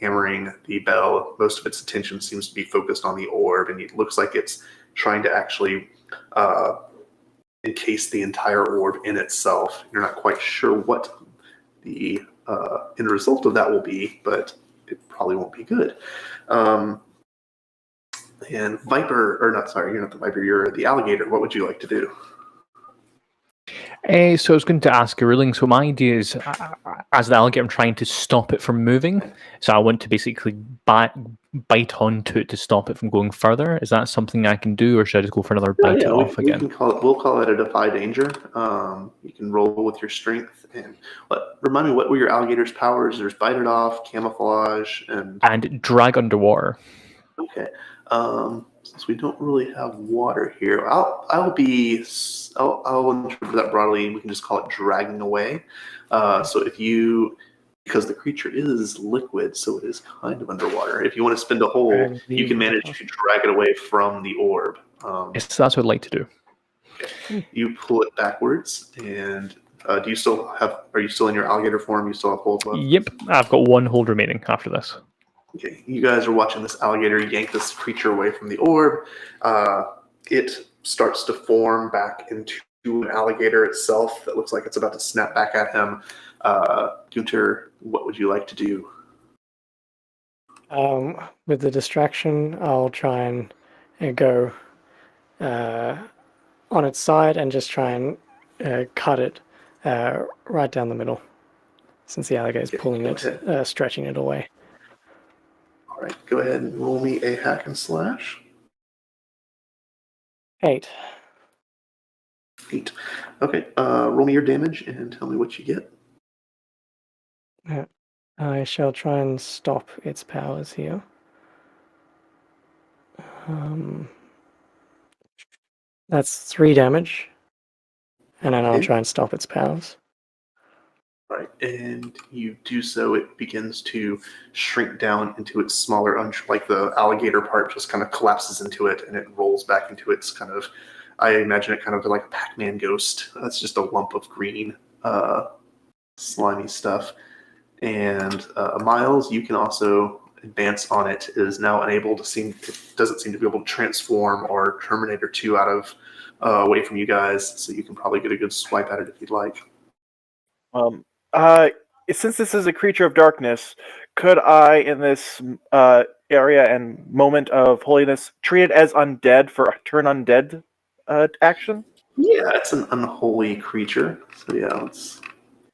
hammering the bell. Most of its attention seems to be focused on the orb, and it looks like it's trying to actually encase the entire orb in itself. You're not quite sure what the end result of that will be, but it probably won't be good. And Viper, or not, sorry, you're not the Viper, you're the alligator. What would you like to do? So I was going to ask a ruling. So my idea is, as the alligator, I'm trying to stop it from moving. So I want to basically bite onto it to stop it from going further. Is that something I can do, or should I just go for another bite it off again? We'll call it a defy danger. You can roll with your strength. And remind me, what were your alligator's powers? There's bite it off, camouflage, and drag underwater. Okay. Since we don't really have water here, I'll interpret that broadly. We can just call it dragging away. So because the creature is liquid, so it is kind of underwater. If you want to spin a hole, you can manage to drag it away from the orb. Yes, that's what I'd like to do. Okay. You pull it backwards, and are you still in your alligator form? You still have holds left? Yep, I've got 1 hold remaining after this. Okay, you guys are watching this alligator yank this creature away from the orb. It starts to form back into an alligator itself that looks like it's about to snap back at him. Gunter, what would you like to do? With the distraction, I'll try and go on its side and just try and cut it right down the middle, since the alligator is pulling it, stretching it away. All right, go ahead and roll me a hack and slash. 8. 8. Okay, roll me your damage and tell me what you get. I shall try and stop its powers here. That's 3 damage, and then I'll try and stop its powers. Right, and you do so, it begins to shrink down into its smaller, like the alligator part just kind of collapses into it, and it rolls back into its kind of, I imagine it kind of like a Pac-Man ghost. That's just a lump of green slimy stuff. And Miles, you can also advance on it. It is now unable to it doesn't seem to be able to transform or Terminator 2 out of away from you guys, so you can probably get a good swipe at it if you'd like. Since this is a creature of darkness, could I, in this area and moment of holiness, treat it as undead for a turn undead action? Yeah, it's an unholy creature. So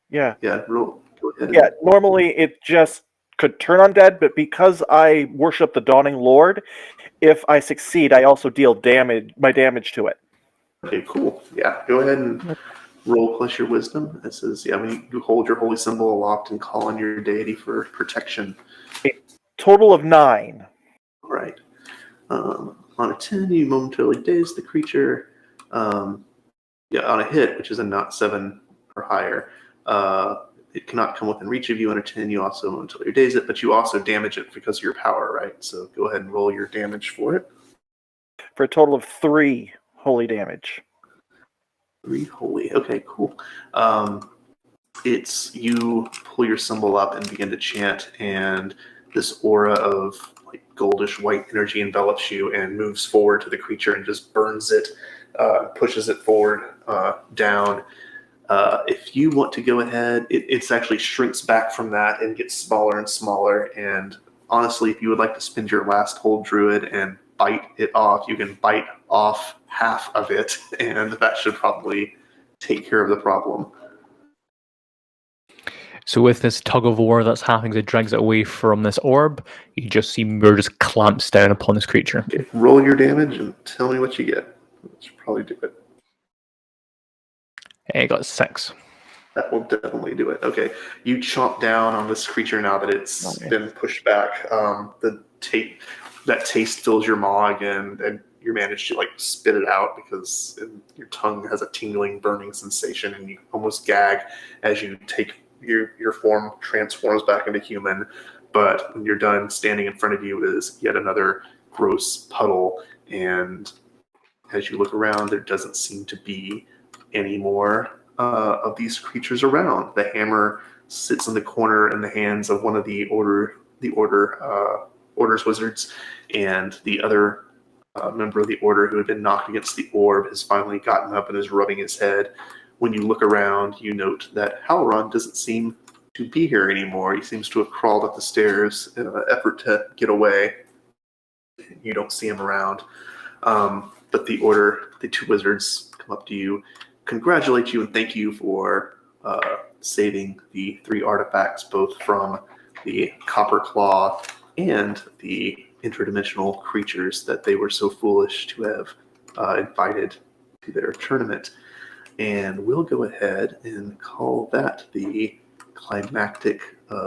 yeah, go ahead. Yeah, normally it just could turn undead, but because I worship the Dawning Lord, if I succeed, I also deal my damage to it. Okay, cool. Yeah, go ahead and roll plus your wisdom. It says, when you hold your holy symbol aloft and call on your deity for protection. A total of 9. All right. On a 10, you momentarily daze the creature. On a hit, which is a not 7 or higher, it cannot come within reach of you. On a 10, you also momentarily daze it, but you also damage it because of your power, right? So go ahead and roll your damage for it. For a total of 3 holy damage. 3 holy. Okay, cool. It's you pull your symbol up and begin to chant, and this aura of like goldish white energy envelops you and moves forward to the creature and just burns it, pushes it forward, down. If you want to go ahead, it's actually shrinks back from that and gets smaller and smaller. And honestly, if you would like to spend your last hold druid and bite it off, you can bite off half of it, and that should probably take care of the problem. So with this tug of war that's happening that drags it away from this orb, you just see Moor just clamps down upon this creature. Okay, roll your damage and tell me what you get. That should probably do it. I got 6. That will definitely do it. Okay, you chomp down on this creature now that it's been pushed back. That taste fills your maw again, and you manage to spit it out because your tongue has a tingling, burning sensation, and you almost gag as you take your form transforms back into human. But when you're done, standing in front of you is yet another gross puddle, and as you look around, there doesn't seem to be any more of these creatures around. The hammer sits in the corner in the hands of one of the Order's wizards, and the other member of the Order who had been knocked against the orb has finally gotten up and is rubbing his head. When you look around, you note that Halron doesn't seem to be here anymore. He seems to have crawled up the stairs in an effort to get away. You don't see him around. But the 2 wizards come up to you, congratulate you, and thank you for saving the 3 artifacts, both from the Copper Claw and the interdimensional creatures that they were so foolish to have invited to their tournament. And we'll go ahead and call that the climactic,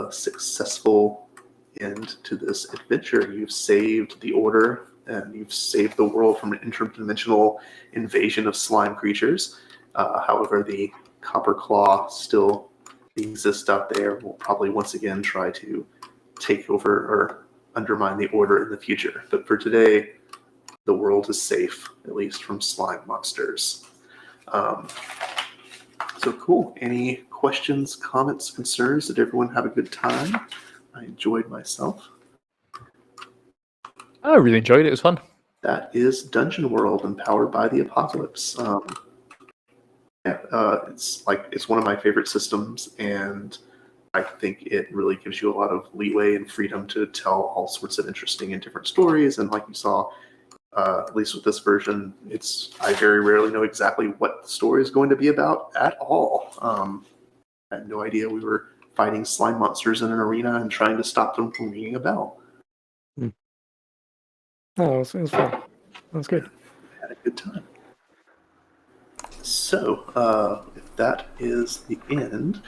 successful end to this adventure. You've saved the Order, and you've saved the world from an interdimensional invasion of slime creatures. However, the Copper Claw still exists out there. Will probably once again try to take over or undermine the Order in the future. But for today, the world is safe, at least from slime monsters. So cool. Any questions, comments, concerns? Did everyone have a good time? I enjoyed myself. I really enjoyed it. It was fun. That is Dungeon World, empowered by the Apocalypse. It's one of my favorite systems, and I think it really gives you a lot of leeway and freedom to tell all sorts of interesting and different stories. And like you saw, at least with this version, I very rarely know exactly what the story is going to be about at all. I had no idea we were fighting slime monsters in an arena and trying to stop them from ringing a bell. Oh, it was fun. That was good. Had a good time. So, if that is the end,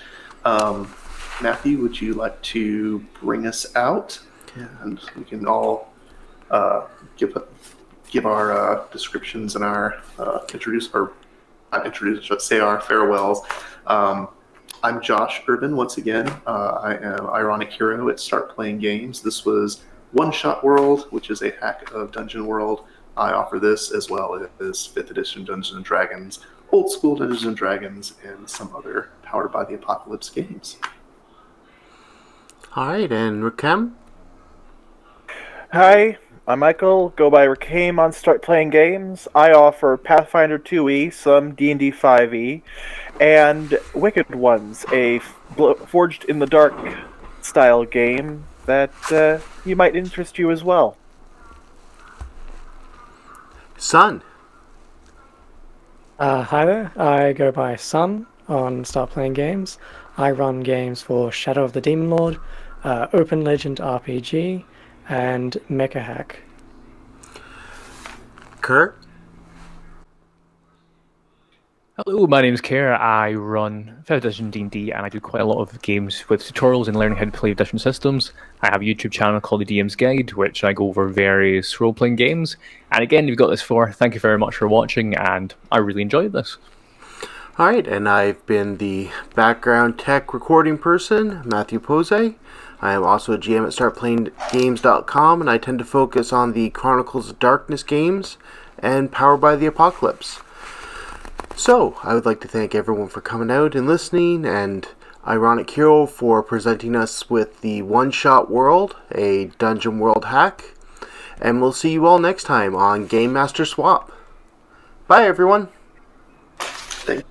Matthew, would you like to bring us out? And we can all give our descriptions and our say our farewells. I'm Josh Ervin once again. I am Ironic Hero at Start Playing Games. This was One Shot World, which is a hack of Dungeon World. I offer this as well as 5th edition Dungeons & Dragons, old school Dungeons & Dragons, and some other Powered by the Apocalypse games. Alright, and Reccaim? Hi, I'm Michael. Go by Reccaim on Start Playing Games. I offer Pathfinder 2e, some D&D 5e, and Wicked Ones, a Forged in the Dark style game that you might interest you as well. Sun? Hi there, I go by Sun on Start Playing Games. I run games for Shadow of the Demon Lord, Open Legend RPG, and Mecha Hack. Kerr? Hello, my name's Kerr. I run 5th edition D&D and I do quite a lot of games with tutorials and learning how to play different systems. I have a YouTube channel called The DM's Guide, which I go over various role-playing games. And again, you've got this for. Thank you very much for watching, and I really enjoyed this. Alright, and I've been the background tech recording person, Matthew Pauze. I am also a GM at StartPlayingGames.com, and I tend to focus on the Chronicles of Darkness games and Powered by the Apocalypse. So, I would like to thank everyone for coming out and listening, and Ironic Hero for presenting us with the One Shot World, a Dungeon World hack. And we'll see you all next time on Game Master Swap. Bye, everyone. Thank you.